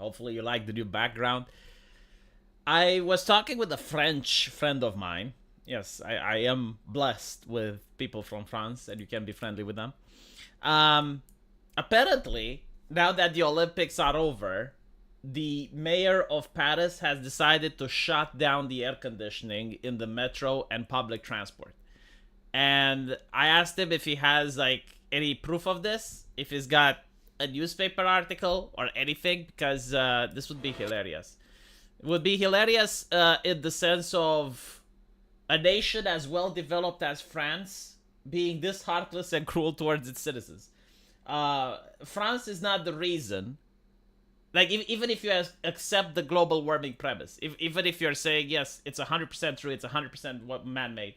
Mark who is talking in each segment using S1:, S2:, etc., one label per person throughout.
S1: Hopefully you like the new background. I was talking with a French friend of mine. Yes, I am blessed with people from France, and you can be friendly with them. Apparently, now that the Olympics are over, the mayor of Paris has decided to shut down the air conditioning in the metro and public transport. And I asked him if he has like any proof of this, if he's got a newspaper article or anything, because this would be hilarious. It would be hilarious in the sense of a nation as well developed as France being this heartless and cruel towards its citizens. France is not the reason. Like, even if you accept the global warming premise, even if you're saying, yes, it's 100% true, it's 100% man-made,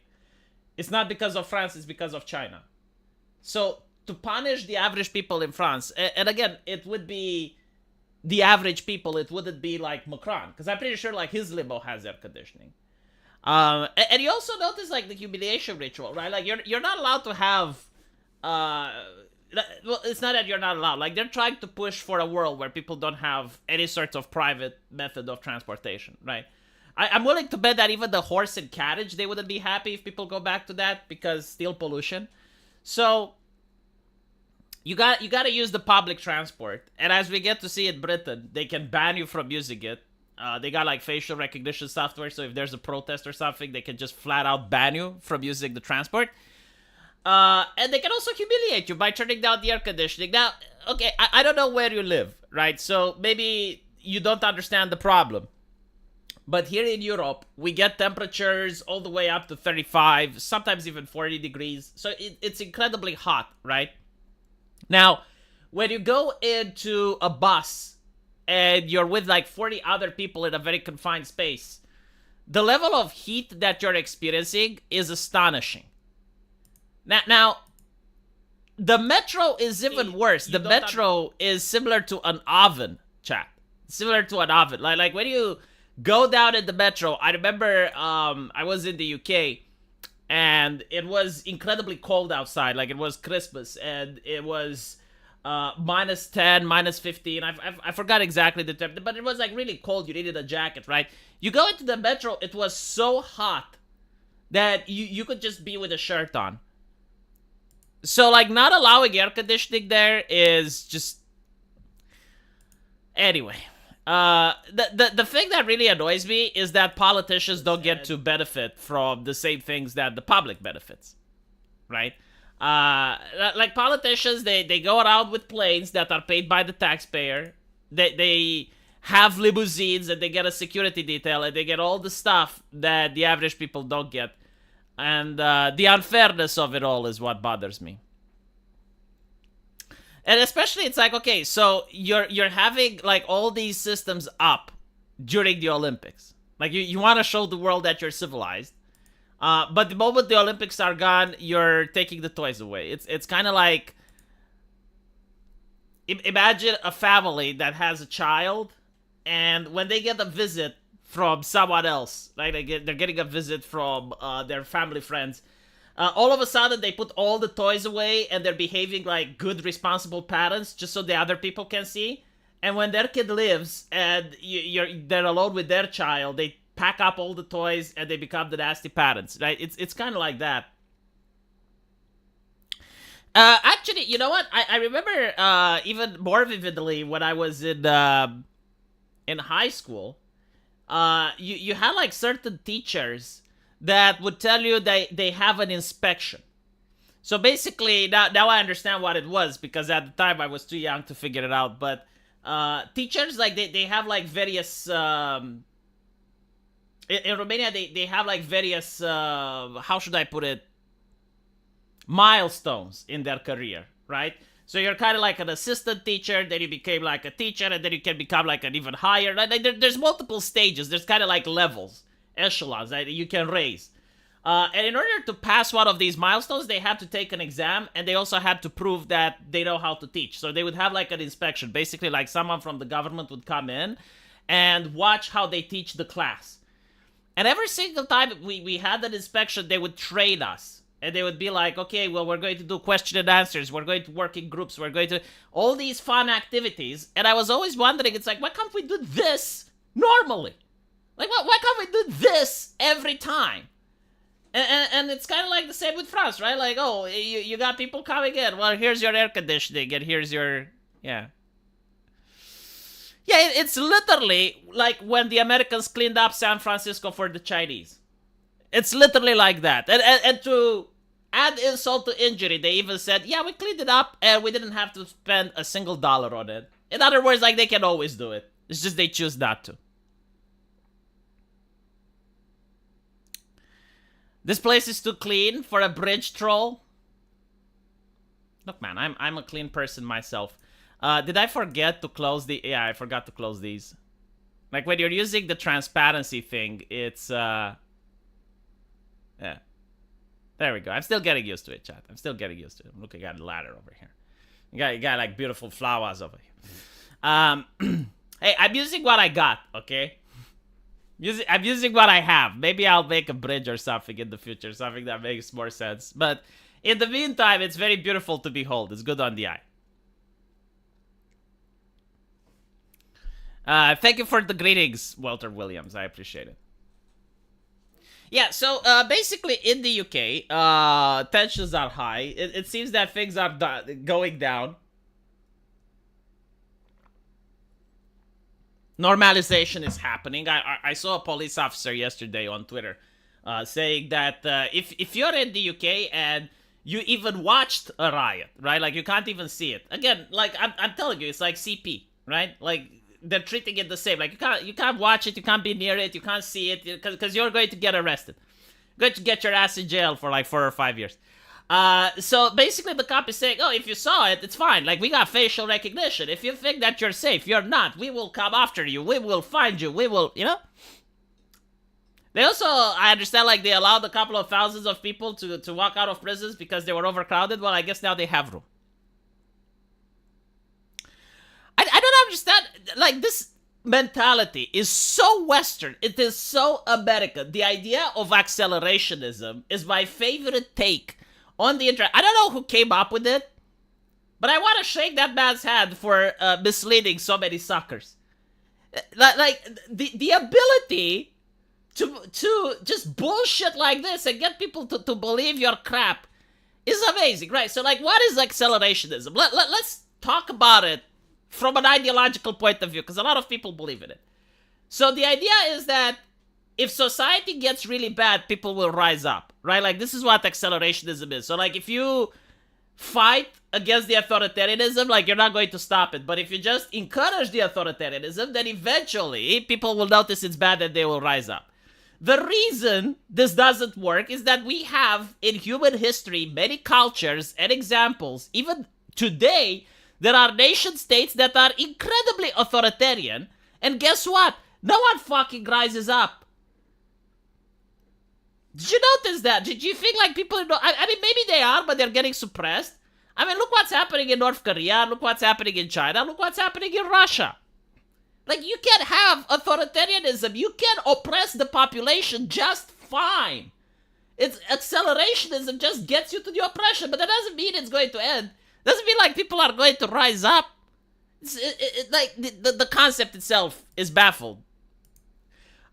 S1: it's not because of France, it's because of China. So, to punish the average people in France, and again, it would be the average people, it wouldn't be like Macron, because I'm pretty sure like his limo has air conditioning. And you also notice like the humiliation ritual, right? Like you're not allowed to have well, it's not that you're not allowed. Like they're trying to push for a world where people don't have any sort of private method of transportation, right? I'm willing to bet that even the horse and carriage, they wouldn't be happy if people go back to that, because still pollution. So you got to use the public transport, and as we get to see in Britain, they can ban you from using it. They got like facial recognition software, so if there's a protest or something, they can just flat out ban you from using the transport. And they can also humiliate you by turning down the air conditioning. Now, okay, I don't know where you live, right? So maybe you don't understand the problem. But here in Europe, we get temperatures all the way up to 35, sometimes even 40 degrees. So it's incredibly hot, right? Now, when you go into a bus and you're with like 40 other people in a very confined space, the level of heat that you're experiencing is astonishing. Now, the metro is even worse. The metro is similar to an oven, chat. Similar to an oven. Like when you go down in the metro, I remember I was in the UK, and it was incredibly cold outside. Like, it was Christmas, and it was minus 10, minus 15. I forgot exactly the temperature, but it was, like, really cold. You needed a jacket, right? You go into the metro, it was so hot that you could just be with a shirt on. So, like, not allowing air conditioning there is just... Anyway. The thing that really annoys me is that politicians don't get to benefit from the same things that the public benefits, right? Like politicians, they go around with planes that are paid by the taxpayer. They have limousines, and they get a security detail, and they get all the stuff that the average people don't get. And the unfairness of it all is what bothers me. And especially, it's like, okay, so you're having, like, all these systems up during the Olympics. Like, you want to show the world that you're civilized. But the moment the Olympics are gone, you're taking the toys away. It's kind of like... Imagine a family that has a child, and when they get a visit from someone else, right? They're getting a visit from their family friends. All of a sudden, they put all the toys away, and they're behaving like good, responsible parents, just so the other people can see. And when their kid lives, and they're alone with their child, they pack up all the toys, and they become the nasty parents, right? It's kind of like that. Actually, you know what? I remember even more vividly when I was in high school. You had, like, certain teachers that would tell you they have an inspection. So basically, now I understand what it was, because at the time I was too young to figure it out. But teachers, like, they have, like, various... in Romania, they have, like, various... how should I put it? Milestones in their career, right? So you're kind of like an assistant teacher, then you became like a teacher, and then you can become like an even higher. Like, there's multiple stages. There's kind of like levels, echelons that you can raise. And in order to pass one of these milestones, they had to take an exam, and they also had to prove that they know how to teach. So they would have like an inspection. Basically, like, someone from the government would come in and watch how they teach the class. And every single time we had an inspection, they would train us And they would be like, okay, well, we're going to do question and answers. We're going to work in groups. We're going to... all these fun activities. And I was always wondering, it's like, why can't we do this normally? Like, why can't we do this every time? And it's kind of like the same with France, right? Like, oh, you got people coming in. Well, here's your air conditioning, and here's your... yeah. Yeah, it's literally like when the Americans cleaned up San Francisco for the Chinese. It's literally like that. And to add insult to injury, they even said, yeah, we cleaned it up and we didn't have to spend a single dollar on it. In other words, like, they can always do it. It's just they choose not to. This place is too clean for a bridge troll. Look, man, I'm a clean person myself. Did I forget to close the... yeah, I forgot to close these. Like, when you're using the transparency thing, it's... yeah. There we go. I'm still getting used to it, chat. I'm still getting used to it. I'm looking at the ladder over here. You got like, beautiful flowers over here. Hey, I'm using what I got, okay? I'm using what I have. Maybe I'll make a bridge or something in the future. Something that makes more sense. But in the meantime, it's very beautiful to behold. It's good on the eye. Thank you for the greetings, Walter Williams. I appreciate it. Yeah, so basically in the UK, tensions are high. It seems that things are going down. Normalization is happening. I saw a police officer yesterday on Twitter saying that if you're in the UK and you even watched a riot, right? Like, you can't even see it. Again, like, I'm telling you, it's like CP, right? Like, they're treating it the same. Like, you can't watch it, you can't be near it, you can't see it, because you're going to get arrested. You're going to get your ass in jail for like 4 or 5 years. So basically the cop is saying, oh, if you saw it, it's fine. Like, we got facial recognition. If you think that you're safe, you're not. We will come after you. We will find you. We will, you know? They also, I understand, like, they allowed a couple of thousands of people to walk out of prisons because they were overcrowded. Well, I guess now they have room. I don't understand, like, this mentality is so Western. It is so American. The idea of accelerationism is my favorite take on the internet. I don't know who came up with it, but I want to shake that man's hand for misleading so many suckers. Like the ability to just bullshit like this and get people to believe your crap is amazing, right? So, like, what is accelerationism? Let's talk about it from an ideological point of view, because a lot of people believe in it. So the idea is that if society gets really bad, people will rise up, right? Like, this is what accelerationism is. So, like, if you fight against the authoritarianism, like, you're not going to stop it. But if you just encourage the authoritarianism, then eventually people will notice it's bad and they will rise up. The reason this doesn't work is that we have in human history many cultures and examples. Even today, there are nation states that are incredibly authoritarian, and guess what? No one fucking rises up. Did you notice that? Did you think, like, people... I mean, maybe they are, but they're getting suppressed. I mean, look what's happening in North Korea, look what's happening in China, look what's happening in Russia. Like, you can have authoritarianism, you can oppress the population just fine. It's accelerationism just gets you to the oppression, but that doesn't mean it's going to end. Doesn't mean, like, people are going to rise up. Like, the concept itself is baffled.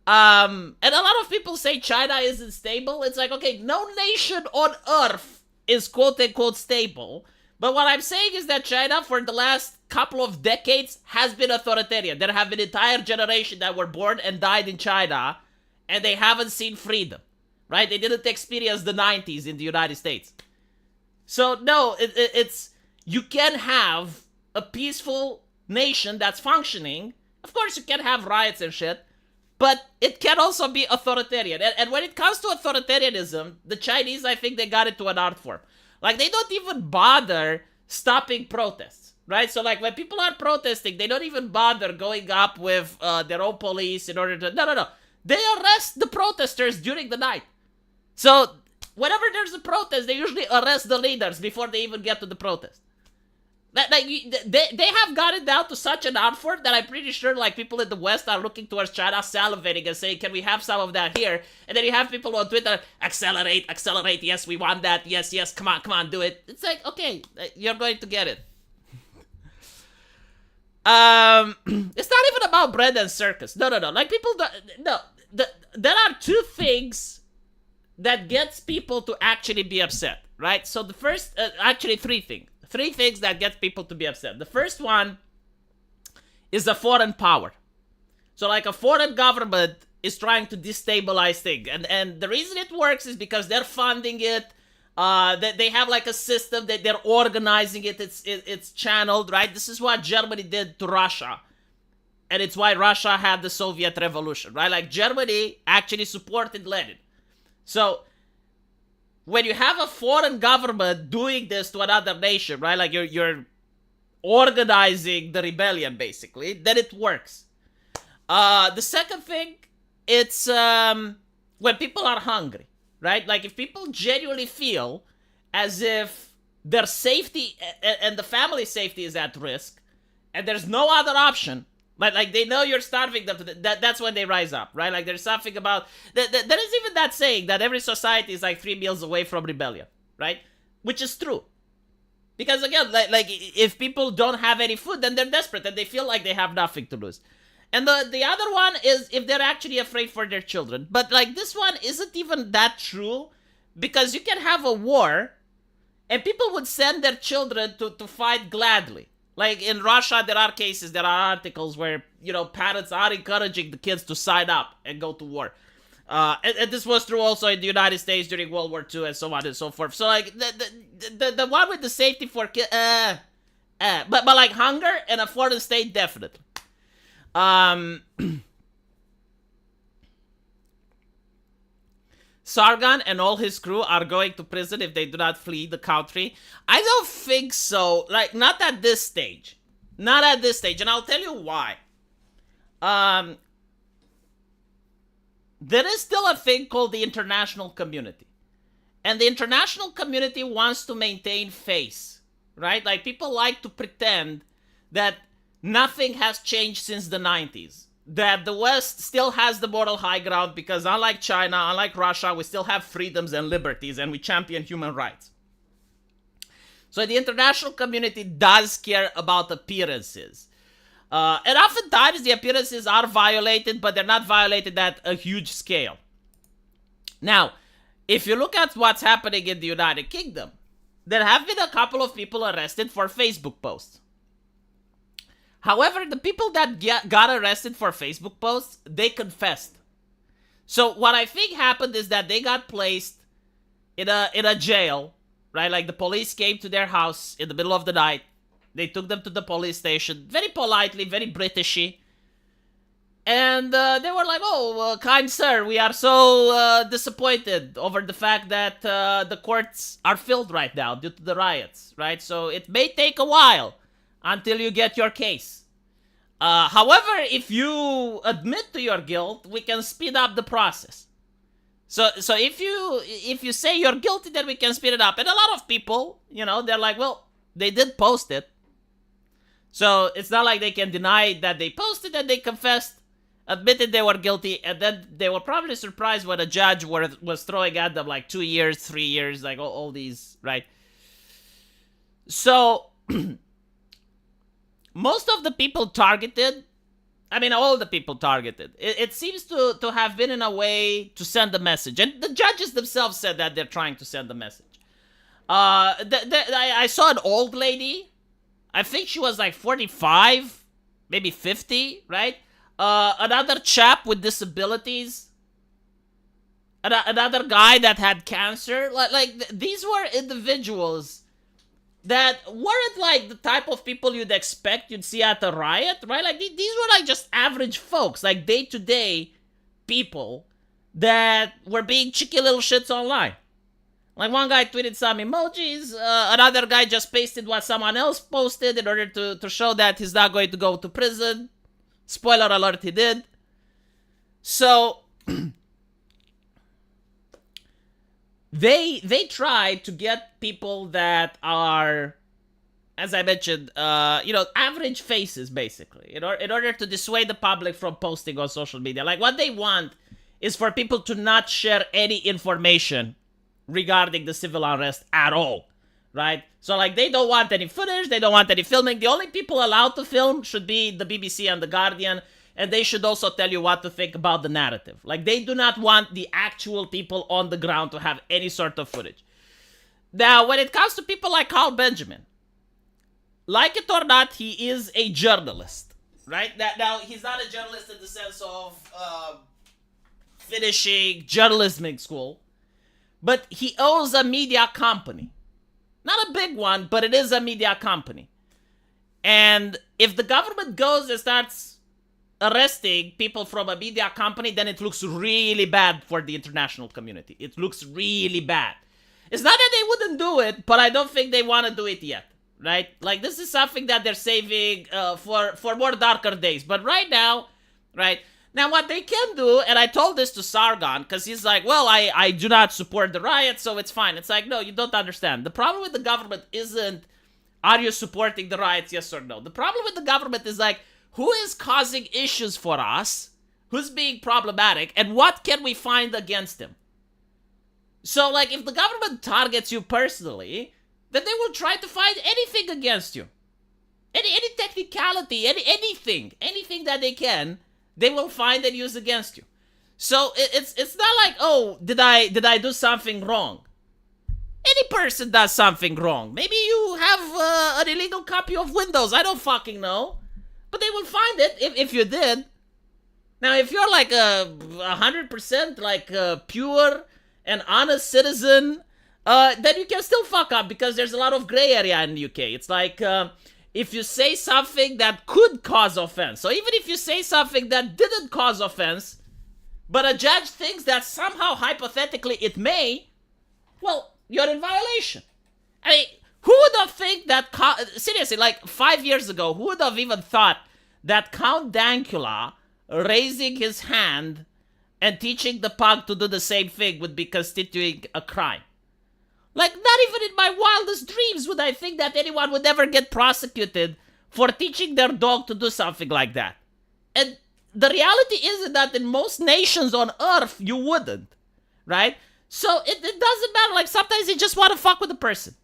S1: And a lot of people say China isn't stable. It's like, okay, no nation on earth is quote-unquote stable. But what I'm saying is that China, for the last couple of decades, has been authoritarian. There have been an entire generation that were born and died in China, and they haven't seen freedom, right? They didn't experience the 90s in the United States. So, no, it's... you can have a peaceful nation that's functioning. Of course, you can have riots and shit, but it can also be authoritarian. And when it comes to authoritarianism, the Chinese, I think they got it to an art form. Like, they don't even bother stopping protests, right? So, like, when people are protesting, they don't even bother going up with their own police in order to... No. They arrest the protesters during the night. So, whenever there's a protest, they usually arrest the leaders before they even get to the protest. They have got it down to such an art form that I'm pretty sure like people in the West are looking towards China, salivating and saying, "Can we have some of that here?" And then you have people on Twitter, "Accelerate, accelerate! Yes, we want that. Yes, yes, come on, do it." It's like, okay, you're going to get it. It's not even about bread and circus. No. Like people, there are two things that gets people to actually be upset, right? So the first, actually three things. Three things that get people to be upset. The first one is a foreign power. So like a foreign government is trying to destabilize things. And the reason it works is because they're funding it. They have like a system that they're organizing it. It's channeled, right? This is what Germany did to Russia. And it's why Russia had the Soviet Revolution, right? Like Germany actually supported Lenin. So when you have a foreign government doing this to another nation, right? Like you're organizing the rebellion, basically, then it works. The second thing, it's when people are hungry, right? Like if people genuinely feel as if their safety and the family safety is at risk, and there's no other option, like they know you're starving them, that's when they rise up, right? Like there's something about, there is even that saying that every society is like 3 meals away from rebellion, right? Which is true. Because again, like if people don't have any food, then they're desperate and they feel like they have nothing to lose. And the other one is if they're actually afraid for their children. But like this one isn't even that true, because you can have a war and people would send their children to fight gladly. Like in Russia, there are cases, there are articles where, you know, parents are encouraging the kids to sign up and go to war. And this was true also in the United States during World War II and so on and so forth. So like the one with the safety for kids, but like hunger and a foreign state, definitely. Sargon and all his crew are going to prison if they do not flee the country. I don't think so. Like, not at this stage. Not at this stage. And I'll tell you why. There is still a thing called the international community. And the international community wants to maintain face, right? Like, people like to pretend that nothing has changed since the 90s. That the West still has the moral high ground because unlike China, unlike Russia, we still have freedoms and liberties and we champion human rights. So the international community does care about appearances. And oftentimes the appearances are violated, but they're not violated at a huge scale. Now, if you look at what's happening in the United Kingdom, there have been a couple of people arrested for Facebook posts. However, the people that got arrested for Facebook posts, they confessed. So what I think happened is that they got placed in a jail, right? Like the police came to their house in the middle of the night. They took them to the police station, very politely, very Britishy. And they were like, "Oh, kind sir, we are so disappointed over the fact that the courts are filled right now due to the riots, right? So it may take a while until you get your case. However, if you admit to your guilt, we can speed up the process. So if you say you're guilty, then we can speed it up." And a lot of people, you know, they're like, well, they did post it. So it's not like they can deny that they posted and they confessed, admitted they were guilty, and then they were probably surprised when a judge was throwing at them like 2 years, 3 years, like all these, right? So most of the people targeted, I mean, all the people targeted, it seems to have been in a way to send a message. And the judges themselves said that they're trying to send a message. I saw an old lady. I think she was like 45, maybe 50, right? Another chap with disabilities. Another guy that had cancer. Like these were individuals that weren't like the type of people you'd expect you'd see at a riot, right? Like these were like just average folks, like day-to-day people that were being cheeky little shits online. Like one guy tweeted some emojis, another guy just pasted what someone else posted in order to show that he's not going to go to prison. Spoiler alert, he did. So they try to get people that are as I mentioned, average faces, basically, in order to dissuade the public from posting on social media. Like, what they want is for people to not share any information regarding the civil unrest at all, right? So, like, they don't want any footage, they don't want any filming. The only people allowed to film should be the BBC and the Guardian, and they should also tell you what to think about the narrative. Like, they do not want the actual people on the ground to have any sort of footage. Now, when it comes to people like Carl Benjamin, like it or not, he is a journalist, right? Now, he's not a journalist in the sense of finishing journalism school, but he owns a media company. Not a big one, but it is a media company. And if the government goes and starts arresting people from a media company, then it looks really bad for the international community. It looks really bad. It's not that they wouldn't do it, but I don't think they want to do it yet, right? Like, this is something that they're saving for more darker days. But right now, right? Now, what they can do, and I told this to Sargon, because he's like, well, I do not support the riot, so it's fine. It's like, no, you don't understand. The problem with the government isn't, are you supporting the riots, yes or no? The problem with the government is like, who is causing issues for us? Who's being problematic? And what can we find against him? So, like, if the government targets you personally, then they will try to find anything against you. Any technicality, anything that they can, they will find and use against you. So it's not like, oh, did I do something wrong? Any person does something wrong. Maybe you have an illegal copy of Windows. I don't fucking know. But they will find it if you did. Now, if you're like 100% like pure and honest citizen, then you can still fuck up because there's a lot of gray area in the UK. It's like if you say something that could cause offense. So even if you say something that didn't cause offense, but a judge thinks that somehow hypothetically it may, well, you're in violation. I mean, who would have think that, seriously, like 5 years ago, who would have even thought that Count Dankula raising his hand and teaching the pug to do the same thing would be constituting a crime? Like, not even in my wildest dreams would I think that anyone would ever get prosecuted for teaching their dog to do something like that. And the reality is that in most nations on earth, you wouldn't, right? So it doesn't matter. Like, sometimes you just want to fuck with a person.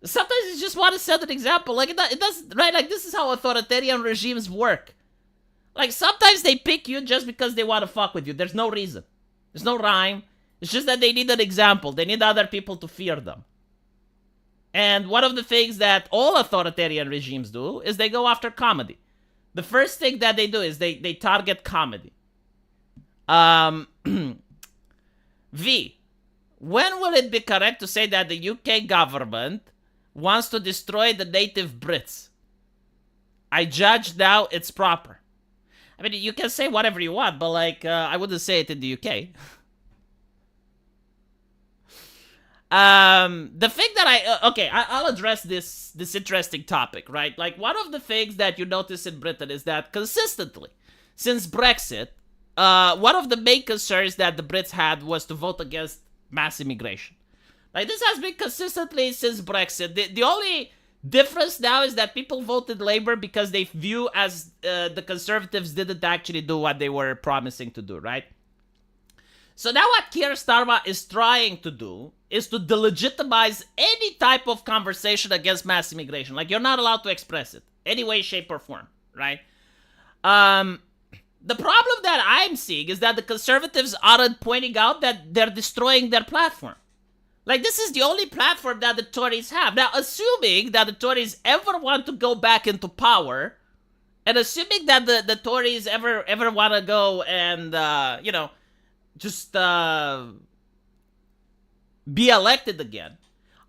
S1: Sometimes you just want to set an example. Like, it doesn't, right? Like, this is how authoritarian regimes work. Like, sometimes they pick you just because they want to fuck with you. There's no reason. There's no rhyme. It's just that they need an example. They need other people to fear them. And one of the things that all authoritarian regimes do is they go after comedy. The first thing that they do is they target comedy. V, when will it be correct to say that the UK government wants to destroy the native Brits? I judge now it's proper. I mean, you can say whatever you want, but like, I wouldn't say it in the UK. The thing that I'll address this interesting topic, right? Like, one of the things that you notice in Britain is that consistently, since Brexit, one of the main concerns that the Brits had was to vote against mass immigration. Like, this has been consistently since Brexit. The only difference now is that people voted Labour because they view as the Conservatives didn't actually do what they were promising to do, right? So now what Keir Starmer is trying to do is to delegitimize any type of conversation against mass immigration. Like, you're not allowed to express it any way, shape, or form, right? The problem that I'm seeing is that the Conservatives aren't pointing out that they're destroying their platform. Like, this is the only platform that the Tories have. Now, assuming that the Tories ever want to go back into power, and assuming that the Tories ever want to go and, just be elected again,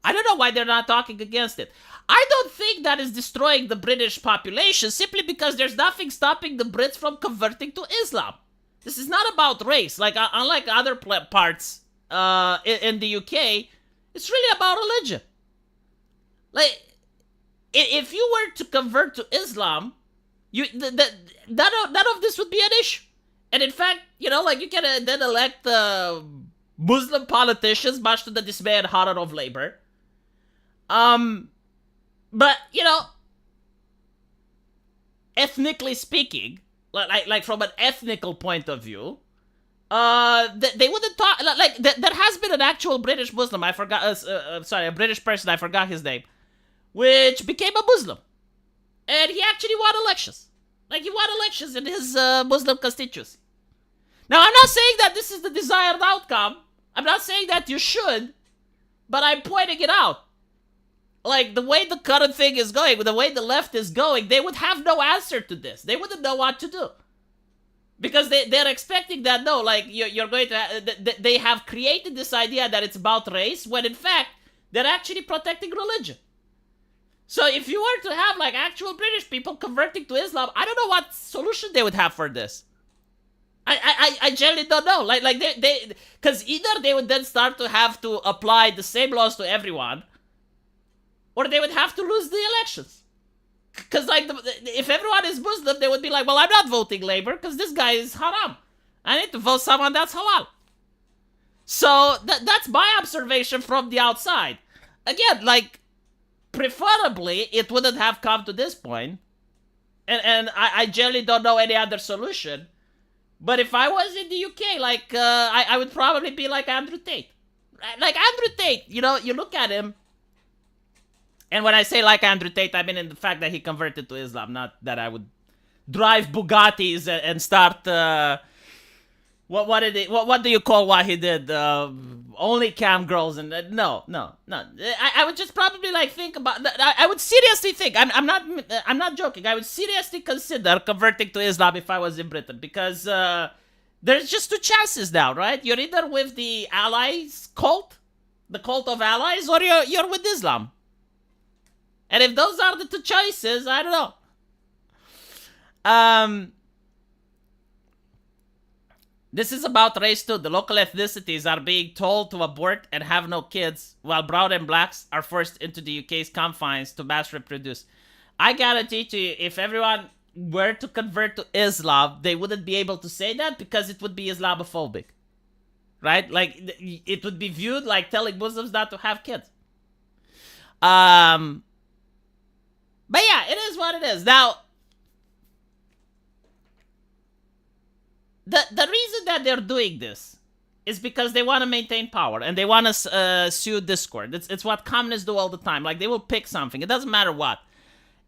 S1: I don't know why they're not talking against it. I don't think that is destroying the British population simply because there's nothing stopping the Brits from converting to Islam. This is not about race. Like, unlike other parts in the UK, it's really about religion. Like, if you were to convert to Islam, none of this would be an issue. And in fact, you can then elect Muslim politicians, much to the dismay and horror of Labour. But But, ethnically speaking, like from an ethnical point of view, they wouldn't talk, like, there has been an actual British Muslim, I forgot, a British person, I forgot his name, which became a Muslim. And he actually won elections. Like, he won elections in his Muslim constituency. Now, I'm not saying that this is the desired outcome. I'm not saying that you should, but I'm pointing it out. Like, the way the current thing is going, the way the left is going, they would have no answer to this. They wouldn't know what to do. Because they're expecting that, no, like, you're going to... They have created this idea that it's about race, when in fact, they're actually protecting religion. So if you were to have, like, actual British people converting to Islam, I don't know what solution they would have for this. I generally don't know. Like they because either they would then start to have to apply the same laws to everyone, or they would have to lose the elections. Because, like, if everyone is Muslim, they would be like, well, I'm not voting Labour because this guy is haram. I need to vote someone that's halal. So that's my observation from the outside. Again, like, preferably, it wouldn't have come to this point. And I generally don't know any other solution. But if I was in the UK, like, I would probably be like Andrew Tate. Like, Andrew Tate, you look at him. And when I say like Andrew Tate, I mean in the fact that he converted to Islam, not that I would drive Bugattis and start, what do you call what he did? Only cam girls and, no. I would just probably, like, think about, I would seriously think, I'm not joking, I would seriously consider converting to Islam if I was in Britain, because there's just two chances now, right? You're either with the allies cult, the cult of allies, or you're with Islam. And if those are the two choices, I don't know. This is about race too. The local ethnicities are being told to abort and have no kids, while brown and blacks are forced into the UK's confines to mass reproduce. I guarantee to you, if everyone were to convert to Islam, they wouldn't be able to say that because it would be Islamophobic. Right? Like, it would be viewed like telling Muslims not to have kids. But yeah, it is what it is. Now, the reason that they're doing this is because they want to maintain power and they want to sow discord. It's what communists do all the time. Like, they will pick something. It doesn't matter what.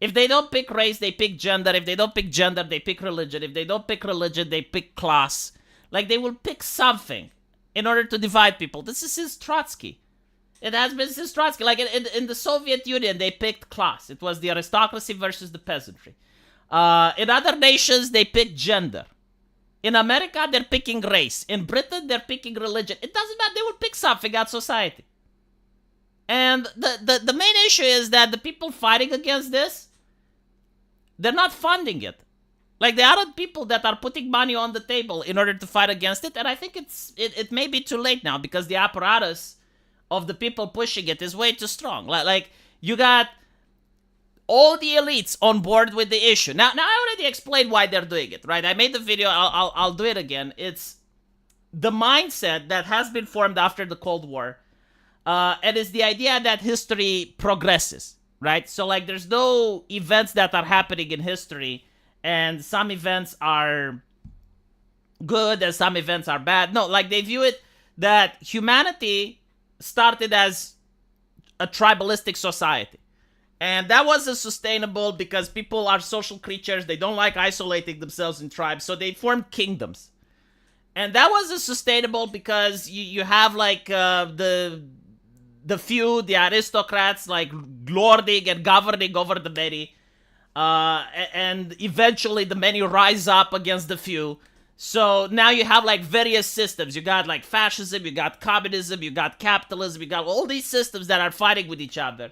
S1: If they don't pick race, they pick gender. If they don't pick gender, they pick religion. If they don't pick religion, they pick class. Like, they will pick something in order to divide people. This is since Trotsky. It has been since Trotsky. Like, in the Soviet Union, they picked class. It was the aristocracy versus the peasantry. In other nations, they picked gender. In America, they're picking race. In Britain, they're picking religion. It doesn't matter. They will pick something out society. And the main issue is that the people fighting against this, they're not funding it. Like, there aren't people that are putting money on the table in order to fight against it. And I think it may be too late now because the apparatus of the people pushing it is way too strong. Like, you got all the elites on board with the issue. Now I already explained why they're doing it, right? I made the video. I'll do it again. It's the mindset that has been formed after the Cold War, and it's the idea that history progresses, right? So, like, there's no events that are happening in history, and some events are good and some events are bad. No, like, they view it that humanity started as a tribalistic society. And that wasn't sustainable because people are social creatures. They don't like isolating themselves in tribes, so they formed kingdoms. And that wasn't sustainable because you have, like, the few, the aristocrats, like, lording and governing over the many. And eventually the many rise up against the few. So now you have, like, various systems. You got, like, fascism, you got communism, you got capitalism, you got all these systems that are fighting with each other.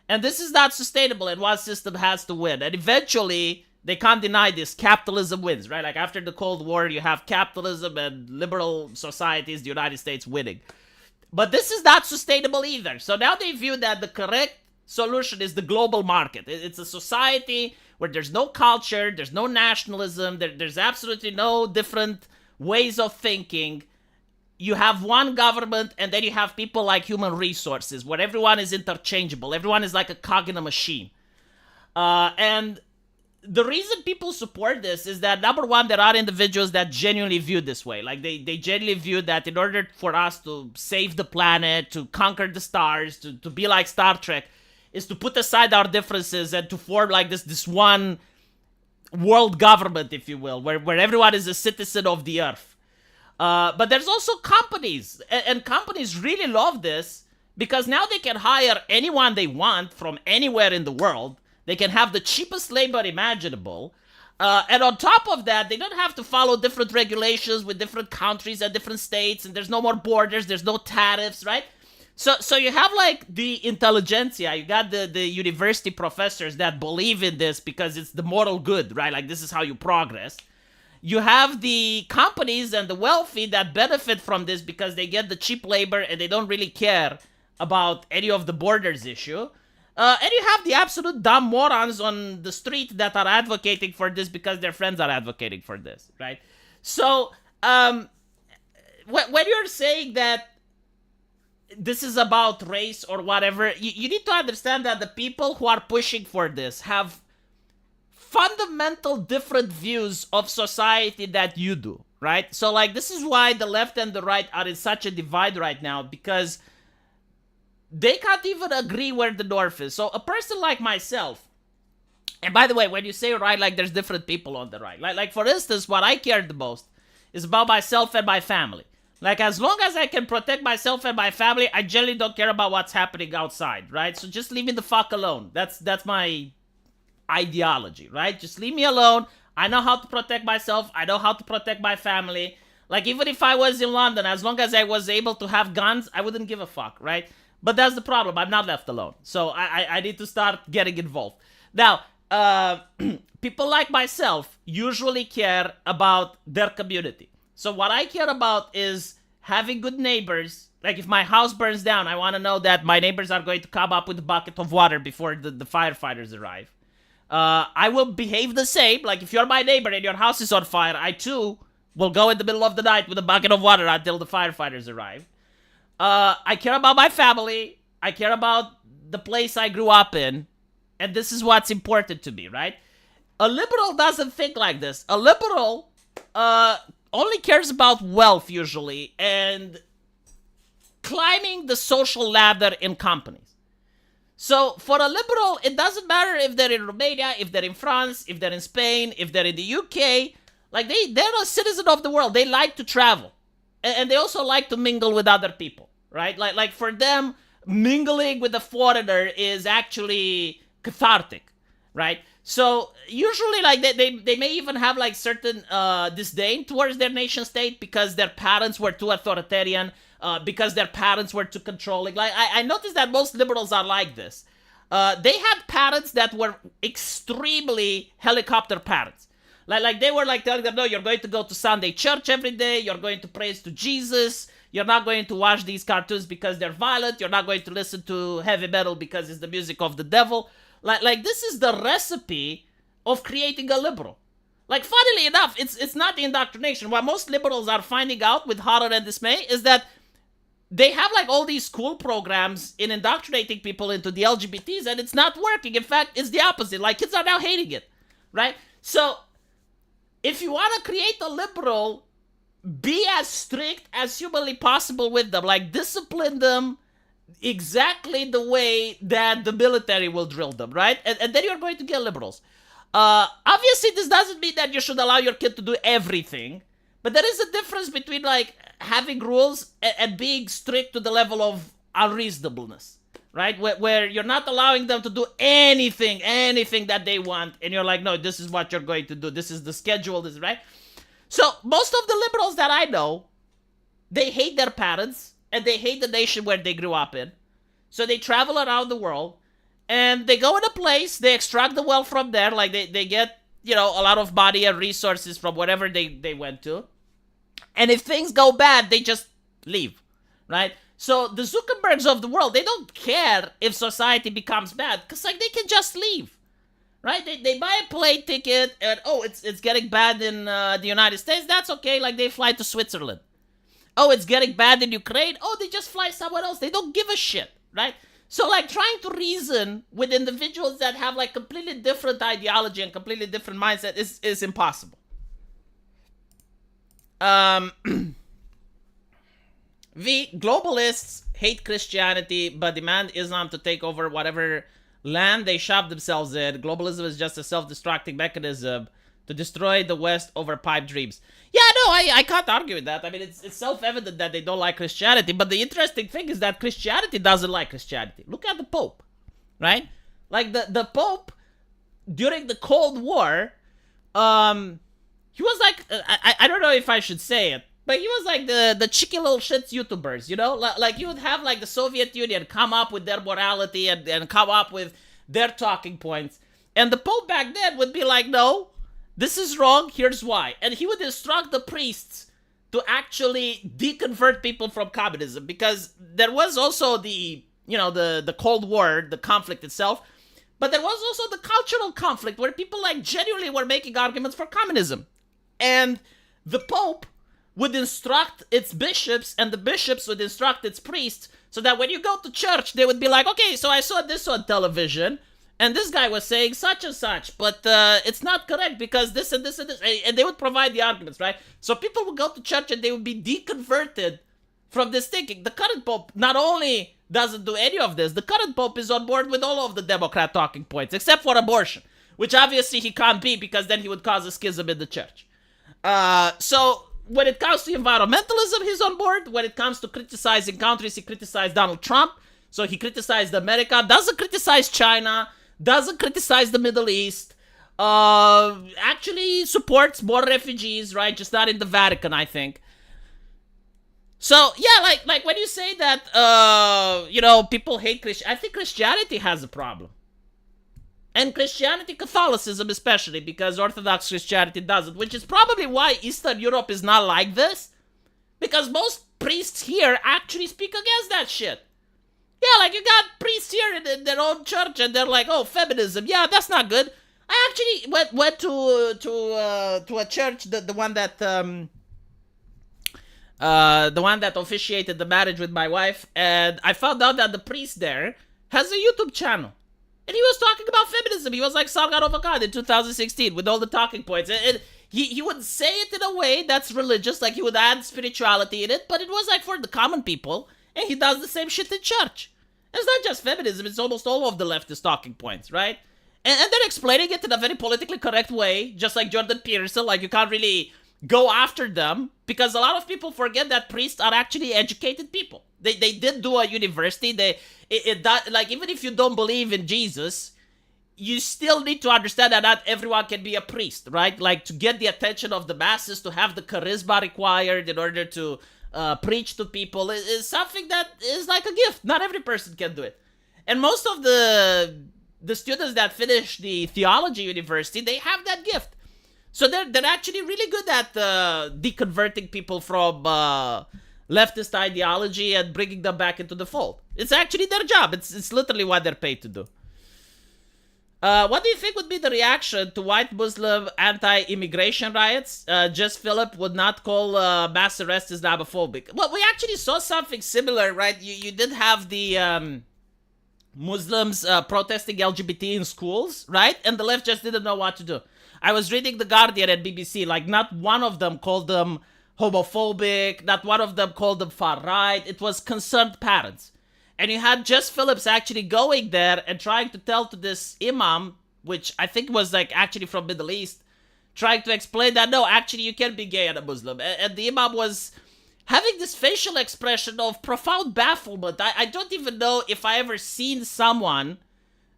S1: And this is not sustainable, and one system has to win. And eventually, they can't deny this, capitalism wins, right? Like, after the Cold War, you have capitalism and liberal societies, the United States winning. But this is not sustainable either. So now they view that the correct solution is the global market. It's a society where there's no culture, there's no nationalism, there's absolutely no different ways of thinking. You have one government, and then you have people like human resources, where everyone is interchangeable. Everyone is like a cog in a machine. And the reason people support this is that, number one, there are individuals that genuinely view this way. Like, they genuinely view that in order for us to save the planet, to conquer the stars, to be like Star Trek, is to put aside our differences and to form like this one world government, if you will, where everyone is a citizen of the earth. But there's also companies, and companies really love this because now they can hire anyone they want from anywhere in the world. They can have the cheapest labor imaginable. And on top of that, they don't have to follow different regulations with different countries and different states, and there's no more borders, there's no tariffs, right? So you have like the intelligentsia, you got the university professors that believe in this because it's the moral good, right? Like, this is how you progress. You have the companies and the wealthy that benefit from this because they get the cheap labor and they don't really care about any of the borders issue. And you have the absolute dumb morons on the street that are advocating for this because their friends are advocating for this, right? So, when you're saying that this is about race or whatever, you need to understand that the people who are pushing for this have fundamental different views of society that you do, right? So, like, this is why the left and the right are in such a divide right now, because they can't even agree where the north is. So a person like myself, and by the way, when you say right, like, there's different people on the right. Like for instance, what I care the most is about myself and my family. Like, as long as I can protect myself and my family, I generally don't care about what's happening outside, right? So just leave me the fuck alone. That's my ideology, right? Just leave me alone. I know how to protect myself. I know how to protect my family. Like, even if I was in London, as long as I was able to have guns, I wouldn't give a fuck, right? But that's the problem. I'm not left alone. So I need to start getting involved. Now, people like myself usually care about their community. So what I care about is having good neighbors. Like, if my house burns down, I want to know that my neighbors are going to come up with a bucket of water before the firefighters arrive. I will behave the same. Like, if you're my neighbor and your house is on fire, I too will go in the middle of the night with a bucket of water until the firefighters arrive. I care about my family. I care about the place I grew up in. And this is what's important to me, right? A liberal doesn't think like this. A liberal only cares about wealth, usually, and climbing the social ladder in companies. So for a liberal, it doesn't matter if they're in Romania, if they're in France, if they're in Spain, if they're in the UK. Like, they're a citizen of the world. They like to travel. And they also like to mingle with other people, right? Like for them, mingling with a foreigner is actually cathartic, right? So usually, like, they may even have like certain disdain towards their nation state because their parents were too authoritarian, because their parents were too controlling. Like, I noticed that most liberals are like this. They had parents that were extremely helicopter parents. Like they were like telling them, no, you're going to go to Sunday church every day. You're going to praise to Jesus. You're not going to watch these cartoons because they're violent. You're not going to listen to heavy metal because it's the music of the devil. Like this is the recipe of creating a liberal. Like, funnily enough, it's not the indoctrination. What most liberals are finding out with horror and dismay is that they have like all these school programs in indoctrinating people into the LGBTs, and it's not working. In fact, it's the opposite. Like, kids are now hating it, right? So if you want to create a liberal, be as strict as humanly possible with them. Like, discipline them exactly the way that the military will drill them, right? And then you're going to get liberals. Obviously, this doesn't mean that you should allow your kid to do everything. But there is a difference between, like, having rules and being strict to the level of unreasonableness, right? Where you're not allowing them to do anything that they want. And you're like, no, this is what you're going to do. This is the schedule, this, right? So most of the liberals that I know, they hate their parents and they hate the nation where they grew up in. So they travel around the world and they go in a place, they extract the wealth from there. Like, they get, you know, a lot of money and resources from whatever they went to. And if things go bad, they just leave, right? So the Zuckerbergs of the world, they don't care if society becomes bad because, like, they can just leave, right? They buy a plane ticket and, oh, it's getting bad in the United States. That's okay. Like, they fly to Switzerland. Oh, it's getting bad in Ukraine. Oh, they just fly somewhere else. They don't give a shit, right? So, like, trying to reason with individuals that have, like, completely different ideology and completely different mindset is impossible. Globalists hate Christianity, but demand Islam to take over whatever land they shove themselves in. Globalism is just a self-destructing mechanism to destroy the West over pipe dreams. Yeah, no, I can't argue with that. I mean, it's self-evident that they don't like Christianity, but the interesting thing is that Christianity doesn't like Christianity. Look at the Pope, right? Like, the Pope, during the Cold War, he was like, I don't know if I should say it, but he was like the cheeky little shits YouTubers, you know? Like, you would have, like, the Soviet Union come up with their morality and come up with their talking points. And the Pope back then would be like, no, this is wrong, here's why. And he would instruct the priests to actually deconvert people from communism, because there was also the Cold War, the conflict itself, but there was also the cultural conflict where people, like, genuinely were making arguments for communism. And the Pope would instruct its bishops, and the bishops would instruct its priests, so that when you go to church, they would be like, okay, so I saw this on television, and this guy was saying such and such, but it's not correct because this and this and this, and they would provide the arguments, right? So people would go to church and they would be deconverted from this thinking. The current Pope not only doesn't do any of this, the current Pope is on board with all of the Democrat talking points, except for abortion, which obviously he can't be because then he would cause a schism in the church. So when it comes to environmentalism, he's on board. When it comes to criticizing countries, he criticized Donald Trump. So he criticized America, doesn't criticize China, doesn't criticize the Middle East, actually supports more refugees, right? Just not in the Vatican, I think. So, yeah, like when you say that, people hate Christianity, I think Christianity has a problem. And Catholicism especially, because Orthodox Christianity doesn't, which is probably why Eastern Europe is not like this. Because most priests here actually speak against that shit. Yeah, like, you got priests here in their own church, and they're like, oh, feminism, yeah, that's not good. I actually went to a church, the one that officiated the marriage with my wife, and I found out that the priest there has a YouTube channel. And he was talking about feminism. He was like Sargon of Akkad in 2016 with all the talking points. And he would say it in a way that's religious, like he would add spirituality in it, but it was like for the common people, and he does the same shit in church. It's not just feminism, it's almost all of the leftist talking points, right? And they're explaining it in a very politically correct way, just like Jordan Peterson. Like, you can't really go after them, because a lot of people forget that priests are actually educated people. They did do a university. Like, even if you don't believe in Jesus, you still need to understand that not everyone can be a priest, right? Like, to get the attention of the masses, to have the charisma required in order to preach to people is something that is like a gift. Not every person can do it. And most of the students that finish the theology university, they have that gift. So they're actually really good at deconverting people from leftist ideology and bringing them back into the fold. It's actually their job. It's literally what they're paid to do. What do you think would be the reaction to white Muslim anti-immigration riots? Just Philip would not call mass arrest Islamophobic. Well, we actually saw something similar, right? You did have the Muslims protesting LGBT in schools, right? And the left just didn't know what to do. I was reading The Guardian and BBC, like, not one of them called them homophobic, not one of them called them far right. It was concerned parents. And you had Jess Phillips actually going there and trying to tell to this imam, which I think was like actually from Middle East, trying to explain that, no, actually you can be gay and a Muslim. And the imam was having this facial expression of profound bafflement. I don't even know if I ever seen someone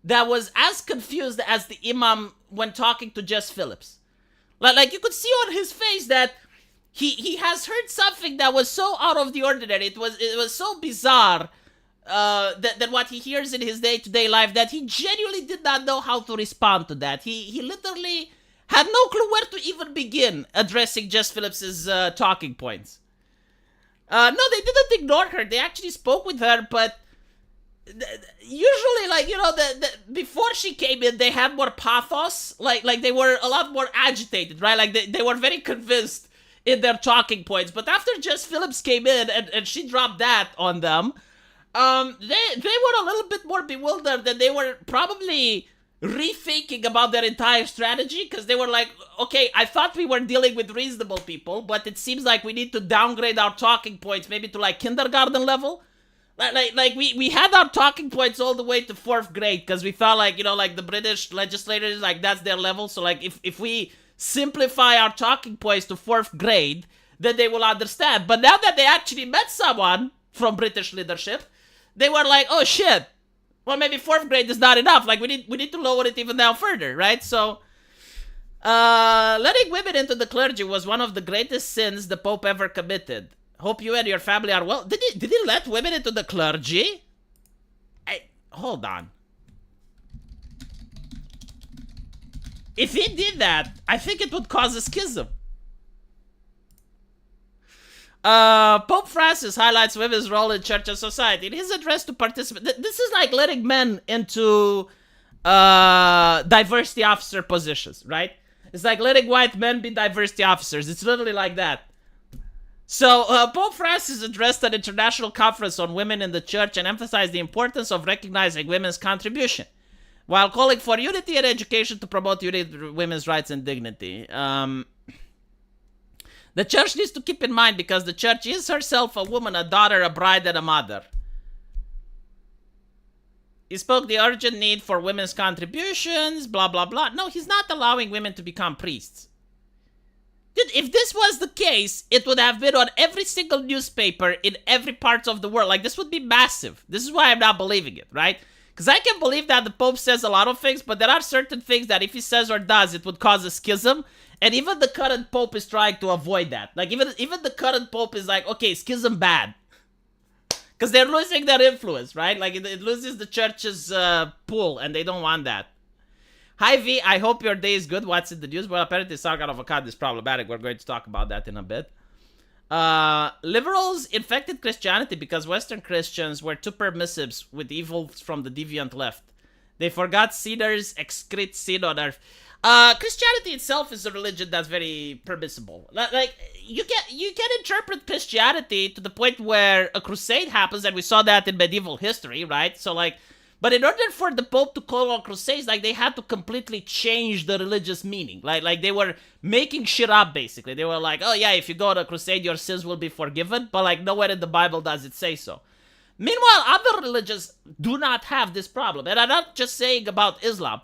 S1: that was as confused as the imam when talking to Jess Phillips. Like you could see on his face that he has heard something that was so out of the ordinary. It was so bizarre that what he hears in his day-to-day life, that he genuinely did not know how to respond to that. He literally had no clue where to even begin addressing Jess Phillips's talking points. No, they didn't ignore her. They actually spoke with her, but usually, like, you know, before she came in, they had more pathos. Like they were a lot more agitated, right? Like they were very convinced in their talking points. But after Jess Phillips came in and she dropped that on them, They were a little bit more bewildered, and they were probably rethinking about their entire strategy, because they were like, okay, I thought we were dealing with reasonable people, but it seems like we need to downgrade our talking points maybe to like kindergarten level. Like we had our talking points all the way to 4th grade, because we thought like, you know, like the British legislators, like that's their level. So like if we simplify our talking points to 4th grade, then they will understand. But now that they actually met someone from British leadership, they were like, oh shit, well maybe 4th grade is not enough. Like we need to lower it even down further, right? So letting women into the clergy was one of the greatest sins the Pope ever committed. Hope you and your family are well. Did he let women into the clergy? Hold on. If he did that, I think it would cause a schism. Pope Francis highlights women's role in church and society. In his address to participants, this is like letting men into diversity officer positions, right? It's like letting white men be diversity officers. It's literally like that. So, Pope Francis addressed an international conference on women in the church and emphasized the importance of recognizing women's contribution, while calling for unity and education to promote women's rights and dignity. The church needs to keep in mind, because the church is herself a woman, a daughter, a bride, and a mother. He spoke the urgent need for women's contributions, blah, blah, blah. No, he's not allowing women to become priests. Dude, if this was the case, it would have been on every single newspaper in every part of the world. Like, this would be massive. This is why I'm not believing it, right? Because I can believe that the Pope says a lot of things, but there are certain things that if he says or does, it would cause a schism. And even the current Pope is trying to avoid that. Like, even the current Pope is like, okay, schism bad. Because they're losing their influence, right? Like, it loses the church's pull, and they don't want that. Hi V, I hope your day is good. What's in the news? Well, apparently Sargon of Akkad is problematic. We're going to talk about that in a bit. Liberals infected Christianity because Western Christians were too permissive with evil from the deviant left. They forgot sinners excrete sin on earth. Christianity itself is a religion that's very permissible. Like you can interpret Christianity to the point where a crusade happens, and we saw that in medieval history, right? So like, but in order for the Pope to call on crusades, like they had to completely change the religious meaning. Like they were making shit up, basically. They were like, oh yeah, if you go on a crusade, your sins will be forgiven. But like nowhere in the Bible does it say so. Meanwhile, other religions do not have this problem. And I'm not just saying about Islam,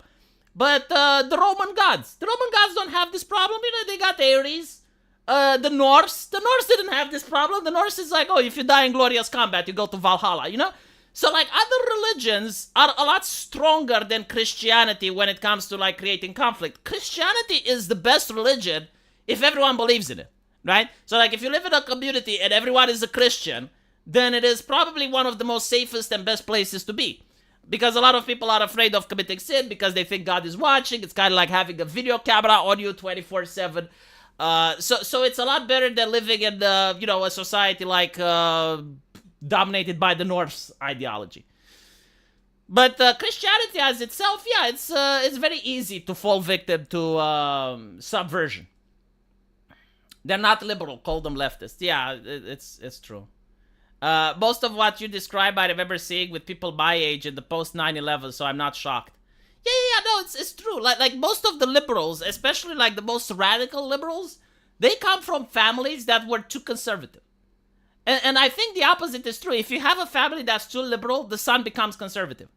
S1: but the Roman gods. The Roman gods don't have this problem. You know, they got Ares. The Norse didn't have this problem. The Norse is like, oh, if you die in glorious combat, you go to Valhalla, you know? So, like, other religions are a lot stronger than Christianity when it comes to, like, creating conflict. Christianity is the best religion if everyone believes in it, right? So, like, if you live in a community and everyone is a Christian, then it is probably one of the most safest and best places to be. Because a lot of people are afraid of committing sin because they think God is watching. It's kind of like having a video camera on you 24/7. So it's a lot better than living in, you know, a society like... dominated by the Norse ideology. But Christianity as itself, yeah, it's very easy to fall victim to subversion. They're not liberal, call them leftists. Yeah, it's true. Most of what you describe, I remember seeing with people my age in the post 9/11, so I'm not shocked. Yeah, no, it's true. Like most of the liberals, especially like the most radical liberals, they come from families that were too conservative. And I think the opposite is true. If you have a family that's too liberal, the son becomes conservative.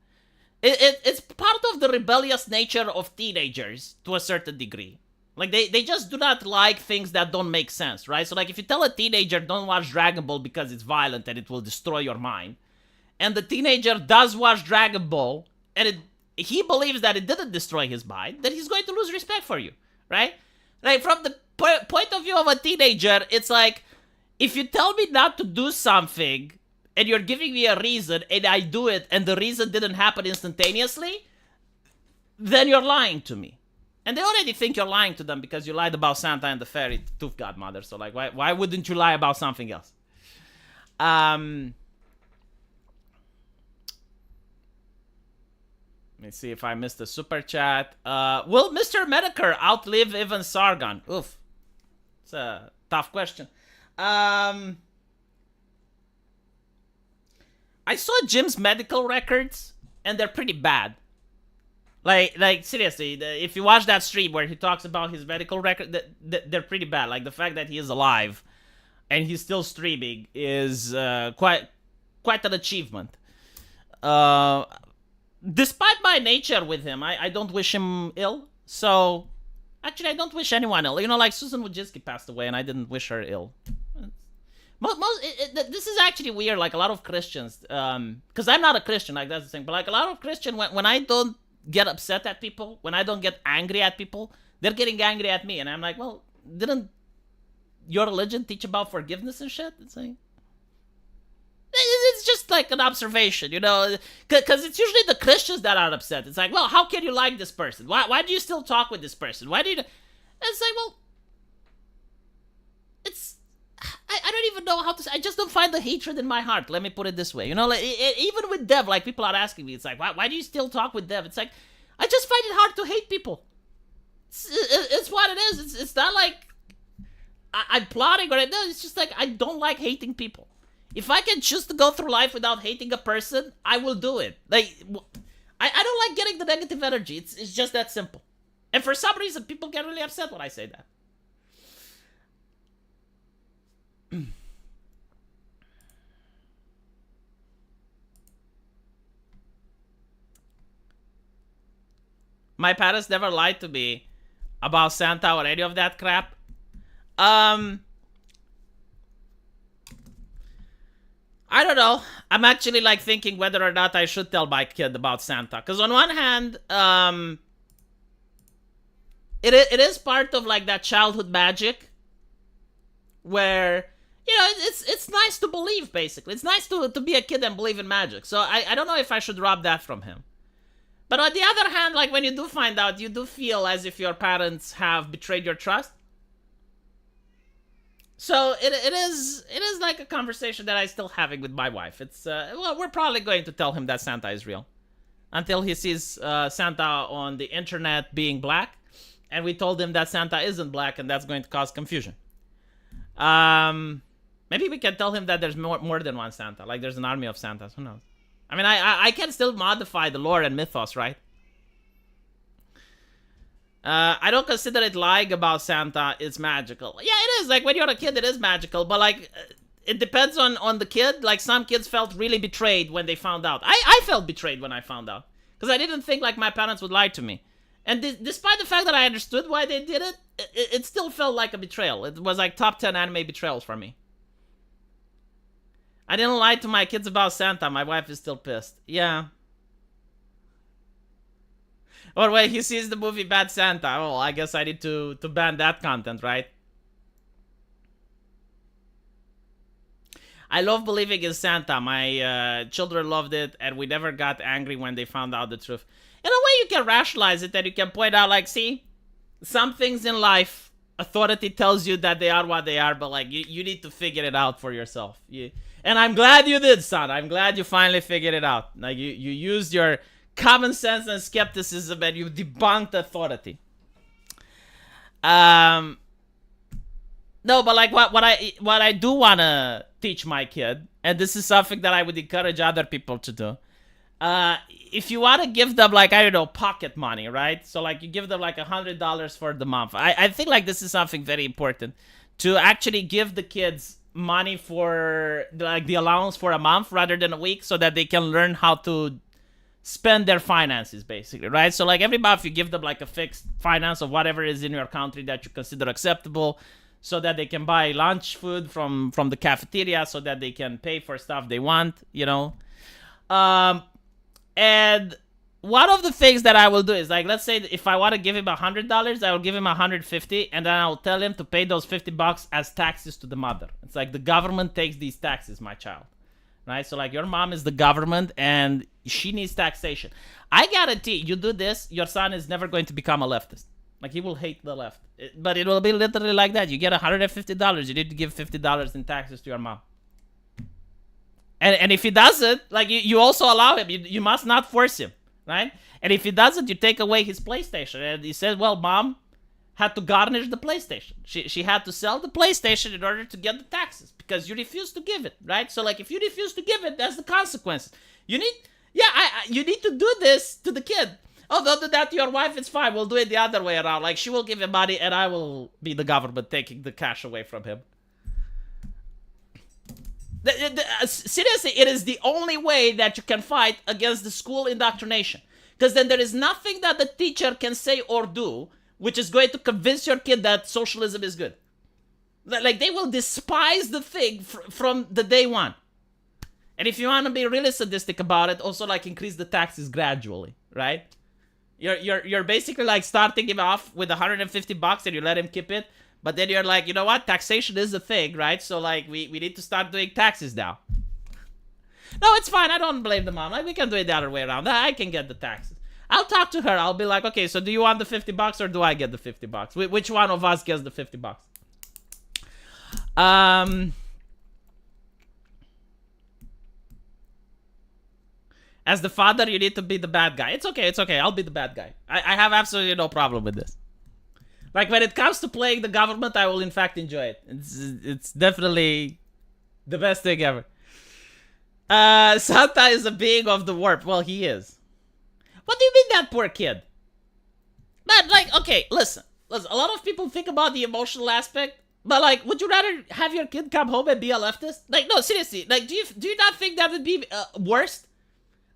S1: It's part of the rebellious nature of teenagers to a certain degree. Like, they just do not like things that don't make sense, right? So, like, if you tell a teenager, don't watch Dragon Ball because it's violent and it will destroy your mind, and the teenager does watch Dragon Ball, and he believes that it didn't destroy his mind, then he's going to lose respect for you, right? Like, from the point of view of a teenager, it's like, if you tell me not to do something, and you're giving me a reason, and I do it, and the reason didn't happen instantaneously, then you're lying to me. And they already think you're lying to them because you lied about Santa and the fairy tooth godmother. So, like, why wouldn't you lie about something else? Let me see if I missed a super chat. Will Mr. Medicare outlive even Sargon? Oof. It's a tough question. I saw Jim's medical records, and they're pretty bad. Like seriously, if you watch that stream where he talks about his medical record, they're pretty bad. Like the fact that he is alive and he's still streaming is quite an achievement. Despite my nature with him, I don't wish him ill. So actually, I don't wish anyone ill. You know, like Susan Wojcicki passed away, and I didn't wish her ill. This is actually weird. Like a lot of Christians, because I'm not a Christian, like that's the thing. But like a lot of Christian, when I don't get upset at people, when I don't get angry at people, they're getting angry at me, and I'm like, well, didn't your religion teach about forgiveness and shit? It's just like an observation, you know, because it's usually the Christians that are upset. It's like, well, how can you like this person? Why do you still talk with this person? Why do you? It's like, well, I don't even know how to say. I just don't find the hatred in my heart. Let me put it this way. You know, like, even with Dev, like, people are asking me, it's like, why do you still talk with Dev? It's like, I just find it hard to hate people. It's what it is. It's not like I'm plotting or anything. It's just like, I don't like hating people. If I can choose to go through life without hating a person, I will do it. Like, I don't like getting the negative energy. It's just that simple. And for some reason, people get really upset when I say that. My parents never lied to me about Santa or any of that crap. I don't know. I'm actually like thinking whether or not I should tell my kid about Santa. Because on one hand, it is part of like that childhood magic where, you know, it's nice to believe, basically. It's nice to be a kid and believe in magic. So I don't know if I should rob that from him. But on the other hand, like when you do find out, you do feel as if your parents have betrayed your trust. So it is like a conversation that I'm still having with my wife. It's well, we're probably going to tell him that Santa is real until he sees Santa on the internet being black, and we told him that Santa isn't black, and that's going to cause confusion. Maybe we can tell him that there's more than one Santa. Like there's an army of Santas. Who knows? I mean, I can still modify the lore and mythos, right? I don't consider it lying about Santa is magical. Yeah, it is. Like, when you're a kid, it is magical. But, like, it depends on the kid. Like, some kids felt really betrayed when they found out. I felt betrayed when I found out. Because I didn't think, like, my parents would lie to me. And despite the fact that I understood why they did it, it still felt like a betrayal. It was, like, top 10 anime betrayals for me. I didn't lie to my kids about Santa. My wife is still pissed. Yeah. Or when he sees the movie Bad Santa. Oh, I guess I need to ban that content, right? I love believing in Santa. My children loved it, and we never got angry when they found out the truth. In a way, you can rationalize it, and you can point out, like, see, some things in life, authority tells you that they are what they are, but, like, you need to figure it out for yourself. And I'm glad you did, son. I'm glad you finally figured it out. Like, you used your common sense and skepticism, and you debunked authority. No, but like what I do want to teach my kid, and this is something that I would encourage other people to do. If you want to give them, like, I don't know, pocket money, right? So like you give them like $100 for the month. I think like this is something very important, to actually give the kids money for like the allowance for a month rather than a week, so that they can learn how to spend their finances, basically, right? So like every month you give them like a fixed finance of whatever is in your country that you consider acceptable, so that they can buy lunch food from the cafeteria, so that they can pay for stuff they want, you know. And one of the things that I will do is, like, let's say if I want to give him $100, I will give him $150, and then I'll tell him to pay those $50 as taxes to the mother. It's like the government takes these taxes, my child. Right? So, like, your mom is the government, and she needs taxation. I guarantee you do this, your son is never going to become a leftist. Like, he will hate the left. But it will be literally like that. You get $150, you need to give $50 in taxes to your mom. And if he doesn't, like, you also allow him. You must not force him, right? And if he doesn't, you take away his PlayStation. And he says, well, mom, had to garnish the PlayStation. She had to sell the PlayStation in order to get the taxes because you refuse to give it, right? So like if you refuse to give it, that's the consequences. You need to do this to the kid. Oh, don't do that to your wife, it's fine. We'll do it the other way around. Like she will give him money and I will be the government taking the cash away from him. Seriously, it is the only way that you can fight against the school indoctrination. Because then there is nothing that the teacher can say or do which is going to convince your kid that socialism is good. Like, they will despise the thing from the day one. And if you want to be really sadistic about it, also, like, increase the taxes gradually, right? You're basically, like, starting him off with $150 and you let him keep it. But then you're like, you know what? Taxation is a thing, right? So, like, we need to start doing taxes now. No, it's fine. I don't blame the mom. Like, we can do it the other way around. I can get the taxes. I'll talk to her. I'll be like, okay, so do you want the $50 or do I get the $50? Which one of us gets the $50? As the father, you need to be the bad guy. It's okay. I'll be the bad guy. I have absolutely no problem with this. Like, when it comes to playing the government, I will in fact enjoy it. It's definitely the best thing ever. Santa is a being of the warp. Well, he is. What do you mean, that poor kid? Man, like, okay, listen. A lot of people think about the emotional aspect, but, like, would you rather have your kid come home and be a leftist? Like, no, seriously. Like, do you not think that would be worse?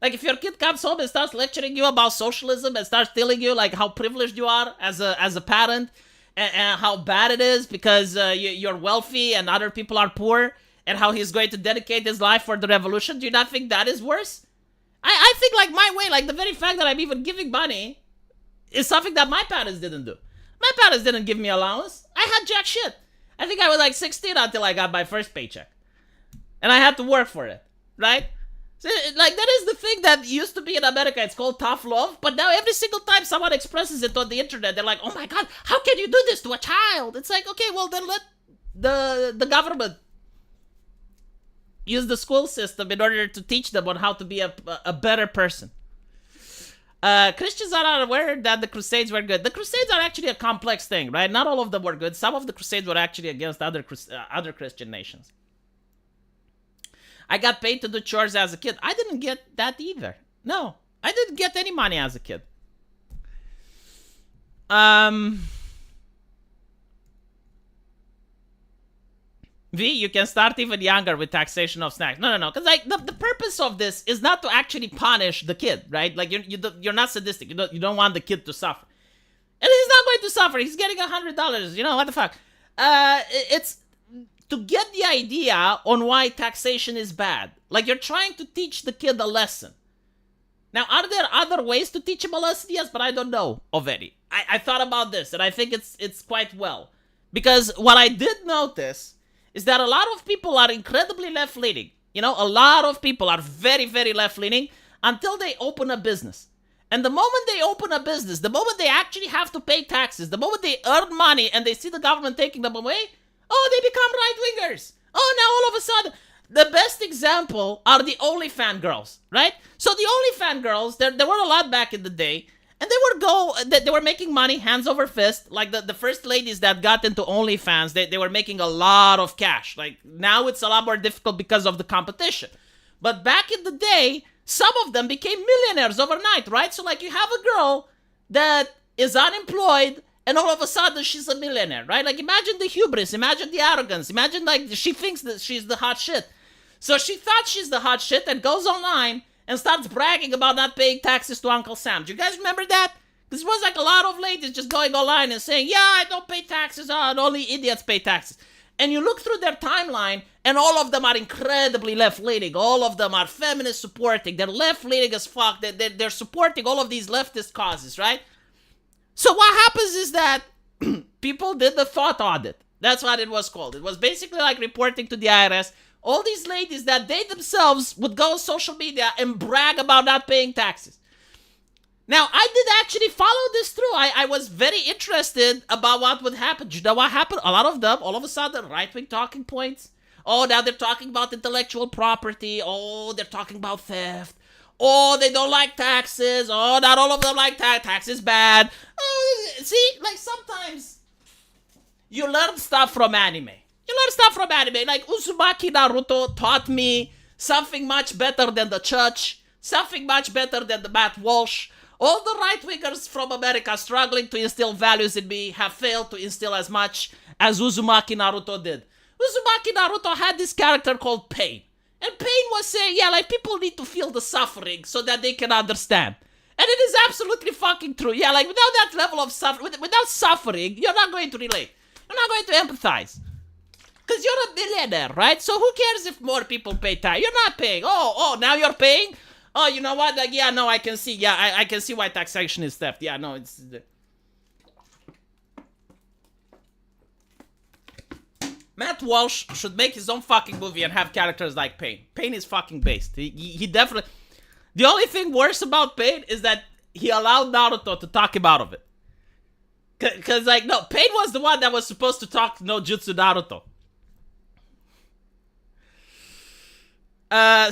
S1: Like, if your kid comes home and starts lecturing you about socialism and starts telling you, like, how privileged you are as a parent and how bad it is because you're wealthy and other people are poor and how he's going to dedicate his life for the revolution, do you not think that is worse? I think, like, my way, like, the very fact that I'm even giving money is something that my parents didn't do. My parents didn't give me allowance. I had jack shit. I think I was, like, 16 until I got my first paycheck. And I had to work for it, right? So, like, that is the thing that used to be in America. It's called tough love. But now every single time someone expresses it on the internet, they're like, oh my God, how can you do this to a child? It's like, okay, well, then let the government use the school system in order to teach them on how to be a better person. Christians are not aware that the Crusades were good. The Crusades are actually a complex thing, right? Not all of them were good. Some of the Crusades were actually against other Christian nations. I got paid to do chores as a kid. I didn't get that either. No, I didn't get any money as a kid. V, you can start even younger with taxation of snacks. No, because like the purpose of this is not to actually punish the kid, right? Like you're not sadistic. You don't want the kid to suffer, and he's not going to suffer. He's getting $100. You know what the fuck? It's to get the idea on why taxation is bad. Like, you're trying to teach the kid a lesson. Now, are there other ways to teach him a lesson? Yes, but I don't know of any. I thought about this, and I think it's quite well. Because what I did notice is that a lot of people are incredibly left-leaning. You know, a lot of people are very, very left-leaning until they open a business. And the moment they open a business, the moment they actually have to pay taxes, the moment they earn money and they see the government taking them away, oh, they become right-wingers. Oh, now all of a sudden, the best example are the OnlyFans girls, right? So the OnlyFans girls, there were a lot back in the day, and they were making money hands over fist. Like the first ladies that got into OnlyFans, they were making a lot of cash. Like, now it's a lot more difficult because of the competition. But back in the day, some of them became millionaires overnight, right? So, like, you have a girl that is unemployed, and all of a sudden, she's a millionaire, right? Like, imagine the hubris, imagine the arrogance, imagine, like, she thinks that she's the hot shit. So she thought she's the hot shit and goes online and starts bragging about not paying taxes to Uncle Sam. Do you guys remember that? Because it was like a lot of ladies just going online and saying, yeah, I don't pay taxes, and only idiots pay taxes. And you look through their timeline, and all of them are incredibly left-leaning. All of them are feminist supporting. They're left-leaning as fuck. They're supporting all of these leftist causes, right? So what happens is that people did the thought audit. That's what it was called. It was basically like reporting to the IRS. All these ladies that they themselves would go on social media and brag about not paying taxes. Now, I did actually follow this through. I was very interested about what would happen. Do you know what happened? A lot of them, all of a sudden, right-wing talking points. Oh, now they're talking about intellectual property. Oh, they're talking about theft. Oh, they don't like taxes. Oh, not all of them like tax is bad. See, like sometimes you learn stuff from anime. Like Uzumaki Naruto taught me something much better than the church, something much better than the Matt Walsh. All the right-wingers from America struggling to instill values in me have failed to instill as much as Uzumaki Naruto did. Uzumaki Naruto had this character called Pain. And Pain was saying, yeah, like people need to feel the suffering so that they can understand. And it is absolutely fucking true. Yeah, like without that level of suffering, without suffering, you're not going to relate. You're not going to empathize. Because you're a millionaire, right? So who cares if more people pay tax? You're not paying. Oh, now you're paying? Oh, you know what? Like, yeah, no, I can see. Yeah, I can see why taxation is theft. Yeah, no, it's... Matt Walsh should make his own fucking movie and have characters like Pain. Pain is fucking based. He definitely... The only thing worse about Pain is that he allowed Naruto to talk him out of it. Because, like, no, Pain was the one that was supposed to talk no jutsu Naruto.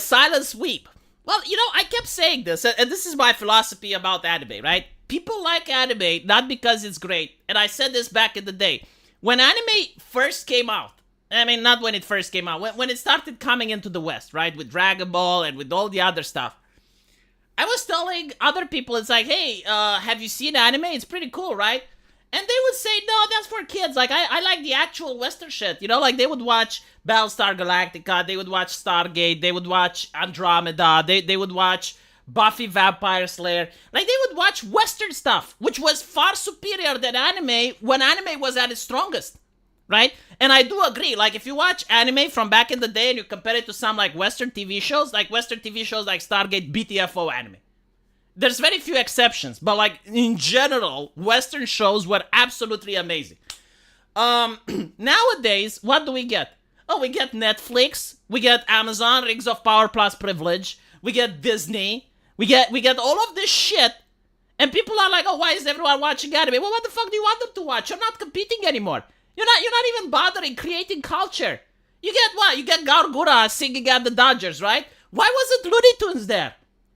S1: Silent Sweep. Well, you know, I kept saying this, and this is my philosophy about anime, right? People like anime not because it's great, and I said this back in the day. When anime first came out, I mean, not when it first came out, when it started coming into the West, right? With Dragon Ball and with all the other stuff. I was telling other people, it's like, hey, have you seen anime? It's pretty cool, right? And they would say, no, that's for kids. Like, I like the actual Western shit. You know, like, they would watch Battlestar Galactica. They would watch Stargate. They would watch Andromeda. They would watch Buffy Vampire Slayer. Like, they would watch Western stuff, which was far superior than anime when anime was at its strongest, right? And I do agree. Like, if you watch anime from back in the day and you compare it to some, like, Western TV shows like Stargate, BTFO anime. There's very few exceptions, but like in general, Western shows were absolutely amazing. Nowadays, what do we get? Oh, we get Netflix, we get Amazon, Rings of Power plus Privilege, we get Disney, we get all of this shit, and people are like, oh, why is everyone watching anime? Well, what the fuck do you want them to watch? You're not competing anymore. You're not even bothering creating culture. You get what? You get Gargura singing at the Dodgers, right? Why wasn't Looney Tunes there?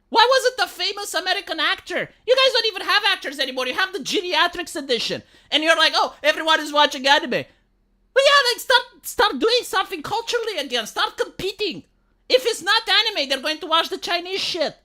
S1: Why wasn't the famous American actor? You guys don't even have actors anymore. You have the geriatrics edition. And you're like, oh, everyone is watching anime. But yeah, like, start doing something culturally again. Start competing. If it's not anime, they're going to watch the Chinese shit.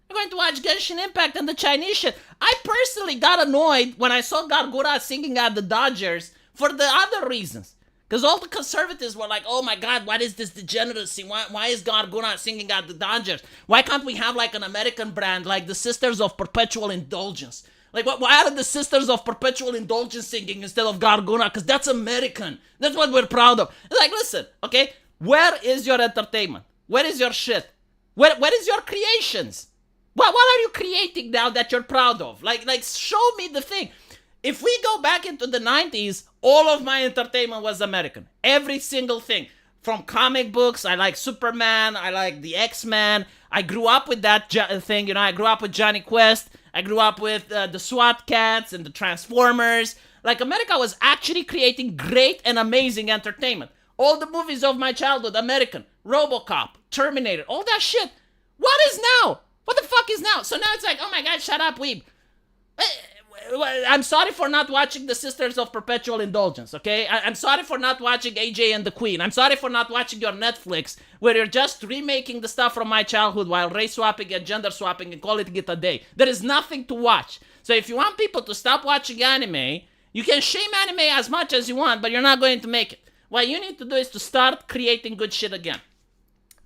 S1: They're going to watch Genshin Impact and the Chinese shit. I personally got annoyed when I saw Gargura singing at the Dodgers for the other reasons. Because all the conservatives were like, oh my god, what is this degeneracy? Why is Gargura singing at the Dodgers? Why can't we have like an American brand like the Sisters of Perpetual Indulgence? Like, why are the Sisters of Perpetual Indulgence singing instead of Gargura? Because that's American. That's what we're proud of. It's like, listen, okay? Where is your entertainment? Where is your shit? Where is your creations? What are you creating now that you're proud of? Like, show me the thing. If we go back into the 90s, all of my entertainment was American. Every single thing. From comic books, I like Superman, I like the X-Men. I grew up with that thing, you know, I grew up with Johnny Quest. I grew up with the SWAT Cats and the Transformers. Like, America was actually creating great and amazing entertainment. All the movies of my childhood, American. RoboCop, Terminator, all that shit. What is now? What the fuck is now? So now it's like, oh my god, shut up, weeb. I'm sorry for not watching the Sisters of Perpetual Indulgence, okay? I'm sorry for not watching AJ and the Queen. I'm sorry for not watching your Netflix, where you're just remaking the stuff from my childhood while race swapping and gender swapping and calling it a day. There is nothing to watch. So if you want people to stop watching anime, you can shame anime as much as you want, but you're not going to make it. What you need to do is to start creating good shit again.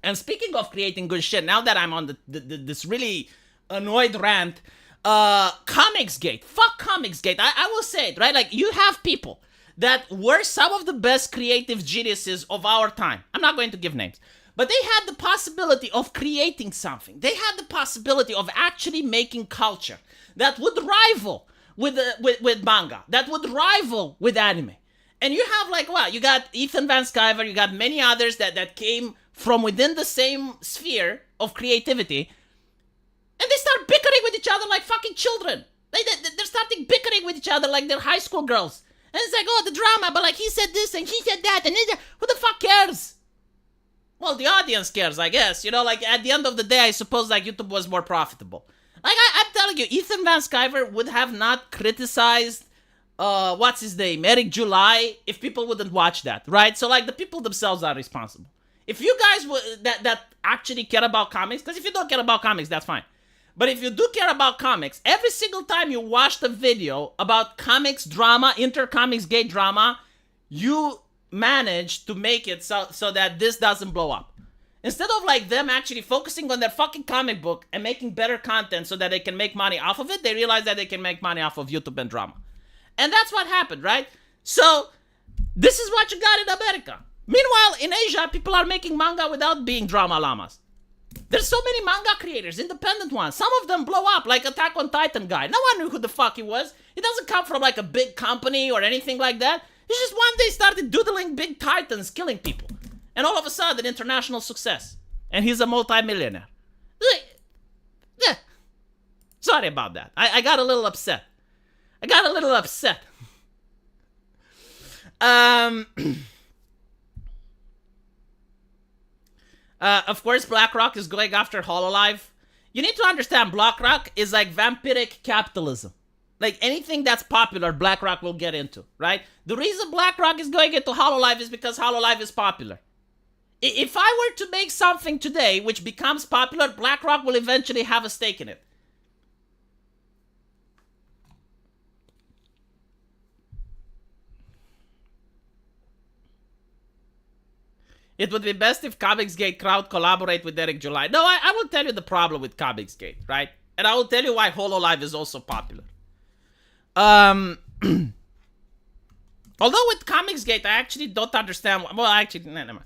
S1: And speaking of creating good shit, now that I'm on this really annoyed rant, Comicsgate. Fuck Comicsgate. I will say it, right? Like, you have people that were some of the best creative geniuses of our time. I'm not going to give names. But they had the possibility of creating something. They had the possibility of actually making culture that would rival with manga, that would rival with anime. And you have, like, what? You got Ethan Van Sciver, you got many others that came from within the same sphere of creativity. And they start bickering with each other like fucking children. They're starting bickering with each other like they're high school girls. And it's like, oh, the drama, but like he said this and he said that and who the fuck cares? Well, the audience cares, I guess. You know, like, at the end of the day, I suppose, like, YouTube was more profitable. Like, I'm telling you, Ethan Van Sciver would have not criticized, what's his name, Eric July, if people wouldn't watch that, right? So, like, the people themselves are responsible. If you guys that actually care about comics, because if you don't care about comics, that's fine. But if you do care about comics, every single time you watch the video about comics drama, Comicsgate drama, you manage to make it so that this doesn't blow up. Instead of like them actually focusing on their fucking comic book and making better content so that they can make money off of it, they realize that they can make money off of YouTube and drama. And that's what happened, right? So, this is what you got in America. Meanwhile, in Asia, people are making manga without being drama llamas. There's so many manga creators, independent ones. Some of them blow up, like Attack on Titan guy. No one knew who the fuck he was. He doesn't come from like a big company or anything like that. He just one day started doodling big titans killing people. And all of a sudden, international success. And he's a multi-millionaire. Sorry about that. I got a little upset. Of course, BlackRock is going after HoloLive. You need to understand, BlackRock is like vampiric capitalism. Like anything that's popular, BlackRock will get into, right? The reason BlackRock is going into HoloLive is because HoloLive is popular. If I were to make something today which becomes popular, BlackRock will eventually have a stake in it. It would be best if Comicsgate crowd collaborate with Eric July. No, I will tell you the problem with Comicsgate, right? And I will tell you why HoloLive is also popular. Although with Comicsgate, I actually don't understand. Well, actually, no.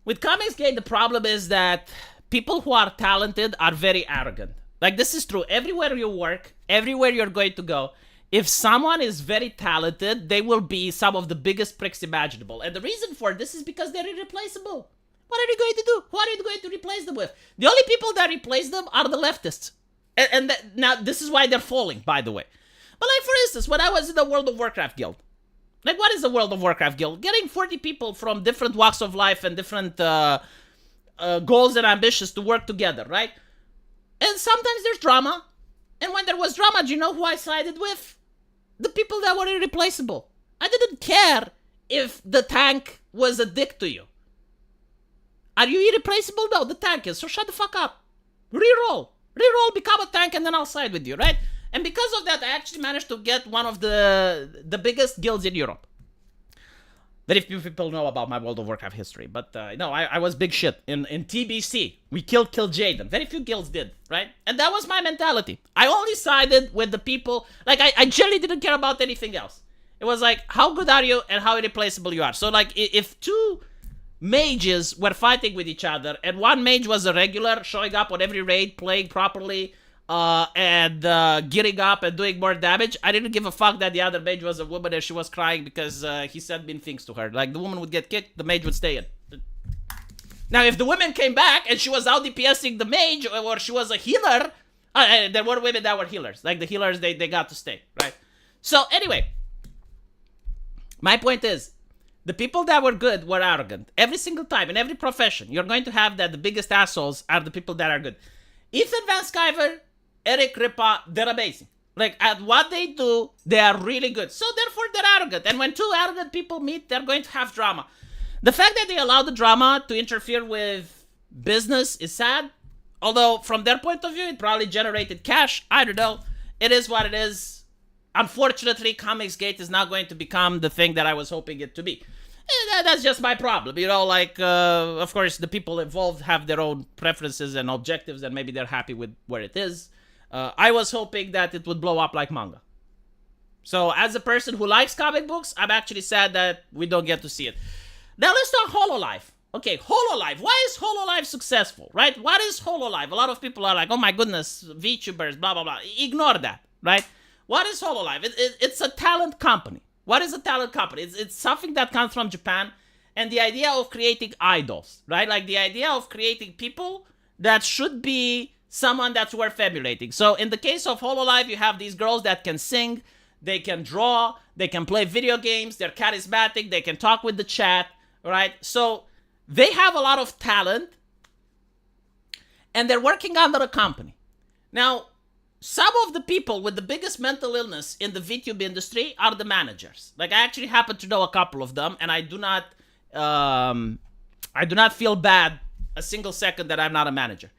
S1: With Comicsgate, the problem is that people who are talented are very arrogant. Like, this is true. Everywhere you work, everywhere you're going to go, if someone is very talented, they will be some of the biggest pricks imaginable. And the reason for this is because they're irreplaceable. What are you going to do? What are you going to replace them with? The only people that replace them are the leftists. Now, this is why they're falling, by the way. But like, for instance, when I was in the World of Warcraft guild, like, what is the World of Warcraft guild? Getting 40 people from different walks of life and different goals and ambitions to work together, right? And sometimes there's drama. And when there was drama, do you know who I sided with? The people that were irreplaceable. I didn't care if the tank was a dick to you. Are you irreplaceable? No, the tank is. So shut the fuck up. Reroll, become a tank, and then I'll side with you, right? And because of that, I actually managed to get one of the biggest guilds in Europe. Very few people know about my World of Warcraft history, but no, I was big shit. In TBC, we killed Jaden. Very few guilds did, right? And that was my mentality. I only sided with the people, like, I generally didn't care about anything else. It was like, how good are you and how irreplaceable you are. So, like, if two mages were fighting with each other, and one mage was a regular, showing up on every raid, playing properly, and gearing up and doing more damage, I didn't give a fuck that the other mage was a woman and she was crying because he said mean things to her. Like, the woman would get kicked, the mage would stay in. Now, if the woman came back and she was out DPSing the mage, or she was a healer, there were women that were healers. Like, the healers, they got to stay, right? So, anyway, my point is, the people that were good were arrogant. Every single time, in every profession, you're going to have that the biggest assholes are the people that are good. Ethan Van Sciver, Eric Ripa, they're amazing. Like, at what they do, they are really good. So, therefore, they're arrogant. And when two arrogant people meet, they're going to have drama. The fact that they allow the drama to interfere with business is sad. Although, from their point of view, it probably generated cash. I don't know. It is what it is. Unfortunately, Comicsgate is not going to become the thing that I was hoping it to be. That's just my problem. You know, like, of course, the people involved have their own preferences and objectives, and maybe they're happy with where it is. I was hoping that it would blow up like manga. So, as a person who likes comic books, I'm actually sad that we don't get to see it. Now, let's talk HoloLive. Okay, HoloLive. Why is HoloLive successful, right? What is HoloLive? A lot of people are like, oh my goodness, VTubers, blah, blah, blah. Ignore that, right? What is HoloLive? It's a talent company. What is a talent company? It's something that comes from Japan, and the idea of creating idols, right? Like, the idea of creating people that should be someone that's worth emulating. So in the case of HoloLive, you have these girls that can sing, they can draw, they can play video games, they're charismatic, they can talk with the chat, right? So They have a lot of talent, and they're working under a company. Now, some of the people with the biggest mental illness in the VTuber industry are the managers. Like, I actually happen to know a couple of them, and I do not feel bad a single second that I'm not a manager.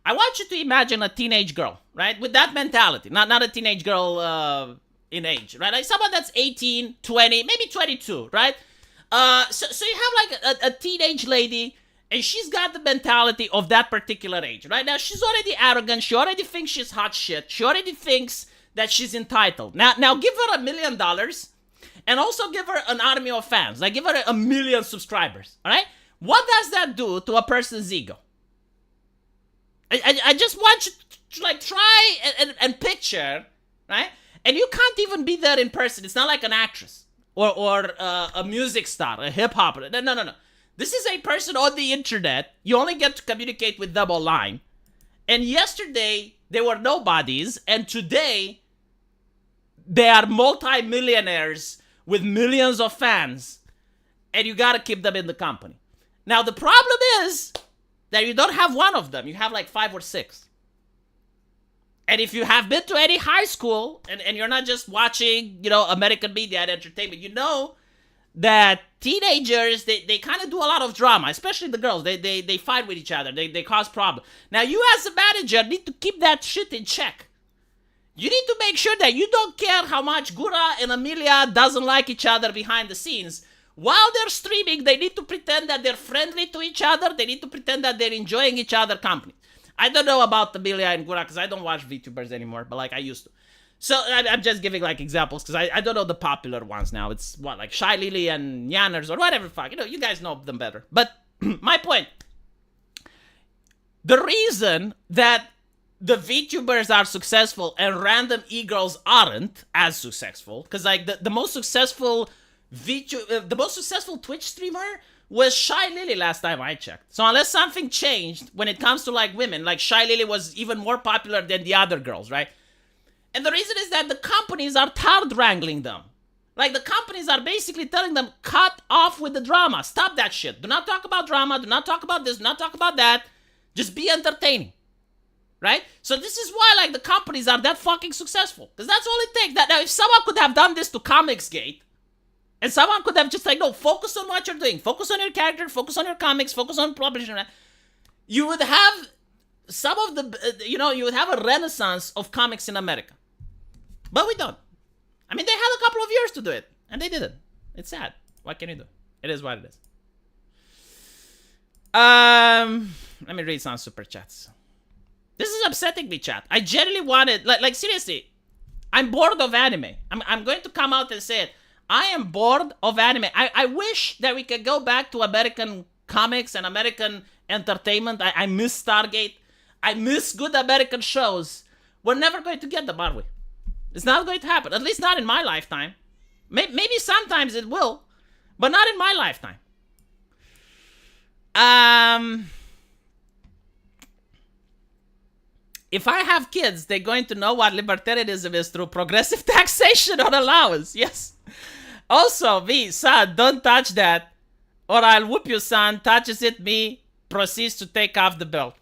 S1: I want you to imagine a teenage girl, right? With that mentality. Not a teenage girl in age, right? Like someone that's 18, 20, maybe 22, right? So you have like a teenage lady, and she's got the mentality of that particular age, right? Now, she's already arrogant. She already thinks she's hot shit. She already thinks that she's entitled. Now give her $1 million and also give her an army of fans. Like, give her 1 million subscribers, all right? What does that do to a person's ego? I just want you to like try and picture, right? And you can't even be there in person. It's not like an actress or a music star, a hip hopper. No. This is a person on the internet. You only get to communicate with them online. And yesterday, they were nobodies. And today, they are multi-millionaires with millions of fans. And you gotta keep them in the company. Now, the problem is that you don't have one of them. You have like 5 or 6. And if you have been to any high school, and you're not just watching, American media and entertainment, you know that teenagers, they kind of do a lot of drama, especially the girls. They fight with each other. They cause problems. Now, you as a manager need to keep that shit in check. You need to make sure that you don't care how much Gura and Amelia doesn't like each other behind the scenes. While they're streaming, they need to pretend that they're friendly to each other. They need to pretend that they're enjoying each other's company. I don't know about Amelia and Gura because I don't watch VTubers anymore, but like I used to. So I'm just giving like examples because I don't know the popular ones now. It's what, like Shy Lily and Yanners or whatever fuck. You guys know them better. But my point, the reason that the VTubers are successful and random e-girls aren't as successful, because like the most successful the most successful Twitch streamer was Shy Lily last time I checked. So unless something changed when it comes to like women, like Shy Lily was even more popular than the other girls, right? And the reason is that the companies are tired wrangling them. Like the companies are basically telling them, cut off with the drama. Stop that shit. Do not talk about drama. Do not talk about this. Do not talk about that. Just be entertaining. Right? So this is why like the companies are that fucking successful. Because that's all it takes. Now if someone could have done this to Comicsgate, and someone could have just like, no, focus on what you're doing. Focus on your character. Focus on your comics. Focus on publishing. You would have some of the, you would have a renaissance of comics in America. But we don't. I mean, they had a couple of years to do it. And they didn't. It's sad. What can you do? It is what it is. Let me read some super chats. This is upsetting me, chat. I genuinely wanted, like seriously, I'm bored of anime. I'm going to come out and say it. I am bored of anime. I wish that we could go back to American comics and American entertainment. I miss Stargate. I miss good American shows. We're never going to get them, are we? It's not going to happen. At least not in my lifetime. Maybe sometimes it will, but not in my lifetime. If I have kids, they're going to know what libertarianism is through progressive taxation on allowance. Yes. Also, me, son, don't touch that, or I'll whoop you, son. Touches it, me proceeds to take off the belt.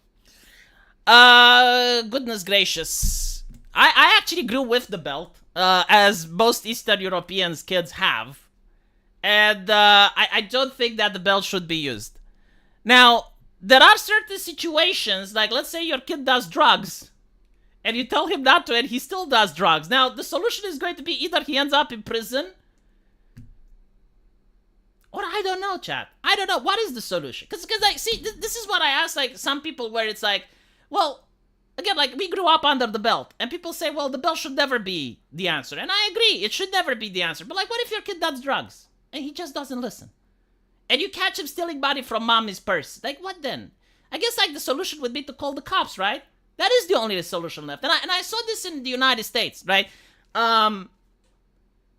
S1: Goodness gracious. I actually grew with the belt, as most Eastern Europeans kids have. And I don't think that the belt should be used. Now, there are certain situations, like let's say your kid does drugs, and you tell him not to, and he still does drugs. Now, the solution is going to be either he ends up in prison, or I don't know, chat. I don't know. What is the solution? Because like, see, this is what I ask, like, some people where it's like, well, again, like, we grew up under the belt, and people say, well, the belt should never be the answer. And I agree, it should never be the answer. But, like, what if your kid does drugs, and he just doesn't listen? And you catch him stealing money from mommy's purse. Like, what then? I guess, like, the solution would be to call the cops, right? That is the only solution left. And I saw this in the United States, right?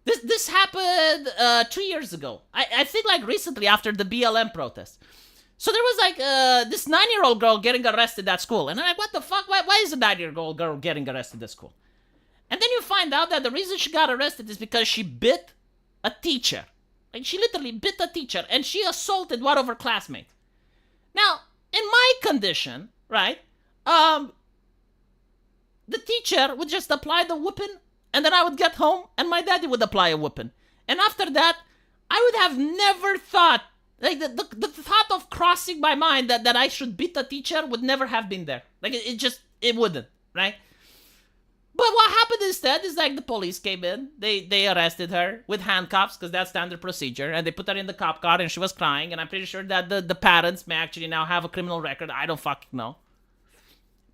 S1: This happened 2 years ago. I think, like, recently after the BLM protest. So there was, like, this 9-year-old girl getting arrested at school. And I'm like, what the fuck? Why is a 9-year-old girl getting arrested at school? And then you find out that the reason she got arrested is because she bit a teacher. Like, she literally bit a teacher, and she assaulted one of her classmates. Now, in my condition, right, the teacher would just apply the whooping, and then I would get home, and my daddy would apply a whooping. And after that, I would have never thought, like, the thought of crossing my mind that I should beat the teacher would never have been there. Like, it wouldn't, right? But what happened instead is, like, the police came in, they arrested her with handcuffs, because that's standard procedure, and they put her in the cop car, and she was crying, and I'm pretty sure that the parents may actually now have a criminal record. I don't fucking know.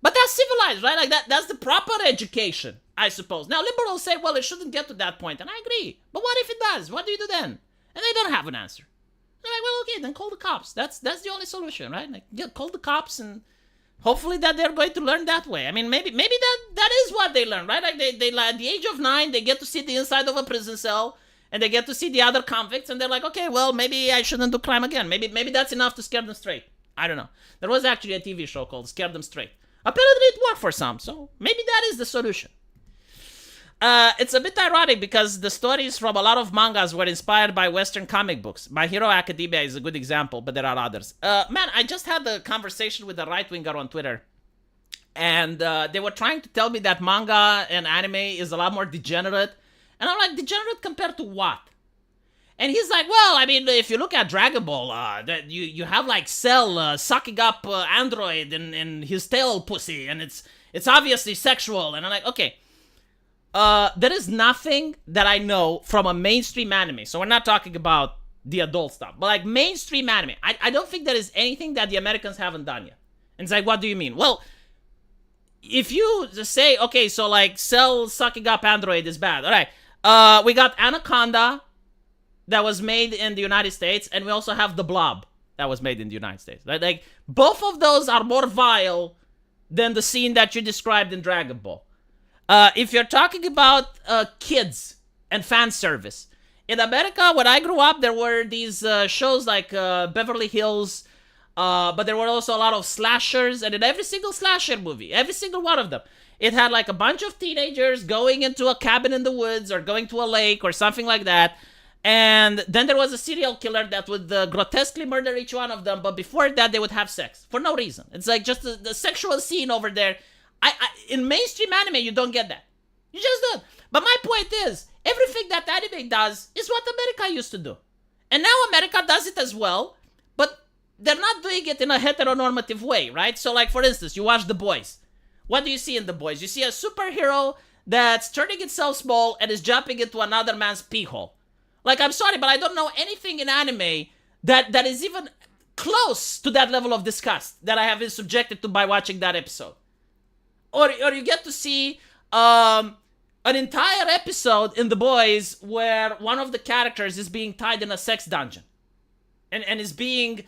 S1: But that's civilized, right? Like, that's the proper education, I suppose. Now, liberals say, well, it shouldn't get to that point, and I agree. But what if it does? What do you do then? And they don't have an answer. They're like, well, okay, then call the cops. That's the only solution, right? Like, yeah, call the cops, and hopefully that they're going to learn that way. I mean, maybe that is what they learn, right? Like, they at the age of 9, they get to see the inside of a prison cell, and they get to see the other convicts, and they're like, okay, well, maybe I shouldn't do crime again. Maybe that's enough to scare them straight. I don't know. There was actually a TV show called Scare Them Straight. Apparently it worked for some, so maybe that is the solution. It's a bit ironic because the stories from a lot of mangas were inspired by Western comic books. My Hero Academia is a good example, but there are others. Man, I just had a conversation with a right-winger on Twitter, and they were trying to tell me that manga and anime is a lot more degenerate. And I'm like, degenerate compared to what? And he's like, well, I mean, if you look at Dragon Ball, that you have like Cell sucking up Android in his tail pussy, and it's obviously sexual. And I'm like, okay, there is nothing that I know from a mainstream anime. So we're not talking about the adult stuff, but like mainstream anime. I don't think there is anything that the Americans haven't done yet. And it's like, what do you mean? Well, if you just say, okay, so like Cell sucking up Android is bad. All right, we got Anaconda, that was made in the United States, and we also have The Blob that was made in the United States. Right? Like, both of those are more vile than the scene that you described in Dragon Ball. If you're talking about kids and fan service, in America, when I grew up, there were these shows like Beverly Hills, but there were also a lot of slashers, and in every single slasher movie, every single one of them, it had like a bunch of teenagers going into a cabin in the woods or going to a lake or something like that. And then there was a serial killer that would grotesquely murder each one of them. But before that, they would have sex for no reason. It's like just the sexual scene over there. In mainstream anime, you don't get that. You just don't. But my point is, everything that anime does is what America used to do. And now America does it as well. But they're not doing it in a heteronormative way, right? So like, for instance, you watch The Boys. What do you see in The Boys? You see a superhero that's turning itself small and is jumping into another man's pee hole. Like, I'm sorry, but I don't know anything in anime that is even close to that level of disgust that I have been subjected to by watching that episode. Or you get to see an entire episode in The Boys where one of the characters is being tied in a sex dungeon. And is being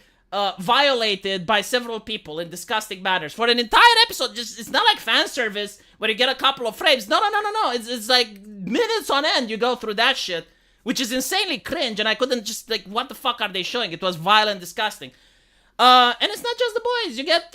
S1: violated by several people in disgusting manners. For an entire episode, it's not like fan service where you get a couple of frames. No. It's like minutes on end you go through that shit. Which is insanely cringe, and I couldn't just, like, what the fuck are they showing? It was violent, disgusting. And it's not just The Boys. You get,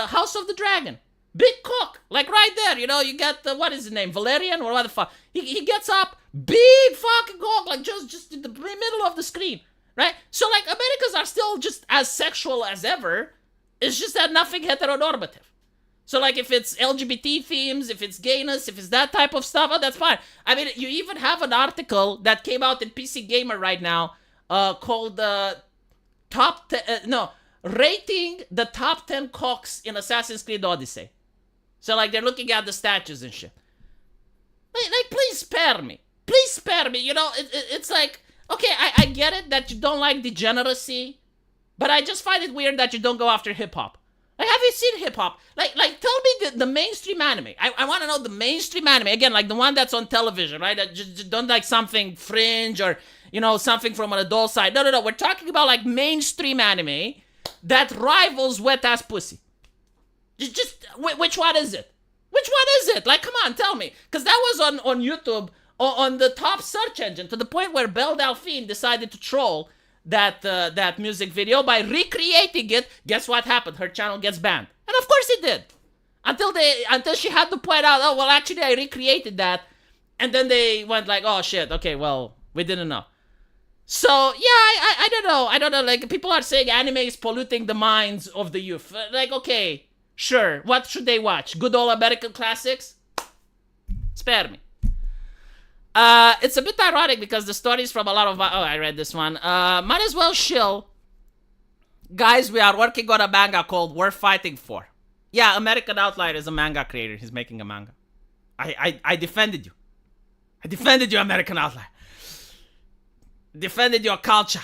S1: House of the Dragon. Big cook. Like, right there, you know, you get, what is his name? Valerian, or what the fuck? He gets up, big fucking cook, like, just in the middle of the screen, right? So, like, Americans are still just as sexual as ever. It's just that nothing heteronormative. So, like, if it's LGBT themes, if it's gayness, if it's that type of stuff, oh, that's fine. I mean, you even have an article that came out in PC Gamer right now called Rating the Top 10 Cocks in Assassin's Creed Odyssey. So, like, they're looking at the statues and shit. Like, please spare me. Please spare me. You know, it's like, okay, I get it that you don't like degeneracy, but I just find it weird that you don't go after hip-hop. Like, have you seen hip-hop? Like, tell me the mainstream anime. I want to know the mainstream anime. Again, like the one that's on television, right? That just don't like something fringe or, you know, something from an adult side. No. We're talking about, like, mainstream anime that rivals wet-ass pussy. Which one is it? Which one is it? Like, come on, tell me. Because that was on YouTube, on the top search engine, to the point where Belle Delphine decided to troll that music video by recreating it. Guess what happened? Her channel gets banned. And of course it did. Until she had to point out, oh, well, actually I recreated that. And then they went like, oh shit, okay, well, we didn't know. So yeah, I don't know. I don't know. Like, people are saying anime is polluting the minds of the youth. Like, okay, sure. What should they watch? Good old American classics? Spare me. It's a bit ironic because the stories from a lot of... I read this one. Might as well shill. Guys, we are working on a manga called We're Fighting For. Yeah, American Outlier is a manga creator. He's making a manga. I defended you. I defended you, American Outlier. Defended your culture.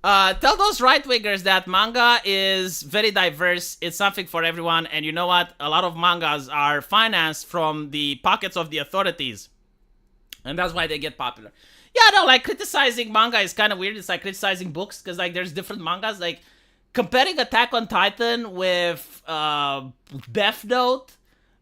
S1: Tell those right-wingers that manga is very diverse. It's something for everyone. And you know what? A lot of mangas are financed from the pockets of the authorities. And that's why they get popular. Yeah, no, like, criticizing manga is kind of weird. It's like criticizing books, because, like, there's different mangas. Like, comparing Attack on Titan with Death Note,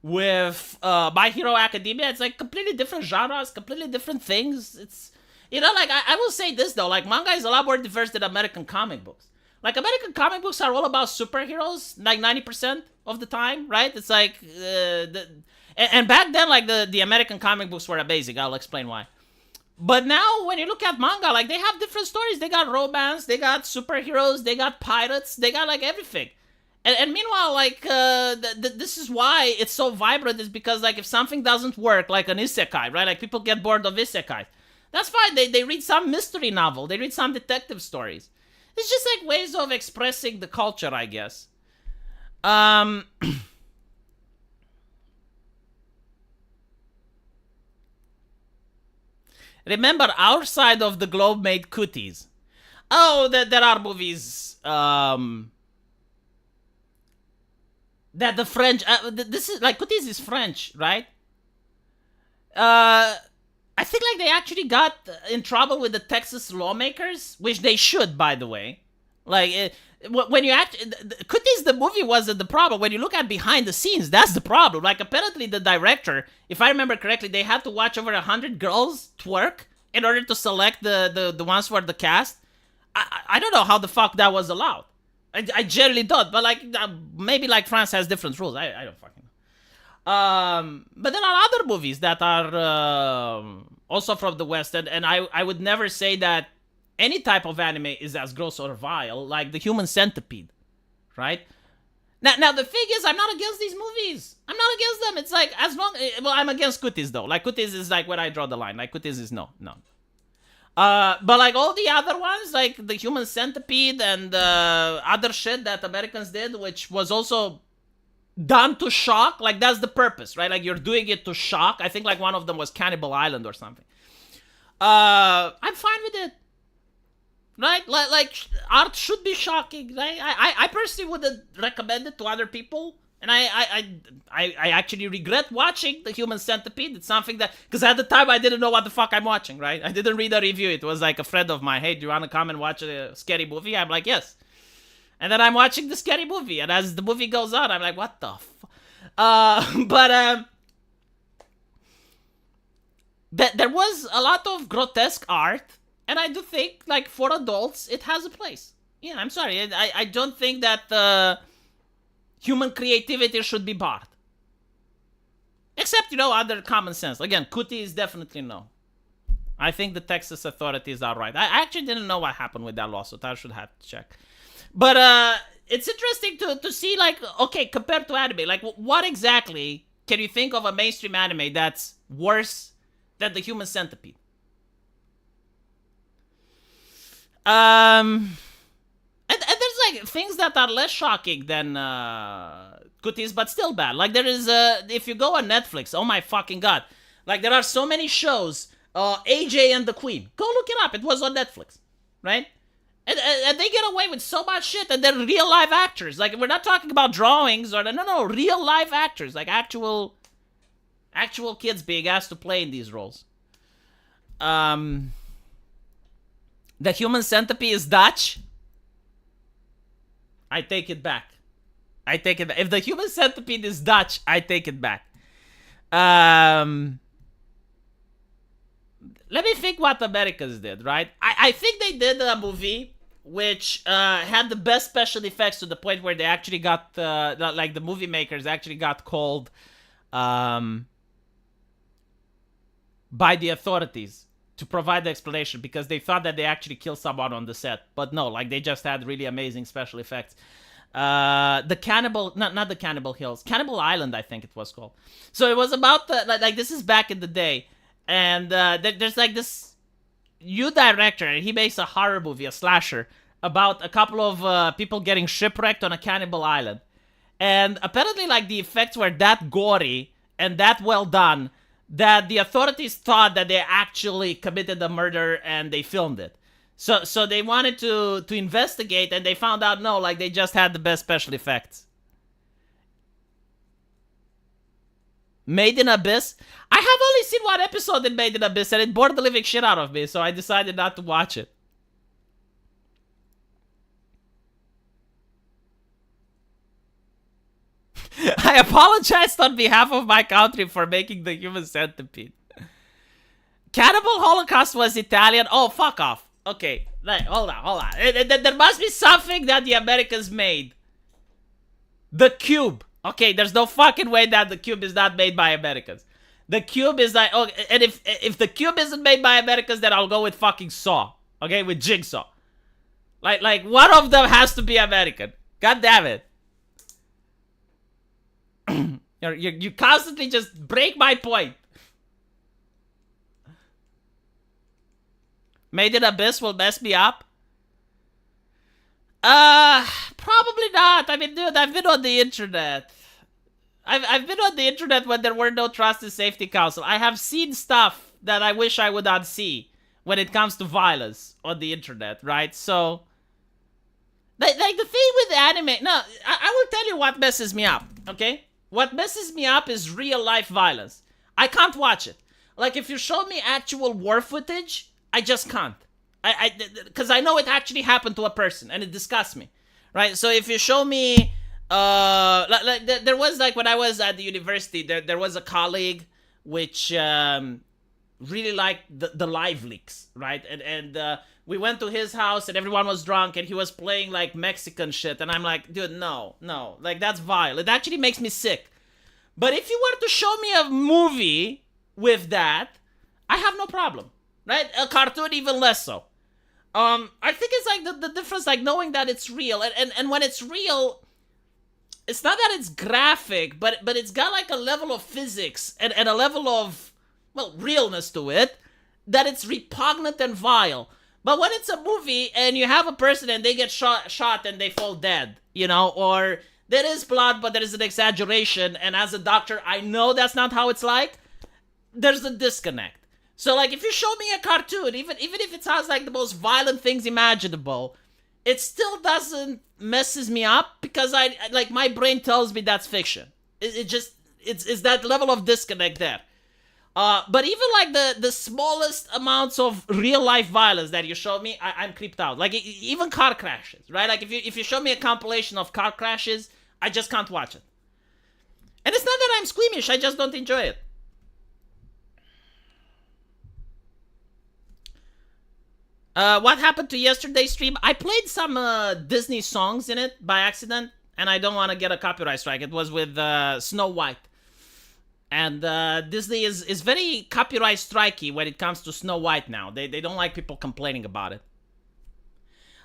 S1: with My Hero Academia, it's like completely different genres, completely different things. It's, you know, like, I will say this, though. Like, manga is a lot more diverse than American comic books. Like, American comic books are all about superheroes, like 90% of the time, right? It's like, and back then, like, the American comic books were amazing. I'll explain why. But now, when you look at manga, like, they have different stories. They got romance, they got superheroes, they got pirates, they got, like, everything. And meanwhile, like, this is why it's so vibrant, is because, like, if something doesn't work, like an isekai, right? Like, people get bored of isekai. That's fine. They read some mystery novel. They read some detective stories. It's just, like, ways of expressing the culture, I guess. Remember, our side of the globe made cooties. Oh, there are movies that the French... this is, like, cooties is French, right? I think, like, they actually got in trouble with the Texas lawmakers, which they should, by the way. Like, when you Cooties, the movie, wasn't the problem. When you look at behind the scenes, that's the problem. Like, apparently the director, if I remember correctly, they had to watch over 100 girls twerk in order to select the ones for the cast. I don't know how the fuck that was allowed. I generally don't, but, like, maybe, like, France has different rules. I don't fucking know. But there are other movies that are also from the West, and I would never say that any type of anime is as gross or vile, like the Human Centipede, right? Now the thing is, I'm not against these movies. I'm not against them. It's like, as long... Well, I'm against cooties, though. Like, cooties is, like, where I draw the line. Like, cooties is no. But, like, all the other ones, like the Human Centipede and other shit that Americans did, which was also done to shock, like, that's the purpose, right? Like, you're doing it to shock. I think, like, one of them was Cannibal Island or something. I'm fine with it. Right? Like, art should be shocking, right? I personally wouldn't recommend it to other people. And I actually regret watching The Human Centipede. It's something that... Because at the time, I didn't know what the fuck I'm watching, right? I didn't read a review. It was like a friend of mine. Hey, do you want to come and watch a scary movie? I'm like, yes. And then I'm watching the scary movie. And as the movie goes on, I'm like, what the there was a lot of grotesque art. And I do think, like, for adults, it has a place. Yeah, I'm sorry. I don't think that human creativity should be barred. Except, you know, other common sense. Again, cootie is definitely no. I think the Texas authorities are right. I actually didn't know what happened with that lawsuit. I should have to check. But it's interesting to see, like, okay, compared to anime, like, what exactly can you think of a mainstream anime that's worse than The Human Centipede? And there's, like, things that are less shocking than cooties, but still bad. Like, there is, if you go on Netflix, oh my fucking god. Like, there are so many shows. AJ and the Queen. Go look it up. It was on Netflix, right? And they get away with so much shit, and they're real live actors. Like, we're not talking about drawings or... No, real live actors. Like, actual kids being asked to play in these roles. The Human Centipede is Dutch. I take it back. If the Human Centipede is Dutch, I take it back. Let me think what Americans did, right? I think they did a movie which had the best special effects to the point where they actually got, like, the movie makers actually got called by the authorities to provide the explanation because they thought that they actually killed someone on the set. But no, like they just had really amazing special effects. The Cannibal, not the Cannibal Hills, Cannibal Island, I think it was called. So it was about the, like this is back in the day. And there's like this new director, and he makes a horror movie, a slasher, about a couple of people getting shipwrecked on a cannibal island. And apparently, like, the effects were that gory and that well done that the authorities thought that they actually committed a murder and they filmed it. So they wanted to investigate, and they found out, no, like, they just had the best special effects. Made in Abyss? I have only seen one episode in Made in Abyss, and it bored the living shit out of me, so I decided not to watch it. I apologized on behalf of my country for making the human centipede. Cannibal Holocaust was Italian? Oh, fuck off. Okay, right, hold on. There must be something that the Americans made. The Cube. Okay, there's no fucking way that the Cube is not made by Americans. The Cube is like, oh, and if the Cube isn't made by Americans, then I'll go with fucking Saw. Okay, with Jigsaw. Like one of them has to be American. God damn it. You constantly just break my point. Made in Abyss will mess me up? Probably not. I mean, dude, I've been on the internet. I've been on the internet when there were no Trust and Safety Council. I have seen stuff that I wish I would not see when it comes to violence on the internet, right? So, like the thing with anime, no, I will tell you what messes me up, okay? What messes me up is real life violence. I can't watch it. Like, if you show me actual war footage, I just can't. Because I know it actually happened to a person, and it disgusts me, right? So if you show me, there was, like, when I was at the university, there was a colleague which really liked the live leaks, right? And we went to his house, and everyone was drunk, and he was playing, like, Mexican shit, and I'm like, dude, no, like, that's vile. It actually makes me sick. But if you were to show me a movie with that, I have no problem, right? A cartoon, even less so. I think it's like the difference, like knowing that it's real, and when it's real, it's not that it's graphic, but it's got like a level of physics and a level of, well, realness to it, that it's repugnant and vile. But when it's a movie and you have a person and they get shot and they fall dead, you know, or there is blood but there is an exaggeration, and as a doctor I know that's not how it's like, there's a disconnect. So, like, if you show me a cartoon, even if it sounds like the most violent things imaginable, it still doesn't messes me up because I like, my brain tells me that's fiction. It's that level of disconnect there. But even like the smallest amounts of real life violence that you show me, I'm creeped out. Like, even car crashes, right? Like, if you show me a compilation of car crashes, I just can't watch it. And it's not that I'm squeamish, I just don't enjoy it. What happened to yesterday's stream? I played some Disney songs in it by accident, and I don't want to get a copyright strike. It was with Snow White. And Disney is very copyright strikey when it comes to Snow White now. They don't like people complaining about it.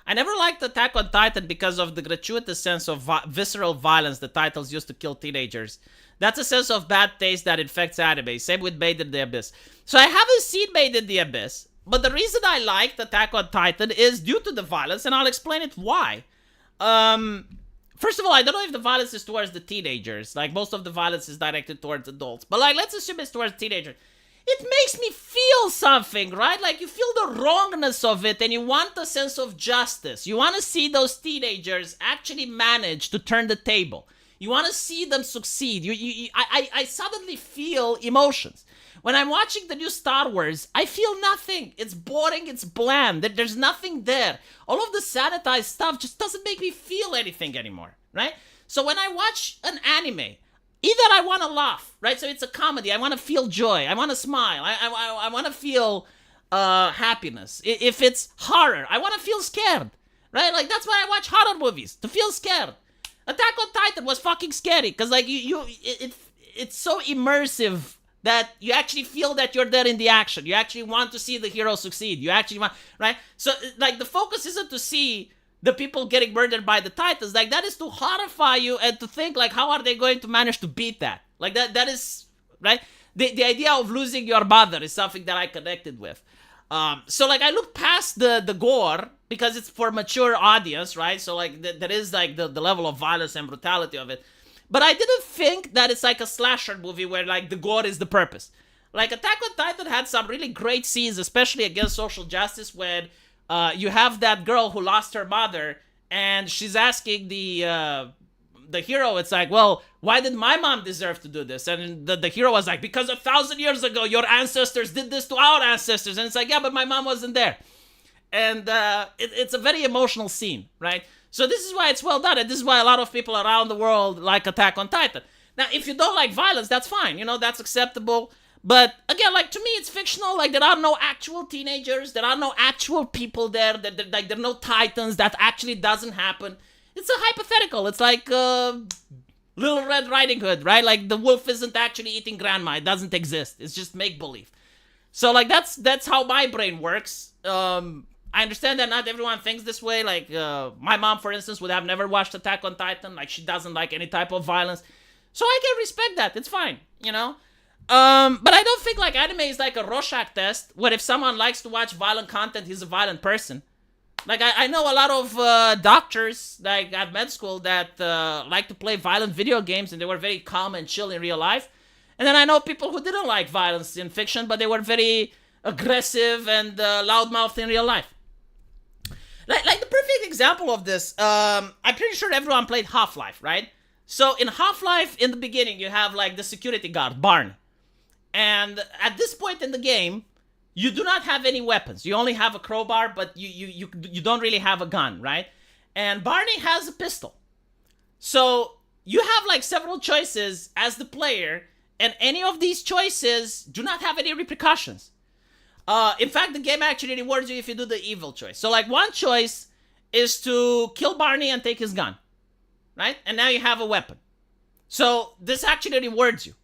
S1: I never liked Attack on Titan because of the gratuitous sense of visceral violence the titles used to kill teenagers. That's a sense of bad taste that infects anime. Same with Made in the Abyss. So I haven't seen Made in the Abyss. But the reason I liked Attack on Titan is due to the violence, and I'll explain it why. First of all, I don't know if the violence is towards the teenagers. Like, most of the violence is directed towards adults. But, like, let's assume it's towards teenagers. It makes me feel something, right? Like, you feel the wrongness of it, and you want a sense of justice. You want to see those teenagers actually manage to turn the table. You want to see them succeed. I suddenly feel emotions. When I'm watching the new Star Wars, I feel nothing. It's boring, it's bland. There's nothing there. All of the sanitized stuff just doesn't make me feel anything anymore, right? So when I watch an anime, either I want to laugh, right? So it's a comedy. I want to feel joy. I want to smile. I want to feel happiness. If it's horror, I want to feel scared, right? Like, that's why I watch horror movies, to feel scared. Attack on Titan was fucking scary because, like, it's so immersive. that you actually feel that you're there in the action. You actually want to see the hero succeed. You actually want, right? So, like, the focus isn't to see the people getting murdered by the Titans. Like, that is to horrify you and to think, like, how are they going to manage to beat that? Like, that is, right? The idea of losing your mother is something that I connected with. So, like, I look past the gore because it's for mature audience, right? So, like, there is, like, the level of violence and brutality of it. But I didn't think that it's like a slasher movie where, like, the gore is the purpose. Like, Attack on Titan had some really great scenes, especially against social justice, when you have that girl who lost her mother, and she's asking the hero, it's like, well, why did my mom deserve to do this? And the hero was like, because 1,000 years ago, your ancestors did this to our ancestors. And it's like, yeah, but my mom wasn't there. And it's a very emotional scene, right? So this is why it's well done, and this is why a lot of people around the world like Attack on Titan. Now, if you don't like violence, that's fine. You know, that's acceptable. But again, like, to me, it's fictional. Like, there are no actual teenagers. There are no actual people there. Like, there are no titans. That actually doesn't happen. It's a hypothetical. It's like Little Red Riding Hood, right? Like, the wolf isn't actually eating grandma. It doesn't exist. It's just make-believe. So, like, that's how my brain works. I understand that not everyone thinks this way. Like, my mom, for instance, would have never watched Attack on Titan. Like, she doesn't like any type of violence. So I can respect that. It's fine, you know? But I don't think, like, anime is like a Rorschach test, where if someone likes to watch violent content, he's a violent person. Like, I know a lot of doctors, like, at med school that like to play violent video games, and they were very calm and chill in real life. And then I know people who didn't like violence in fiction, but they were very aggressive and loudmouthed in real life. Like the perfect example of this, I'm pretty sure everyone played Half-Life, right? So in Half-Life, in the beginning, you have, like, the security guard, Barney. And at this point in the game, you do not have any weapons. You only have a crowbar, but you don't really have a gun, right? And Barney has a pistol. So you have, like, several choices as the player, and any of these choices do not have any repercussions. In fact, the game actually rewards you if you do the evil choice. So, like, one choice is to kill Barney and take his gun, right? And now you have a weapon. So this actually rewards you.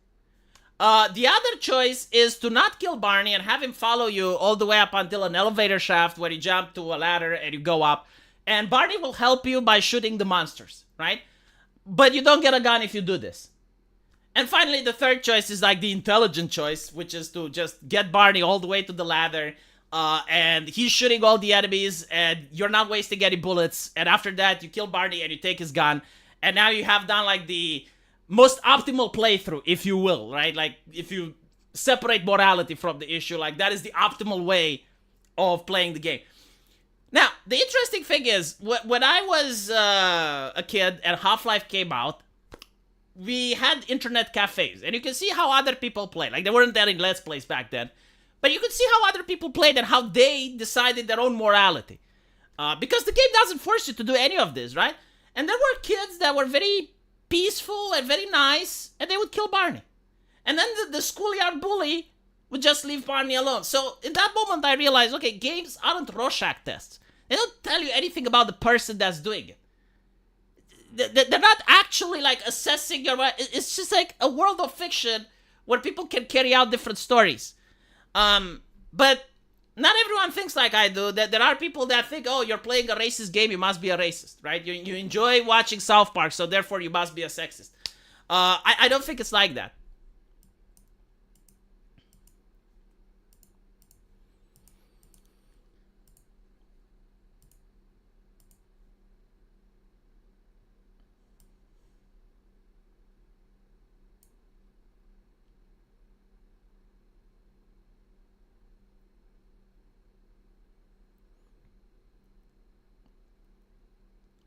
S1: The other choice is to not kill Barney and have him follow you all the way up until an elevator shaft where you jump to a ladder and you go up. And Barney will help you by shooting the monsters, right? But you don't get a gun if you do this. And finally, the third choice is, like, the intelligent choice, which is to just get Barney all the way to the ladder, and he's shooting all the enemies, and you're not wasting any bullets. And after that, you kill Barney and you take his gun, and now you have done, like, the most optimal playthrough, if you will, right? Like, if you separate morality from the issue, like, that is the optimal way of playing the game. Now, the interesting thing is, when I was a kid and Half-Life came out, we had internet cafes, and you can see how other people play. Like, they weren't there in Let's Plays back then, but you could see how other people played and how they decided their own morality. Because the game doesn't force you to do any of this, right? And there were kids that were very peaceful and very nice, and they would kill Barney. And then the schoolyard bully would just leave Barney alone. So in that moment, I realized, okay, games aren't Rorschach tests. They don't tell you anything about the person that's doing it. They're not actually, like, assessing your... It's just, like, a world of fiction where people can carry out different stories. But not everyone thinks like I do. That there are people that think, oh, you're playing a racist game, you must be a racist, right? You enjoy watching South Park, so therefore you must be a sexist. I don't think it's like that.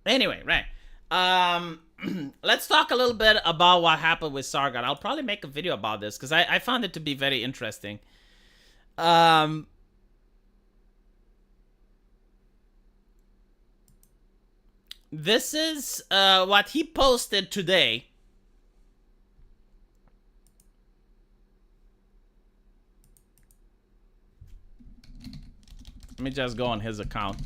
S1: Anyway, right. Let's talk a little bit about what happened with Sargon. I'll probably make a video about this because I found it to be very interesting. This is what he posted today. Let me just go on his account.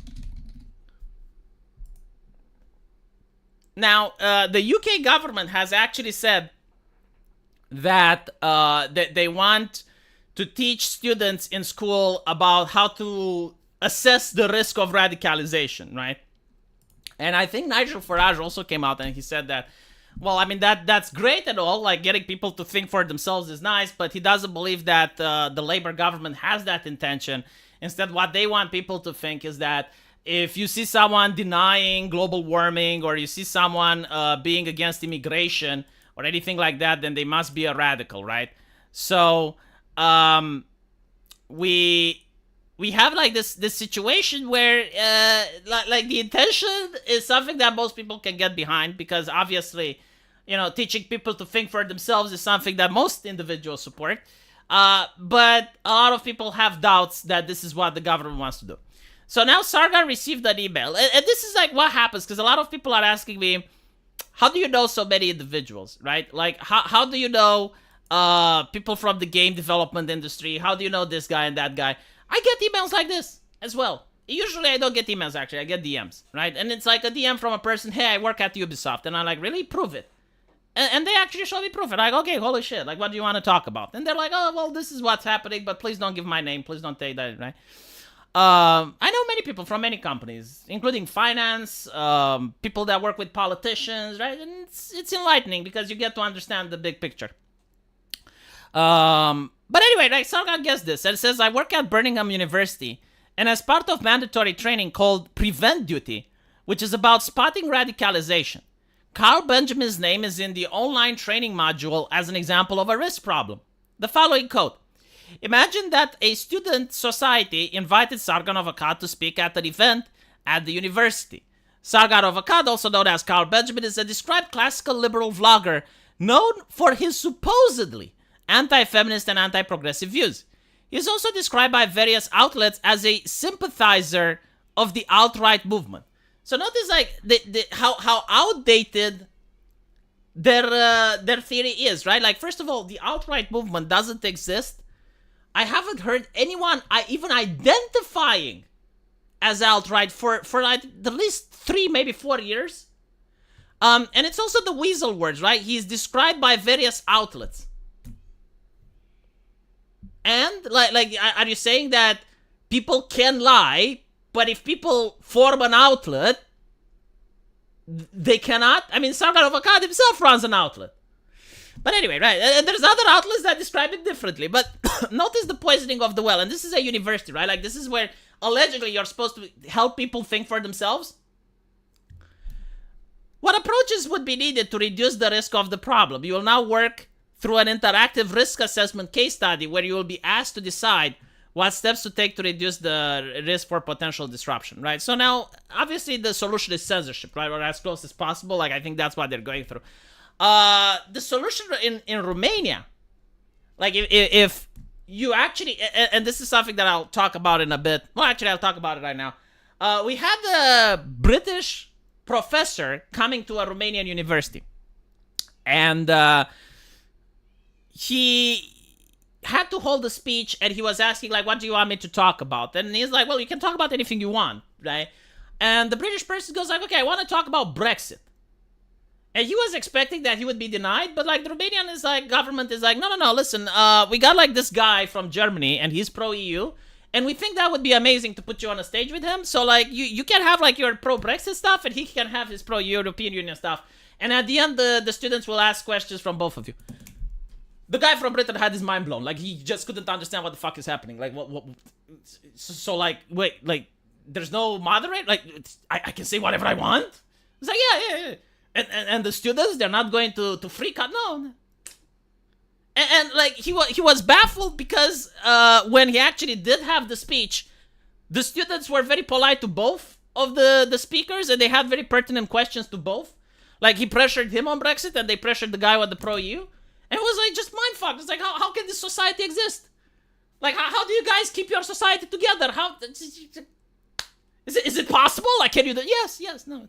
S1: Now, the UK government has actually said that they want to teach students in school about how to assess the risk of radicalization, right? And I think Nigel Farage also came out and he said that, well, I mean, that's great and all, like getting people to think for themselves is nice, but he doesn't believe that the Labour government has that intention. Instead, what they want people to think is that if you see someone denying global warming or you see someone being against immigration or anything like that, then they must be a radical, right? So we have like this situation where like the intention is something that most people can get behind, because obviously, you know, teaching people to think for themselves is something that most individuals support. But a lot of people have doubts that this is what the government wants to do. So now Sargon received an email, and this is like what happens, because a lot of people are asking me, how do you know so many individuals, right? Like how do you know people from the game development industry? How do you know this guy and that guy? I get emails like this as well. Usually I don't get emails, actually. I get DMs, right? And it's like a DM from a person, hey, I work at Ubisoft. And I'm like, really? Prove it. And they actually show me proof. And like, okay, holy shit. Like, what do you want to talk about? And they're like, oh, well, this is what's happening, but please don't give my name. Please don't take that, right? I know many people from many companies, including finance, people that work with politicians, right? And it's enlightening because you get to understand the big picture. But anyway, like, Sargon gets this, and it says, I work at Birmingham University, and as part of mandatory training called Prevent Duty, which is about spotting radicalization, Carl Benjamin's name is in the online training module as an example of a risk problem. The following quote: imagine that a student society invited Sargon of Akkad to speak at an event at the university. Sargon of Akkad, also known as Carl Benjamin, is a described classical liberal vlogger known for his supposedly anti-feminist and anti-progressive views. He is also described by various outlets as a sympathizer of the alt-right movement. So notice like how outdated their theory is, right? Like, first of all, the alt-right movement doesn't exist. I haven't heard anyone even identifying as alt-right for like at least 3, maybe 4 years. And it's also the weasel words, right? He's described by various outlets. And like, are you saying that people can lie, but if people form an outlet, they cannot? I mean, Sargon of Akkad himself runs an outlet. But anyway, right, and there's other outlets that describe it differently. But notice the poisoning of the well, and this is a university, right? Like, this is where allegedly you're supposed to help people think for themselves. What approaches would be needed to reduce the risk of the problem? You will now work through an interactive risk assessment case study where you will be asked to decide what steps to take to reduce the risk for potential disruption, right? So now, obviously, the solution is censorship, right? Or as close as possible. Like, I think that's what they're going through. The solution in Romania, like, if you actually, and this is something that I'll talk about in a bit. Well, actually, I'll talk about it right now. We had a British professor coming to a Romanian university. And he had to hold a speech, and he was asking, like, what do you want me to talk about? And he's like, well, you can talk about anything you want, right? And the British person goes like, okay, I want to talk about Brexit. And he was expecting that he would be denied, but like the Romanian is like, government is like, no, listen, we got like this guy from Germany, and he's pro-EU, and we think that would be amazing to put you on a stage with him. So like, you can have like your pro-Brexit stuff, and he can have his pro-European Union stuff. And at the end, the students will ask questions from both of you. The guy from Britain had his mind blown. Like, he just couldn't understand what the fuck is happening. Like, what so like, wait, like, there's no moderate? Like, I can say whatever I want? It's like, yeah. And the students, they're not going to freak out? No. And like, he was baffled because when he actually did have the speech, the students were very polite to both of the speakers, and they had very pertinent questions to both. Like, he pressured him on Brexit, and they pressured the guy with the pro-EU. And it was like just mindfuck. It's like, how can this society exist? Like, how do you guys keep your society together? How is it possible? Like, can you do? Yes, no.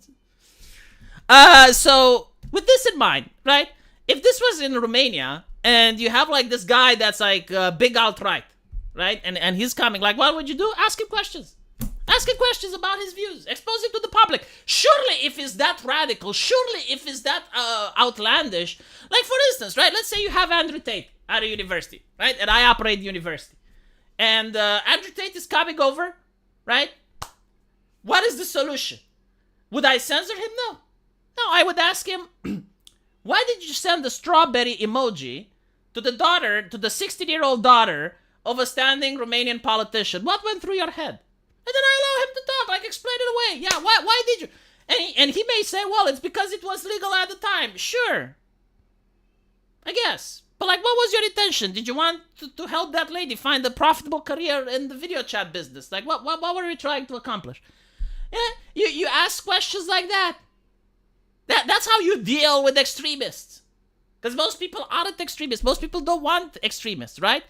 S1: So with this in mind, right? If this was in Romania and you have like this guy that's like big alt-right, right? And he's coming, like, what would you do? Ask him questions. Ask him questions about his views. Expose it to the public. Surely, if it's that radical, surely if it's that outlandish, like for instance, right? Let's say you have Andrew Tate at a university, right? And I operate the university. And Andrew Tate is coming over, right? What is the solution? Would I censor him? No. No, I would ask him, why did you send the strawberry emoji to the 16-year-old daughter of a standing Romanian politician? What went through your head? And then I allow him to talk, like explain it away. Yeah, why did you? And he may say, well, it's because it was legal at the time. Sure. I guess. But like, what was your intention? Did you want to help that lady find a profitable career in the video chat business? Like, what were you trying to accomplish? Yeah, you ask questions like that. That's how you deal with extremists. Because most people aren't extremists. Most people don't want extremists, right?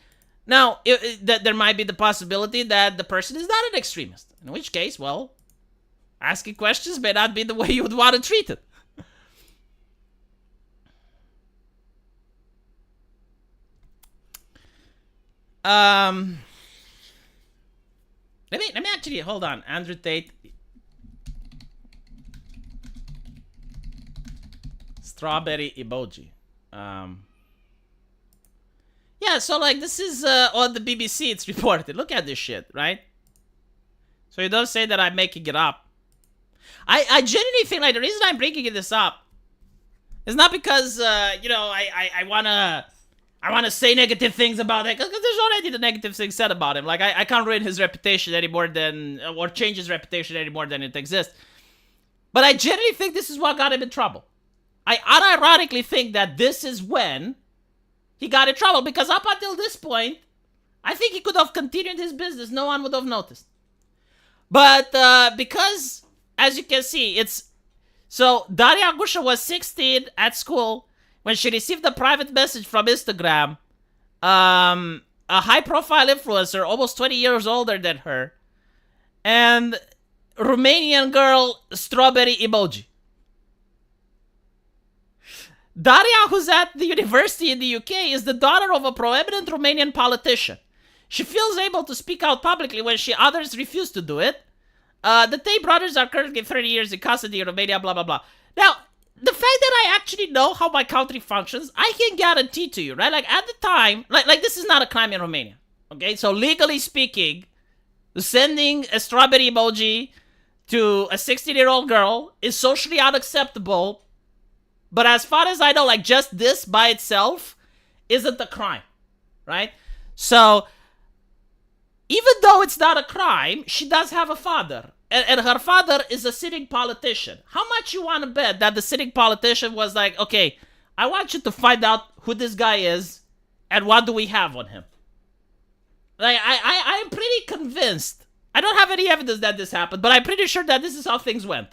S1: Now, there might be the possibility that the person is not an extremist. In which case, well, asking questions may not be the way you would want to treat it. Let me actually, hold on. Andrew Tate. Strawberry emoji. Yeah, so like this is on the BBC, it's reported. Look at this shit, right? So you don't say that I'm making it up. I genuinely think like the reason I'm bringing this up is not because you know, I wanna say negative things about it, because there's already the negative things said about him. Like I can't ruin his reputation any more than, or change his reputation any more than it exists. But I genuinely think this is what got him in trouble. I unironically think that this is when he got in trouble, because up until this point, I think he could have continued his business. No one would have noticed. But because, as you can see, so Daria Gusha was 16 at school when she received a private message from Instagram. A high-profile influencer, almost 20 years older than her, and Romanian girl strawberry emoji. Daria, who's at the university in the UK, is the daughter of a prominent Romanian politician. She feels able to speak out publicly when others refuse to do it. The Tate brothers are currently 30 years in custody in Romania, blah, blah, blah. Now, the fact that I actually know how my country functions, I can guarantee to you, right? Like, at the time, like this is not a crime in Romania, okay? So, legally speaking, sending a strawberry emoji to a 16-year-old girl is socially unacceptable. But as far as I know, like, just this by itself isn't a crime, right? So, even though it's not a crime, she does have a father. And her father is a sitting politician. How much you want to bet that the sitting politician was like, okay, I want you to find out who this guy is and what do we have on him? Like, I'm pretty convinced. I don't have any evidence that this happened, but I'm pretty sure that this is how things went.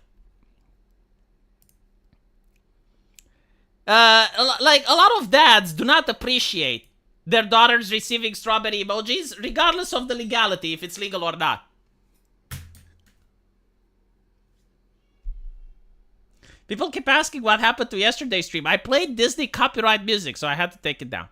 S1: Like, a lot of dads do not appreciate their daughters receiving strawberry emojis, regardless of the legality, if it's legal or not. People keep asking what happened to yesterday's stream. I played Disney copyright music, so I had to take it down.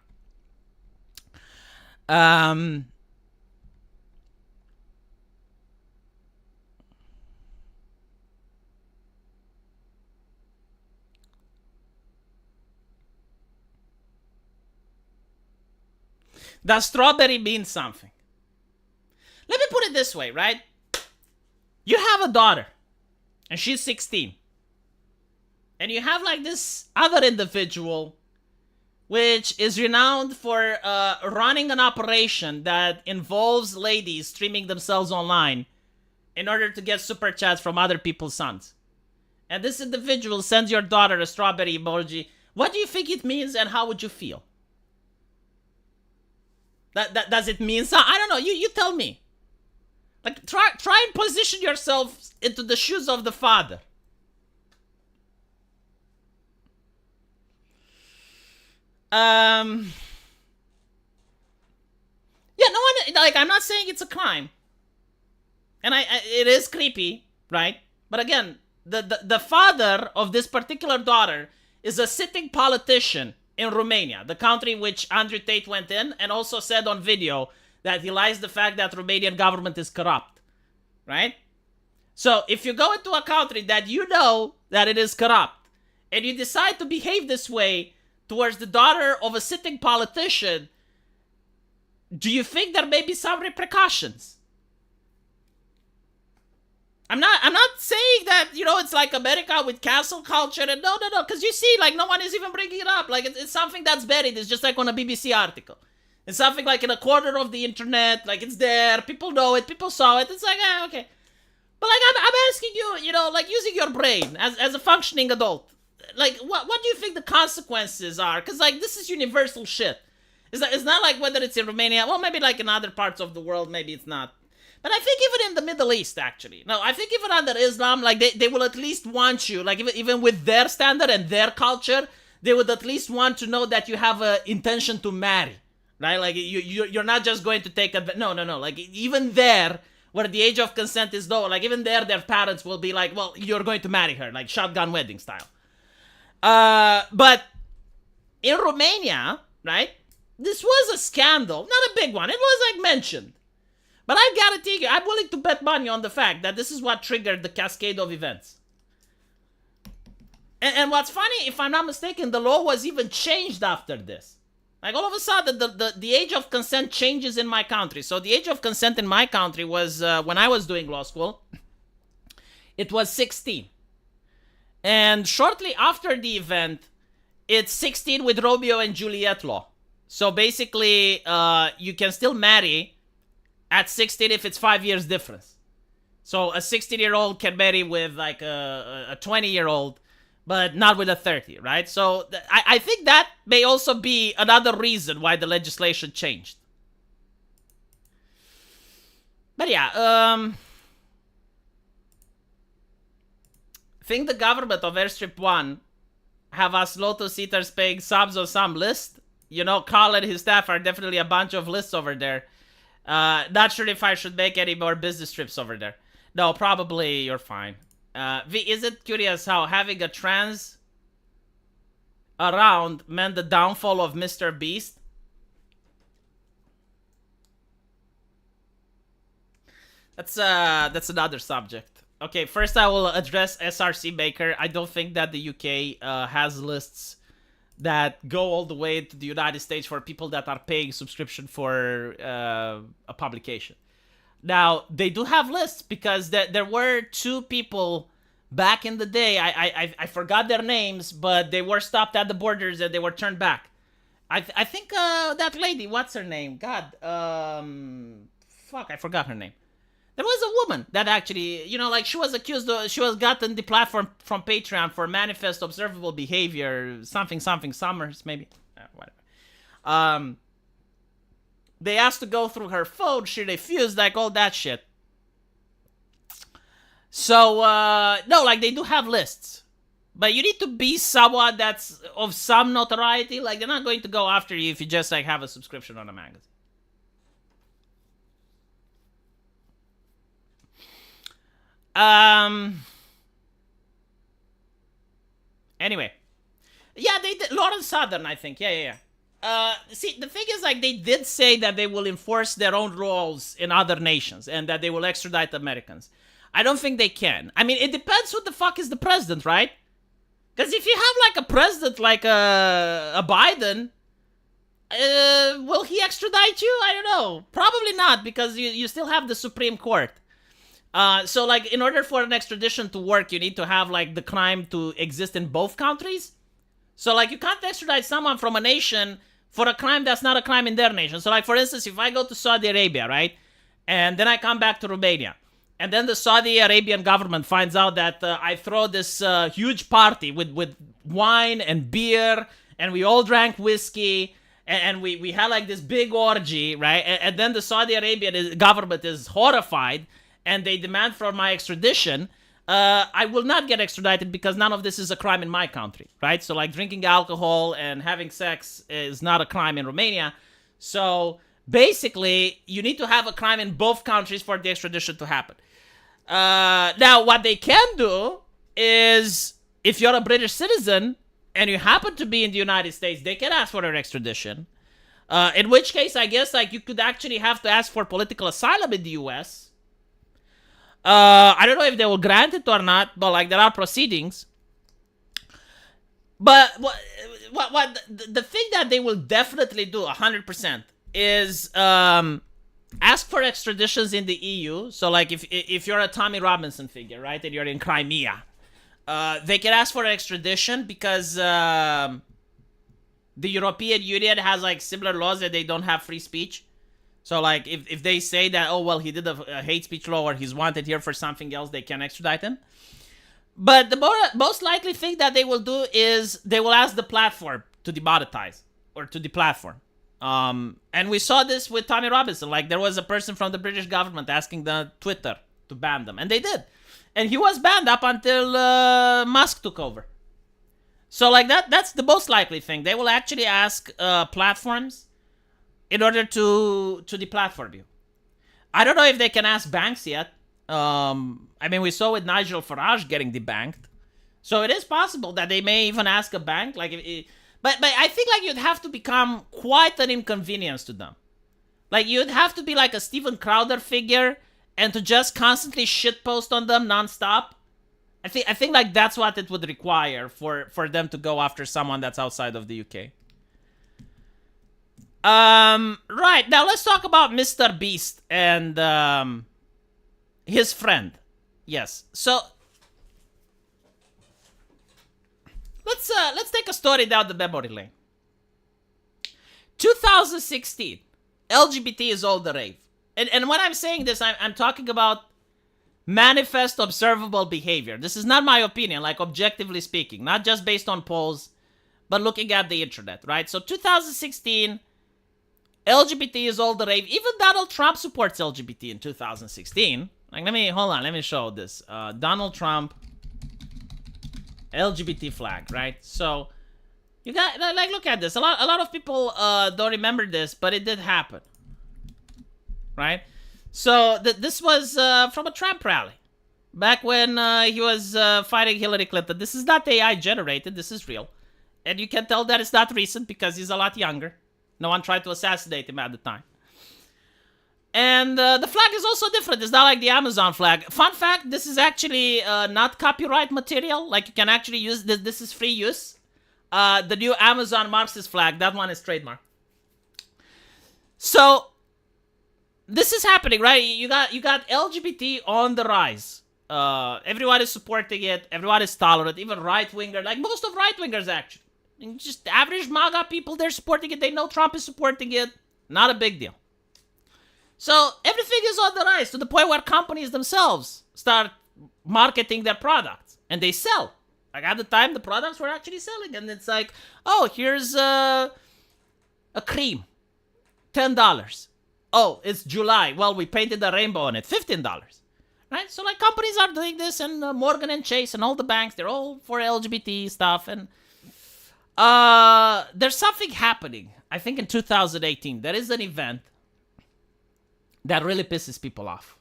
S1: Does strawberry mean something? Let me put it this way, right? You have a daughter, and she's 16. And you have like this other individual, which is renowned for running an operation that involves ladies streaming themselves online in order to get super chats from other people's sons. And this individual sends your daughter a strawberry emoji. What do you think it means, and how would you feel? Does it mean something? I don't know. You tell me. Like, try and position yourself into the shoes of the father. Yeah, no one, like, I'm not saying it's a crime. And it is creepy, right? But again, the father of this particular daughter is a sitting politician in Romania, the country which Andrew Tate went in, and also said on video that he lies the fact that Romanian government is corrupt, right? So if you go into a country that you know that it is corrupt, and you decide to behave this way towards the daughter of a sitting politician, do you think there may be some repercussions? I'm not saying that, you know, it's like America with cancel culture, and no, because you see, like, no one is even bringing it up. Like, it's something that's buried. It's just like on a BBC article. It's something like in a corner of the internet, like, it's there, people know it, people saw it, it's like, okay. But, like, I'm asking you, you know, like, using your brain as a functioning adult, like, what do you think the consequences are? Because, like, this is universal shit. It's not like whether it's in Romania, well, maybe, like, in other parts of the world, maybe it's not. But I think even in the Middle East, actually. No, I think even under Islam, like, they will at least want you, like, even with their standard and their culture, they would at least want to know that you have an intention to marry, right? Like, you're not just going to take a... No. Like, even there, where the age of consent is low, like, even there, their parents will be like, well, you're going to marry her, like, shotgun wedding style. But in Romania, right, this was a scandal. Not a big one. It was, like, mentioned. But I guarantee you, I'm willing to bet money on the fact that this is what triggered the cascade of events. And what's funny, if I'm not mistaken, the law was even changed after this. Like, all of a sudden, the age of consent changes in my country. So the age of consent in my country was, when I was doing law school, it was 16. And shortly after the event, it's 16 with Romeo and Juliet law. So basically, you can still marry at 16 if it's 5 years difference. So a 16-year-old can marry with like a 20-year-old, but not with a 30, right? So I think that may also be another reason why the legislation changed. But yeah, I think the government of Airstrip 1 have us Lotus Eaters paying subs on some list. You know, Carl and his staff are definitely a bunch of lists over there. Not sure if I should make any more business trips over there. No, probably you're fine. Is it curious how having a trans around meant the downfall of MrBeast? That's another subject. Okay, first I will address SRC Maker. I don't think that the UK has lists that go all the way to the United States for people that are paying subscription for a publication. Now, they do have lists because there were two people back in the day. I forgot their names, but they were stopped at the borders and they were turned back. I think that lady, what's her name? God, fuck, I forgot her name. There was a woman that actually, you know, like, she was accused of, she was gotten the platform from Patreon for manifest observable behavior, something Summers, maybe, whatever. They asked to go through her phone, she refused, like, all that shit. So, no, like, they do have lists. But you need to be someone that's of some notoriety. Like, they're not going to go after you if you just, like, have a subscription on a magazine. Anyway. Yeah, they did. Lawrence Southern, I think. Yeah. See, the thing is, like, they did say that they will enforce their own laws in other nations and that they will extradite Americans. I don't think they can. I mean, it depends who the fuck is the president, right? Because if you have, like, a president like a Biden, will he extradite you? I don't know. Probably not, because you still have the Supreme Court. So, like, in order for an extradition to work, you need to have, like, the crime to exist in both countries. So, like, you can't extradite someone from a nation for a crime that's not a crime in their nation. So, like, for instance, if I go to Saudi Arabia, right? And then I come back to Romania. And then the Saudi Arabian government finds out that I throw this huge party with wine and beer. And we all drank whiskey. And we had, like, this big orgy, right? And then the Saudi Arabian government is horrified. And they demand for my extradition. I will not get extradited because none of this is a crime in my country, right? So, like, drinking alcohol and having sex is not a crime in Romania. So, basically, you need to have a crime in both countries for the extradition to happen. Now, what they can do is, if you're a British citizen and you happen to be in the United States, they can ask for an extradition. In which case, I guess, like, you could actually have to ask for political asylum in the U.S., I don't know if they will grant it or not, but, like, there are proceedings. But what the thing that they will definitely do 100% is ask for extraditions in the EU. So like if you're a Tommy Robinson figure, right, and you're in Crimea, they can ask for extradition because the European Union has like similar laws that they don't have free speech. So like if they say that, oh well, he did a hate speech law or he's wanted here for something else, they can extradite him. But the most likely thing that they will do is they will ask the platform to demonetize or to deplatform. And we saw this with Tommy Robinson. Like there was a person from the British government asking the Twitter to ban them, and they did. And he was banned up until Musk took over. So like that's the most likely thing. They will actually ask platforms in order to deplatform you. I don't know if they can ask banks yet. I mean, we saw with Nigel Farage getting debanked, so it is possible that they may even ask a bank. Like, but I think like you'd have to become quite an inconvenience to them. Like you'd have to be like a Steven Crowder figure and to just constantly shitpost on them nonstop. I think like that's what it would require for them to go after someone that's outside of the UK. Right, now let's talk about MrBeast and his friend. Yes. So let's take a story down the memory lane. 2016, LGBT is all the rave. And when I'm saying this, I'm talking about manifest observable behavior. This is not my opinion, like objectively speaking, not just based on polls, but looking at the internet, right? So 2016, LGBT is all the rave. Even Donald Trump supports LGBT in 2016. Like, let me show this. Donald Trump, LGBT flag, right? So, you got, like, look at this. A lot of people don't remember this, but it did happen, right? So, this was from a Trump rally back when he was fighting Hillary Clinton. This is not AI generated. This is real. And you can tell that it's not recent because he's a lot younger. No one tried to assassinate him at the time. And the flag is also different. It's not like the Amazon flag. Fun fact, this is actually not copyright material. Like, you can actually use this. This is free use. The new Amazon Marxist flag, that one is trademark. So, this is happening, right? You got LGBT on the rise. Everyone is supporting it. Everyone is tolerant. Even right-wingers. Like, most of right-wingers, actually. Just average MAGA people, they're supporting it. They know Trump is supporting it. Not a big deal. So everything is on the rise to the point where companies themselves start marketing their products. And they sell. Like at the time, the products were actually selling. And it's like, oh, here's a cream. $10. Oh, it's July. Well, we painted a rainbow on it. $15. Right? So like companies are doing this. And Morgan and Chase and all the banks, they're all for LGBT stuff. And there's something happening. I think in 2018, there is an event that really pisses people off.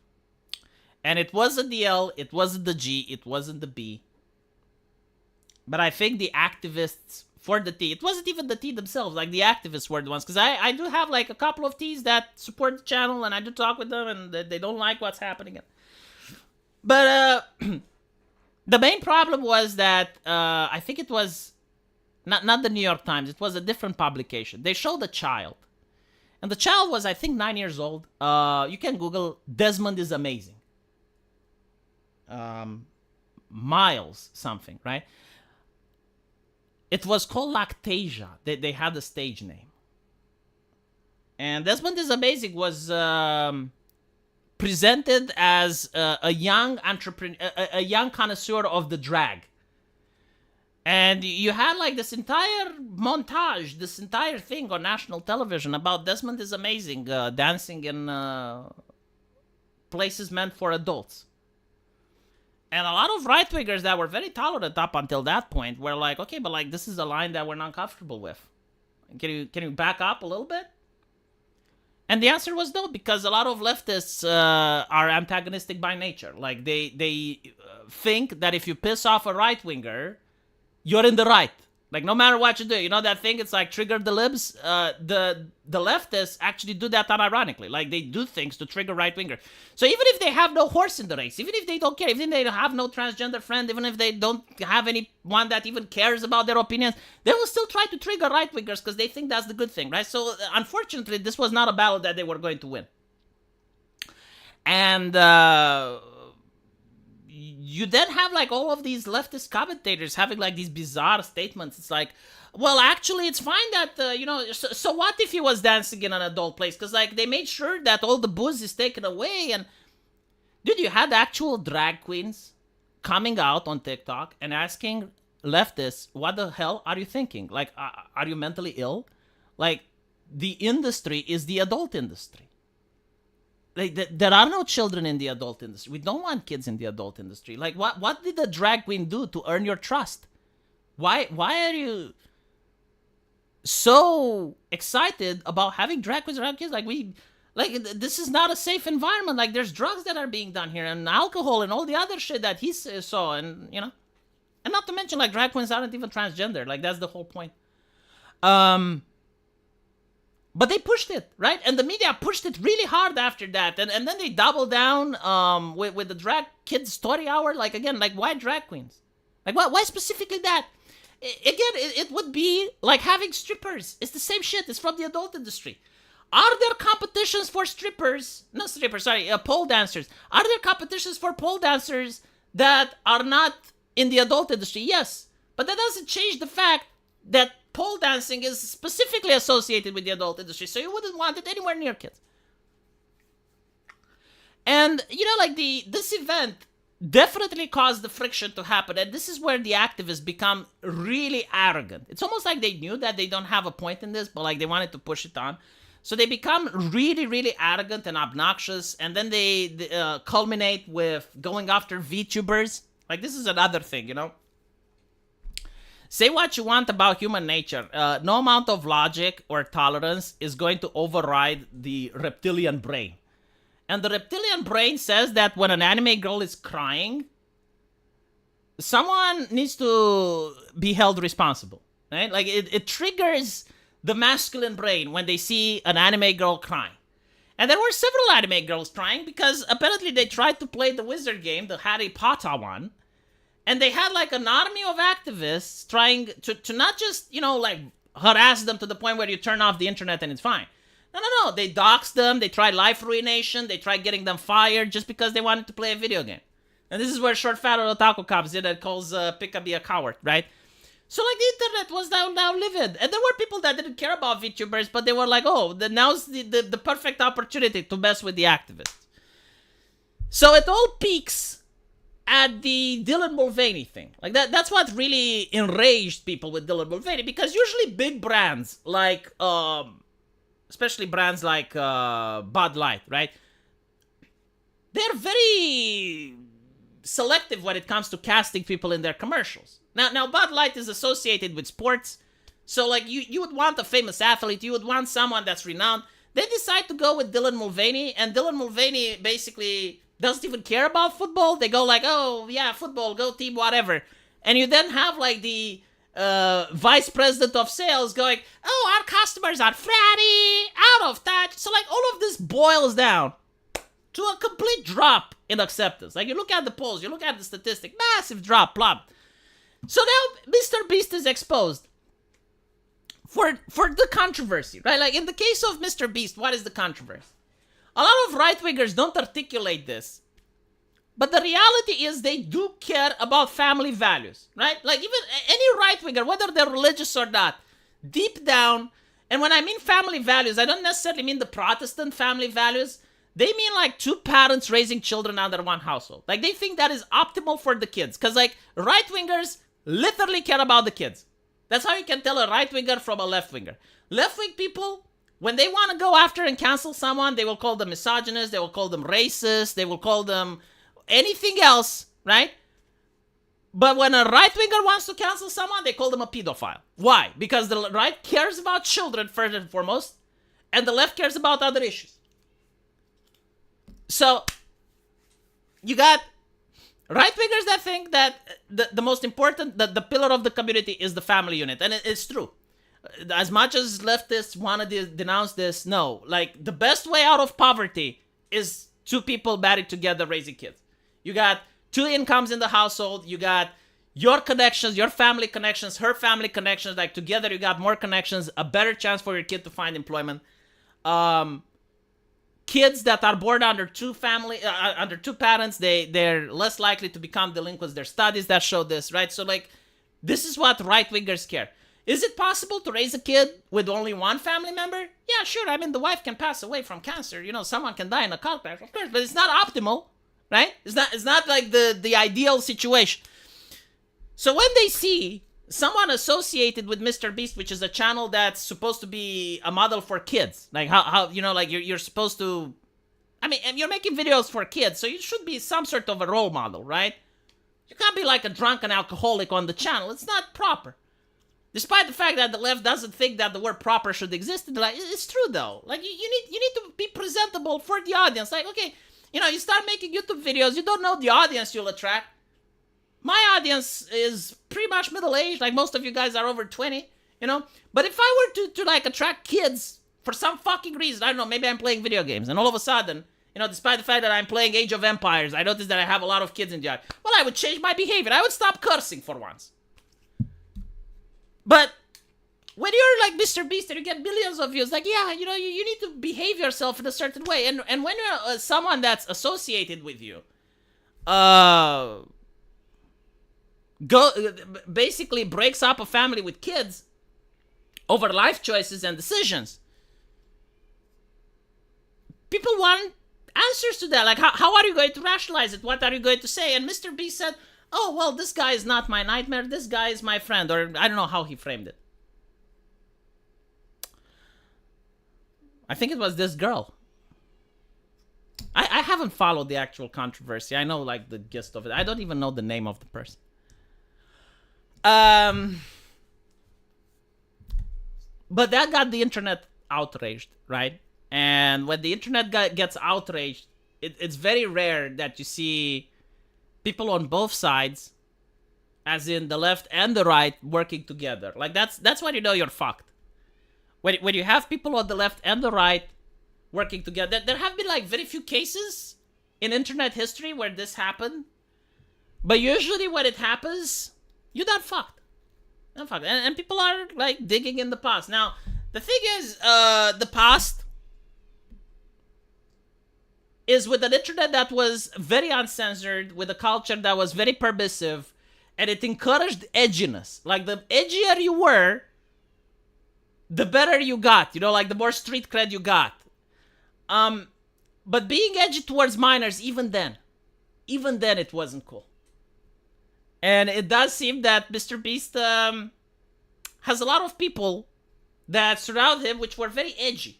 S1: And it wasn't the L, it wasn't the G, it wasn't the B. But I think the activists for the T, it wasn't even the T themselves, like the activists were the ones. Because I do have like a couple of Ts that support the channel and I do talk with them and they don't like what's happening. But the main problem was that I think it was not the New York Times, it was a different publication. They showed a child. And the child was, I think, 9 years old. You can Google Desmond is amazing. Miles something, right? It was called Lactasia. They had a stage name. And Desmond is amazing was presented as a young entrepreneur, a young connoisseur of the drag. And you had like this entire montage, this entire thing on national television about Desmond is amazing, dancing in places meant for adults. And a lot of right-wingers that were very tolerant up until that point were like, okay, but like this is a line that we're not comfortable with. Can you back up a little bit? And the answer was no, because a lot of leftists are antagonistic by nature. Like they think that if you piss off a right-winger, you're in the right. Like, no matter what you do, you know that thing, it's like trigger the libs? The leftists actually do that unironically. Like, they do things to trigger right-wingers. So even if they have no horse in the race, even if they don't care, even if they have no transgender friend, even if they don't have anyone that even cares about their opinions, they will still try to trigger right-wingers because they think that's the good thing, right? So, unfortunately, this was not a battle that they were going to win. And, you then have like all of these leftist commentators having like these bizarre statements. It's like, well, actually, it's fine that, you know, so what if he was dancing in an adult place? Because like they made sure that all the booze is taken away. And dude, you had actual drag queens coming out on TikTok and asking leftists, what the hell are you thinking? Like, are you mentally ill? Like, the industry is the adult industry. Like, there are no children in the adult industry. We don't want kids in the adult industry. Like, what did the drag queen do to earn your trust? Why are you so excited about having drag queens around kids? This is not a safe environment. Like, there's drugs that are being done here and alcohol and all the other shit that he saw. And, you know, and not to mention, like, drag queens aren't even transgender. Like, that's the whole point. But they pushed it, right? And the media pushed it really hard after that. And then they doubled down with the drag kids story hour. Like, again, like, why drag queens? Like, why specifically that? It would be like having strippers. It's the same shit. It's from the adult industry. Are there competitions for pole dancers? Are there competitions for pole dancers that are not in the adult industry? Yes. But that doesn't change the fact that pole dancing is specifically associated with the adult industry, so you wouldn't want it anywhere near kids. And, you know, like, this event definitely caused the friction to happen, and this is where the activists become really arrogant. It's almost like they knew that they don't have a point in this, but, like, they wanted to push it on. So they become really, really arrogant and obnoxious, and then they culminate with going after VTubers. Like, this is another thing, you know? Say what you want about human nature. No amount of logic or tolerance is going to override the reptilian brain. And the reptilian brain says that when an anime girl is crying, someone needs to be held responsible, right? Like, it triggers the masculine brain when they see an anime girl crying. And there were several anime girls crying because apparently they tried to play the wizard game, the Harry Potter one. And they had, like, an army of activists trying to not just, you know, like, harass them to the point where you turn off the internet and it's fine. No. They doxed them. They tried life ruination. They tried getting them fired just because they wanted to play a video game. And this is where Short Fat Otaku comes in and calls Pikabi a coward, right? So, like, the internet was now livid. And there were people that didn't care about VTubers, but they were like, oh, now's the perfect opportunity to mess with the activists. So it all peaks at the Dylan Mulvaney thing. Like, that's what really enraged people with Dylan Mulvaney, because usually big brands like, especially brands like Bud Light, right? They're very selective when it comes to casting people in their commercials. Now Bud Light is associated with sports, so like you would want a famous athlete, you would want someone that's renowned. They decide to go with Dylan Mulvaney, and Dylan Mulvaney basically doesn't even care about football. They go like, oh, yeah, football, go team, whatever. And you then have, like, the vice president of sales going, oh, our customers are fratty, out of touch. So, like, all of this boils down to a complete drop in acceptance. Like, you look at the polls, you look at the statistic, massive drop, plump. So now MrBeast is exposed for the controversy, right? Like, in the case of MrBeast, what is the controversy? A lot of right-wingers don't articulate this, but the reality is they do care about family values, right? Like, even any right-winger, whether they're religious or not, deep down, and when I mean family values, I don't necessarily mean the Protestant family values. They mean, like, two parents raising children under one household. Like, they think that is optimal for the kids, because, like, right-wingers literally care about the kids. That's how you can tell a right-winger from a left-winger. Left-wing people, when they want to go after and cancel someone, they will call them misogynist, they will call them racist, they will call them anything else, right? But when a right-winger wants to cancel someone, they call them a pedophile. Why? Because the right cares about children first and foremost, and the left cares about other issues. So, you got Right-wingers that think that the most important, the pillar of the community is the family unit. And it's true. As much as leftists want to denounce this, no. Like, the best way out of poverty is two people married together raising kids. You got two incomes in the household. You got your connections, your family connections, her family connections. Like, together you got more connections, a better chance for your kid to find employment. Kids that are born under two parents, they're less likely to become delinquents. There's studies that show this, right? So, like, this is what right-wingers care. Is it possible to raise a kid with only one family member? Yeah, sure. I mean, the wife can pass away from cancer. You know, someone can die in a car crash, of course, but it's not optimal, right? It's not like the ideal situation. So when they see someone associated with MrBeast, which is a channel that's supposed to be a model for kids, like how you know, like you're supposed to, I mean, and you're making videos for kids, so you should be some sort of a role model, right? You can't be like a drunken alcoholic on the channel. It's not proper. Despite the fact that the left doesn't think that the word proper should exist, like, it's true though. Like, you need to be presentable for the audience. Like, okay, you know, you start making YouTube videos, you don't know the audience you'll attract. My audience is pretty much middle-aged, like most of you guys are over 20, you know? But if I were to like, attract kids for some fucking reason, I don't know, maybe I'm playing video games, and all of a sudden, you know, despite the fact that I'm playing Age of Empires, I noticed that I have a lot of kids in the yard. Well, I would change my behavior. I would stop cursing for once. But when you're like MrBeast and you get millions of views, like, yeah, you know, you need to behave yourself in a certain way. And when you're someone that's associated with you, basically breaks up a family with kids over life choices and decisions, people want answers to that. Like, how are you going to rationalize it? What are you going to say? And MrBeast said, oh, well, this guy is not my nightmare. This guy is my friend. Or I don't know how he framed it. I think it was this girl. I haven't followed the actual controversy. I know, like, the gist of it. I don't even know the name of the person. But that got the internet outraged, right? And when the internet gets outraged, it's very rare that you see people on both sides, as in the left and the right, working together. Like, that's when you know you're fucked. When you have people on the left and the right working together, there have been, like, very few cases in internet history where this happened. But usually when it happens, you're not fucked. Not fucked. And people are, like, digging in the past. Now, the thing is, the past is with an internet that was very uncensored, with a culture that was very permissive, and it encouraged edginess. Like, the edgier you were, the better you got. You know, like, the more street cred you got. But being edgy towards minors, even then it wasn't cool. And it does seem that MrBeast has a lot of people that surround him which were very edgy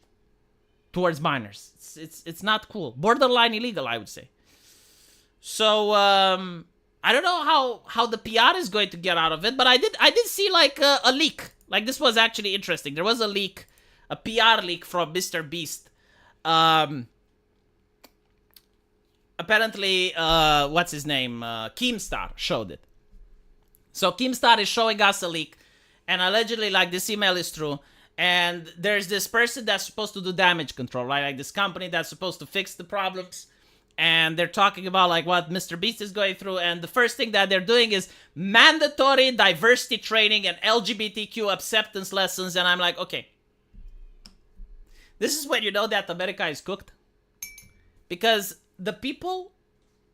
S1: towards minors. It's not cool. Borderline illegal, I would say. So I don't know how the PR is going to get out of it, but I did see, like, a leak. Like, this was actually interesting. There was a leak, a PR leak from MrBeast. Apparently, what's his name? Keemstar showed it. So Keemstar is showing us a leak, and allegedly, like, this email is true. And there's this person that's supposed to do damage control, right? Like, this company that's supposed to fix the problems. And they're talking about, like, what MrBeast is going through. And the first thing that they're doing is mandatory diversity training and LGBTQ acceptance lessons. And I'm like, okay. This is when you know that America is cooked. Because the people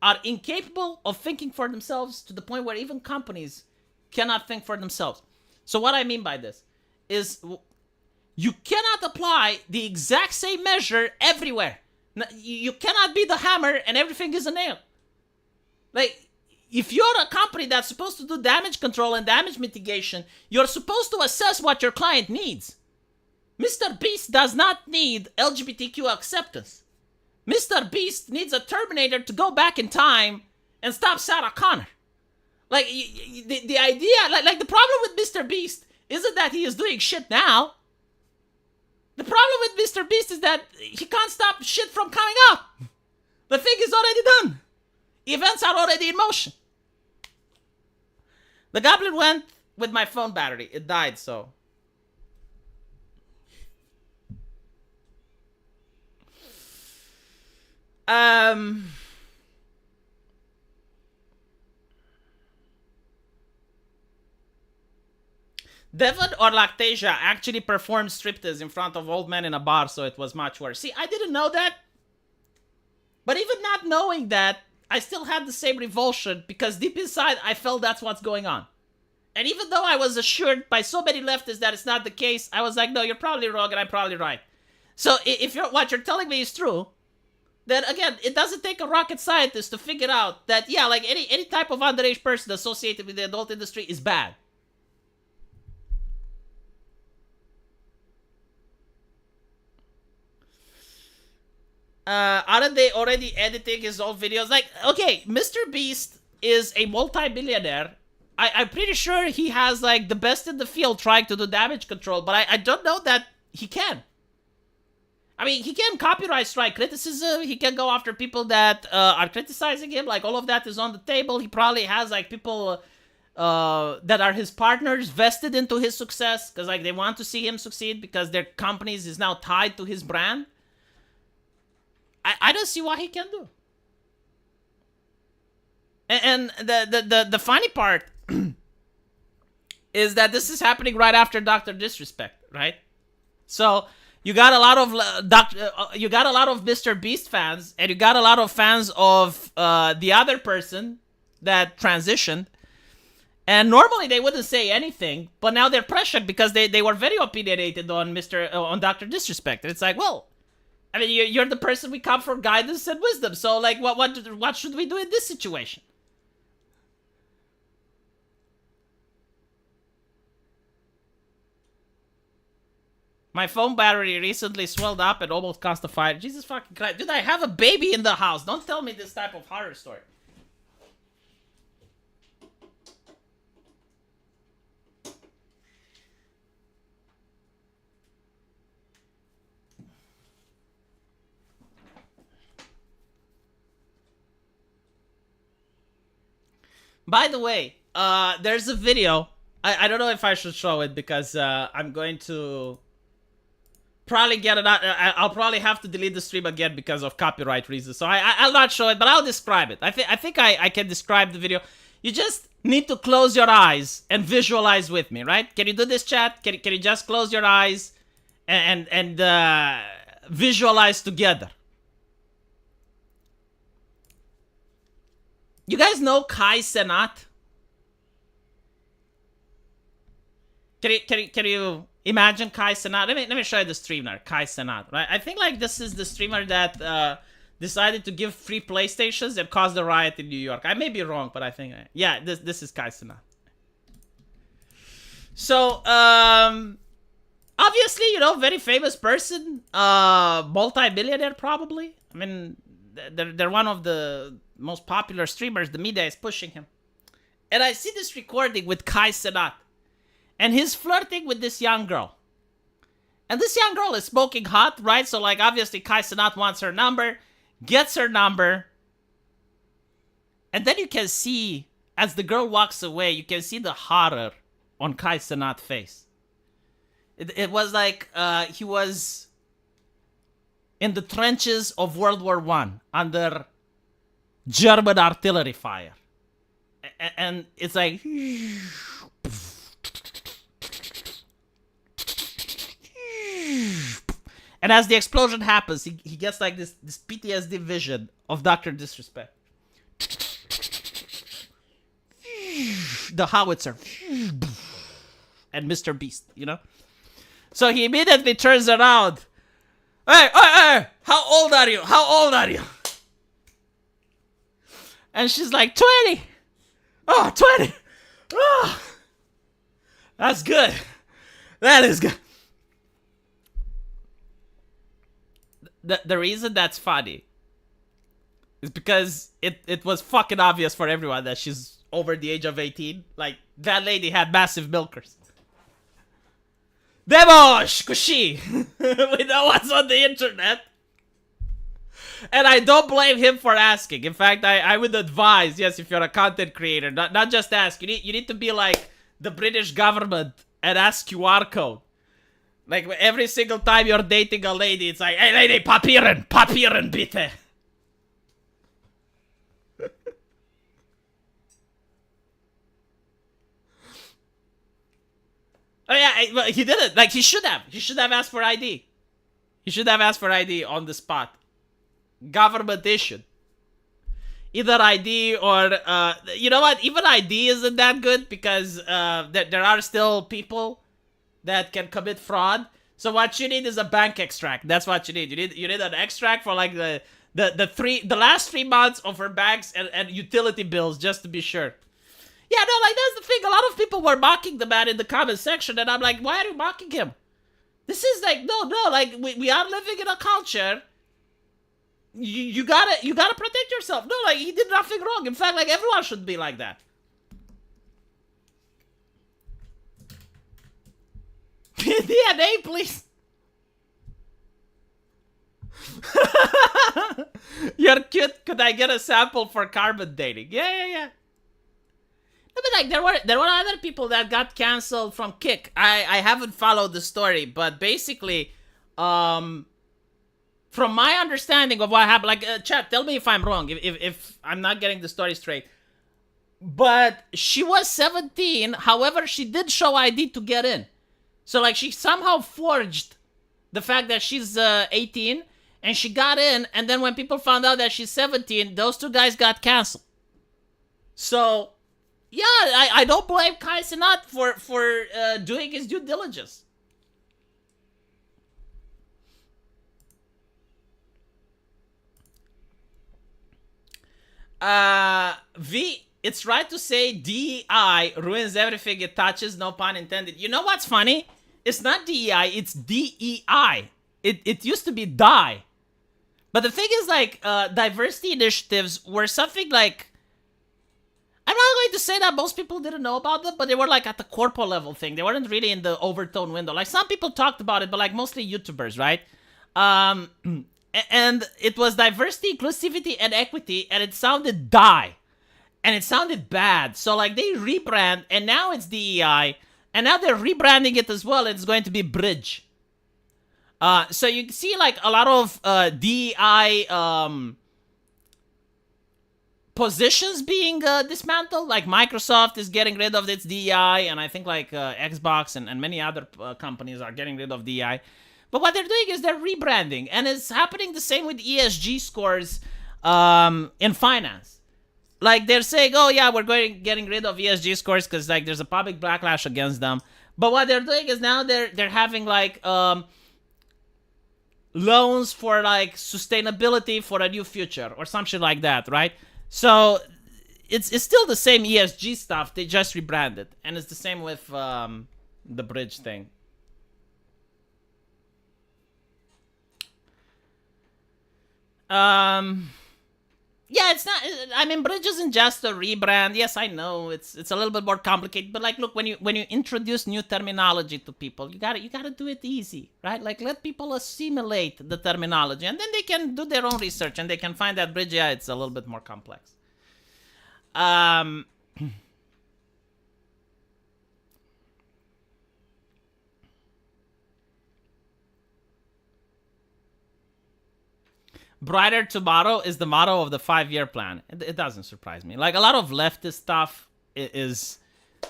S1: are incapable of thinking for themselves to the point where even companies cannot think for themselves. So what I mean by this is you cannot apply the exact same measure everywhere. You cannot be the hammer and everything is a nail. Like, if you're a company that's supposed to do damage control and damage mitigation, you're supposed to assess what your client needs. MrBeast does not need LGBTQ acceptance. MrBeast needs a Terminator to go back in time and stop Sarah Connor. Like, the idea, like the problem with MrBeast isn't that he is doing shit now. The problem with MrBeast is that he can't stop shit from coming up. The thing is already done. Events are already in motion. The goblin went with my phone battery. It died, so. Devon or Lactasia actually performed striptease in front of old men in a bar, so it was much worse. See, I didn't know that. But even not knowing that, I still had the same revulsion because deep inside, I felt that's what's going on. And even though I was assured by so many leftists that it's not the case, I was like, no, you're probably wrong and I'm probably right. So if what you're telling me is true, then again, it doesn't take a rocket scientist to figure out that, yeah, like any type of underage person associated with the adult industry is bad. Aren't they already editing his own videos? Like, okay, MrBeast is a multi-millionaire. I'm pretty sure he has, like, the best in the field trying to do damage control, but I don't know that he can. I mean, he can copyright strike criticism, he can go after people that are criticizing him, like, all of that is on the table. He probably has, like, people that are his partners vested into his success, because, like, they want to see him succeed because their companies is now tied to his brand. I don't see what he can do. And the funny part is that this is happening right after Dr. Disrespect, right? So you got a lot of MrBeast fans, and you got a lot of fans of the other person that transitioned. And normally they wouldn't say anything, but now they're pressured because they were very opinionated on Dr. Disrespect. And it's like, well, I mean, you're the person we come for guidance and wisdom. So, like, what should we do in this situation? My phone battery recently swelled up and almost caused a fire. Jesus fucking Christ. Dude, I have a baby in the house. Don't tell me this type of horror story. By the way, there's a video. I don't know if I should show it because I'm going to probably get it out. I'll probably have to delete the stream again because of copyright reasons. So I'll not show it, but I'll describe it. I think I can describe the video. You just need to close your eyes and visualize with me, right? Can you do this, chat? Can you just close your eyes and visualize together? You guys know Kai Cenat? Can you imagine Kai Cenat? Let me show you the streamer, Kai Cenat, right? I think like this is the streamer that decided to give free PlayStations and caused a riot in New York. I may be wrong, but I think yeah, this is Kai Cenat. So obviously, you know, very famous person, multi-millionaire probably. I mean, they're one of the most popular streamers. The media is pushing him. And I see this recording with Kai Cenat. And he's flirting with this young girl. And this young girl is smoking hot, right? So, like, obviously, Kai Cenat wants her number, gets her number. And then you can see, as the girl walks away, you can see the horror on Kai Cenat's face. It was like he was in the trenches of World War I under German artillery fire. And it's like... And as the explosion happens, he gets like this PTSD vision of Dr. Disrespect. The howitzer. And MrBeast, you know? So he immediately turns around. Hey, how old are you? How old are you? And she's like, 20. Oh, 20. Oh, that's good. That is good. The reason that's funny is because it was fucking obvious for everyone that she's over the age of 18. Like, that lady had massive milkers. Debosh! Kushi! We know what's on the internet. And I don't blame him for asking. In fact, I would advise, yes, if you're a content creator, not just ask. You need to be like the British government and ask QR code. Like every single time you're dating a lady, it's like, hey lady, papieren, bitte. Oh yeah, he did it. Like he should have. He should have asked for ID. He should have asked for ID on the spot. Government issued. Either ID or, you know what? Even ID isn't that good because there are still people that can commit fraud. So what you need is a bank extract. That's what you need. You need an extract for like the last 3 months of her banks and utility bills just to be sure. Yeah, no, like that's the thing. A lot of people were mocking the man in the comment section, and I'm like, why are you mocking him? This is like no, like we are living in a culture. You gotta protect yourself. No, like he did nothing wrong. In fact, like everyone should be like that. DNA, please. You're cute. Could I get a sample for carbon dating? Yeah. No, but like there were other people that got canceled from Kick. I haven't followed the story, but basically, from my understanding of what happened, like chat, tell me if I'm wrong, if I'm not getting the story straight. But she was 17. However, she did show ID to get in. So like she somehow forged the fact that she's 18 and she got in. And then when people found out that she's 17, those two guys got canceled. So yeah, I don't blame Kai Cenat for doing his due diligence. It's right to say DEI ruins everything it touches, no pun intended. You know what's funny? It's not DEI, it's DEI. It used to be DIE. But the thing is, like, diversity initiatives were something like... I'm not going to say that most people didn't know about them, but they were like at the corpo level thing. They weren't really in the overtone window. Like some people talked about it, but like mostly YouTubers, right? And it was diversity, inclusivity, and equity, and it sounded DIE. And it sounded bad. So like they rebrand, and now it's DEI, and now they're rebranding it as well, and it's going to be Bridge. So you see like a lot of DEI positions being dismantled. Like Microsoft is getting rid of its DEI, and I think like Xbox and many other companies are getting rid of DEI. But what they're doing is they're rebranding, and it's happening the same with ESG scores in finance. Like they're saying, oh yeah, we're getting rid of ESG scores because like there's a public backlash against them. But what they're doing is now they're having like loans for like sustainability for a new future or something like that, right? So it's still the same ESG stuff. They just rebranded, and it's the same with the Bridge thing. Yeah, it's not. I mean, Bridge isn't just a rebrand. Yes, I know it's a little bit more complicated. But like, look, when you introduce new terminology to people, you gotta do it easy, right? Like, let people assimilate the terminology, and then they can do their own research and they can find that Bridge. Yeah, it's a little bit more complex. Brighter tomorrow is the motto of the 5-year plan. It doesn't surprise me. Like, a lot of leftist stuff is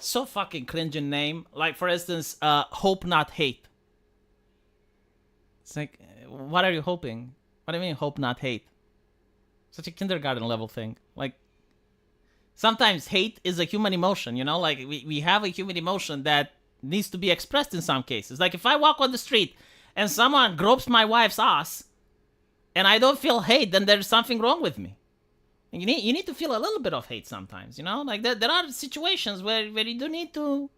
S1: so fucking cringe in name. Like, for instance, hope not hate. It's like, what are you hoping? What do you mean hope not hate? Such a kindergarten level thing. Like, sometimes hate is a human emotion, you know? Like, we have a human emotion that needs to be expressed in some cases. Like, if I walk on the street and someone gropes my wife's ass, and I don't feel hate, then there's something wrong with me. You need to feel a little bit of hate sometimes, you know? Like, there are situations where you do need to...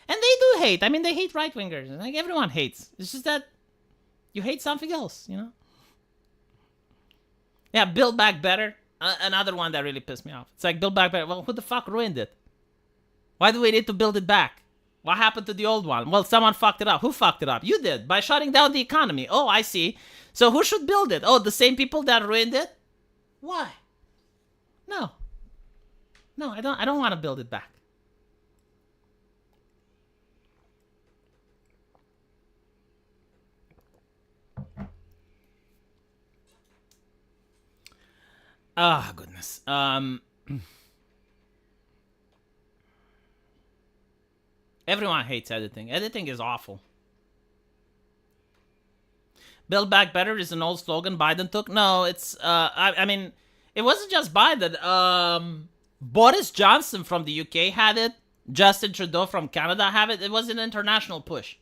S1: And they do hate. I mean, they hate right-wingers. Like, everyone hates. It's just that you hate something else, you know? Yeah, Build Back Better. Another one that really pissed me off. It's like, Build Back Better. Well, who the fuck ruined it? Why do we need to build it back? What happened to the old one? Well, someone fucked it up. Who fucked it up? You did, by shutting down the economy. Oh, I see. So who should build it? Oh, the same people that ruined it? Why? No. No, I don't want to build it back. Ah, goodness. Everyone hates editing. Editing is awful. Build Back Better is an old slogan Biden took. No, it's I mean, it wasn't just Biden. Boris Johnson from the UK had it. Justin Trudeau from Canada have it. It was an international push.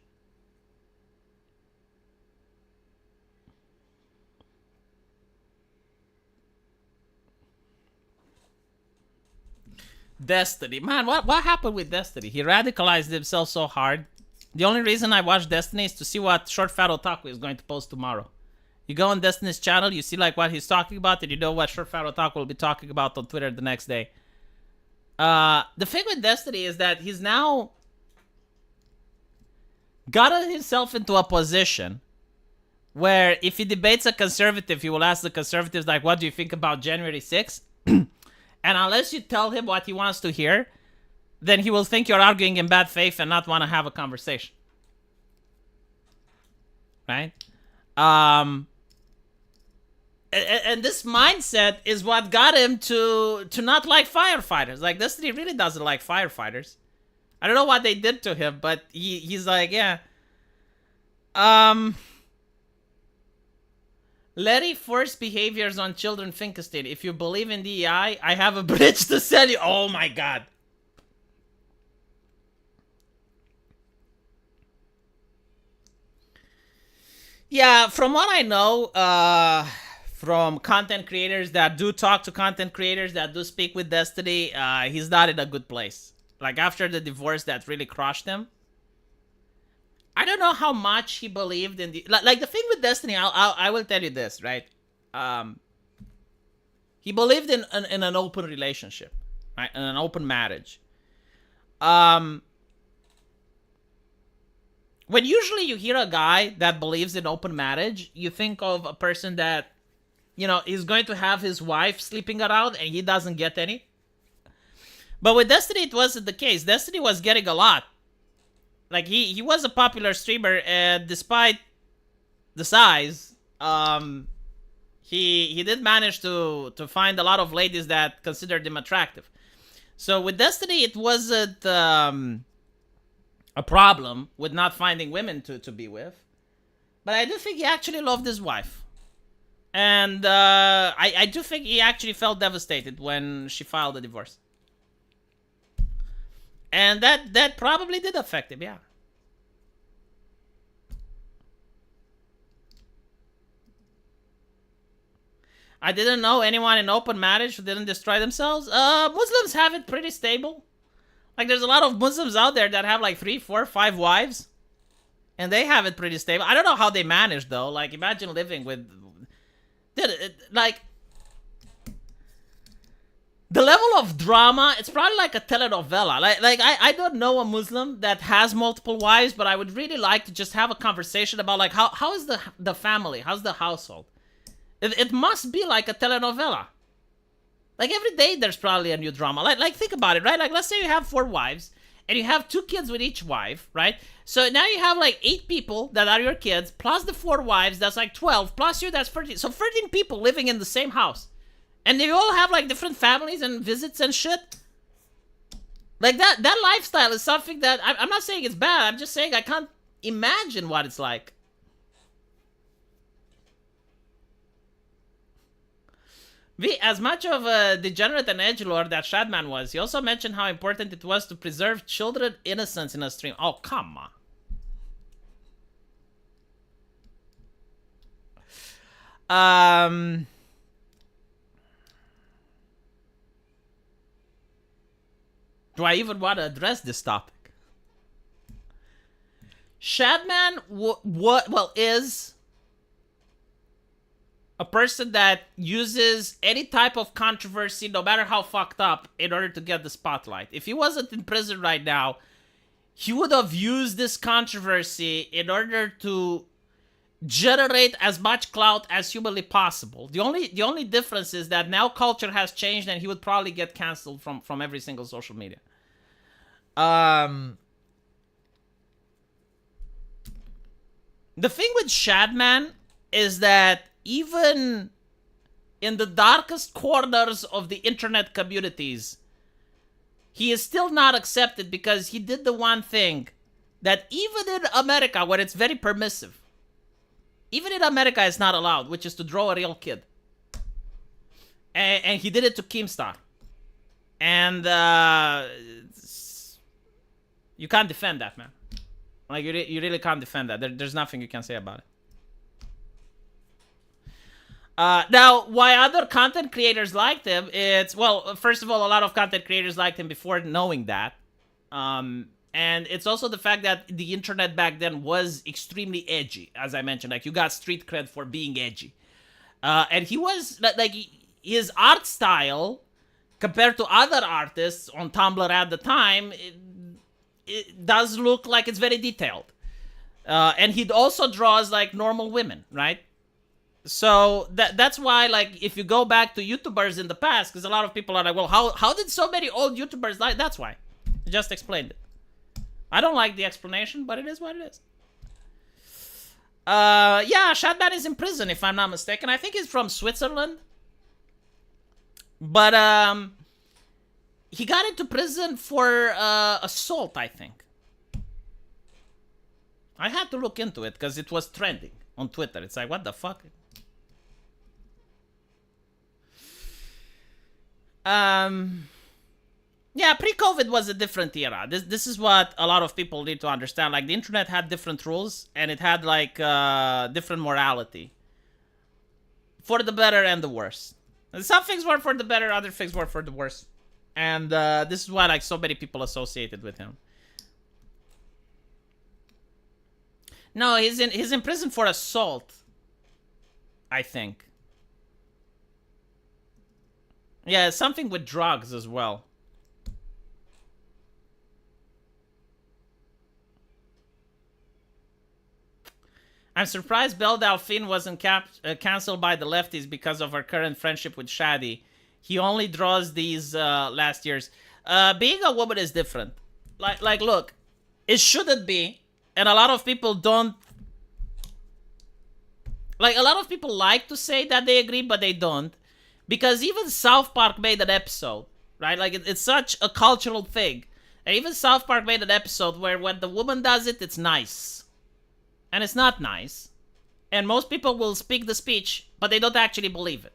S1: Destiny. Man, what happened with Destiny? He radicalized himself so hard. The only reason I watch Destiny is to see what Short Fat Otaku is going to post tomorrow. You go on Destiny's channel, you see like what he's talking about, and you know what Short Fat Otaku will be talking about on Twitter the next day. The thing with Destiny is that he's now gotten himself into a position where if he debates a conservative, he will ask the conservatives like, what do you think about January 6th? And unless you tell him what he wants to hear, then he will think you're arguing in bad faith and not want to have a conversation. Right? And this mindset is what got him to not like firefighters. Like, Destiny really doesn't like firefighters. I don't know what they did to him, but he's like, yeah. Letty forced behaviors on children Finkelstein. If you believe in DEI, I have a bridge to sell you. Oh my god. Yeah, from what I know, from content creators that do talk to content creators that do speak with Destiny, he's not in a good place. Like, after the divorce that really crushed him. I don't know how much he believed in the... Like the thing with Destiny, I will tell you this, right? He believed in an open relationship, right? In an open marriage. When usually you hear a guy that believes in open marriage, you think of a person that, you know, is going to have his wife sleeping around and he doesn't get any. But with Destiny, it wasn't the case. Destiny was getting a lot. Like, he was a popular streamer, and despite the size, he did manage to find a lot of ladies that considered him attractive. So with Destiny, it wasn't a problem with not finding women to be with. But I do think he actually loved his wife. And I do think he actually felt devastated when she filed a divorce. And that probably did affect him, yeah. I didn't know anyone in open marriage who didn't destroy themselves. Muslims have it pretty stable. Like, there's a lot of Muslims out there that have like 3, 4, 5 wives. And they have it pretty stable. I don't know how they manage, though. Like, imagine living with... Like... The level of drama, it's probably like a telenovela. Like I don't know a Muslim that has multiple wives, but I would really like to just have a conversation about, like, how is the family? How's the household? It must be like a telenovela. Like, every day there's probably a new drama. Like think about it, right? Like, let's say you have 4 wives, and you have 2 kids with each wife, right? So now you have like 8 people that are your kids, plus the 4 wives, that's like 12, plus you, that's 13. So 13 people living in the same house. And they all have like different families and visits and shit. Like, that lifestyle is something that I'm not saying it's bad. I'm just saying I can't imagine what it's like. As much of a degenerate and edgelord that Shadman was, he also mentioned how important it was to preserve children's innocence in a stream. Oh, come on. Do I even want to address this topic? Shadman is a person that uses any type of controversy, no matter how fucked up, in order to get the spotlight. If he wasn't in prison right now, he would have used this controversy in order to generate as much clout as humanly possible. The only difference is that now culture has changed, and he would probably get canceled from every single social media. The thing with Shadman is that even in the darkest corners of the internet communities, he is still not accepted because he did the one thing that even in America, where it's very permissive, even in America it's not allowed, which is to draw a real kid. And he did it to Keemstar. And you can't defend that, man. Like, you really can't defend that. There's nothing you can say about it. Now, why other content creators liked him, it's, well, first of all, a lot of content creators liked him before knowing that. And it's also the fact that the internet back then was extremely edgy, as I mentioned. Like, you got street cred for being edgy. And he was, like, his art style, compared to other artists on Tumblr at the time, it does look like it's very detailed. And he also draws, like, normal women, right? So that's why, like, if you go back to YouTubers in the past, because a lot of people are like, well, how did so many old YouTubers die? That's why. I just explained it. I don't like the explanation, but it is what it is. Yeah, Shadman is in prison, if I'm not mistaken. I think he's from Switzerland. But he got into prison for assault, I think. I had to look into it because it was trending on Twitter. It's like, what the fuck? Yeah, pre-COVID was a different era. This is what a lot of people need to understand. Like, the internet had different rules, and it had, like, different morality. For the better and the worse. And some things were for the better, other things were for the worse. And this is why, like, so many people associated with him. No, he's in prison for assault, I think. Yeah, something with drugs as well. I'm surprised Belle Delphine wasn't cancelled by the lefties because of her current friendship with Shadi. He only draws these last years. Being a woman is different. Like, look, it shouldn't be, and a lot of people don't. Like, a lot of people like to say that they agree, but they don't. Because even South Park made an episode, right? Like, it's such a cultural thing. And even South Park made an episode where when the woman does it, it's nice. And it's not nice. And most people will speak the speech, but they don't actually believe it.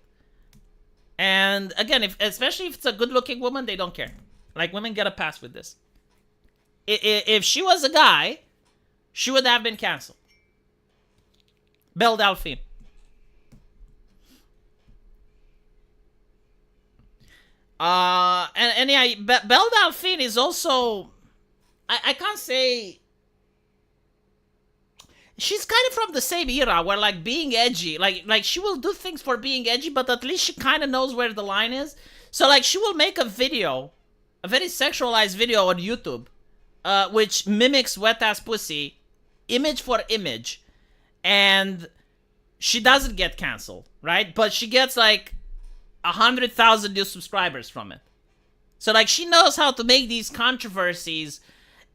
S1: And again, especially if it's a good-looking woman, they don't care. Like, women get a pass with this. If she was a guy, she would have been canceled. Belle Delphine. And yeah, Belle Delphine is also, I can't say, she's kind of from the same era where, like, being edgy, like she will do things for being edgy, but at least she kind of knows where the line is. So, like, she will make a video, a very sexualized video on YouTube, which mimics wet ass pussy, image for image, and she doesn't get canceled, right? But she gets, like, 100,000 new subscribers from it. So, like, she knows how to make these controversies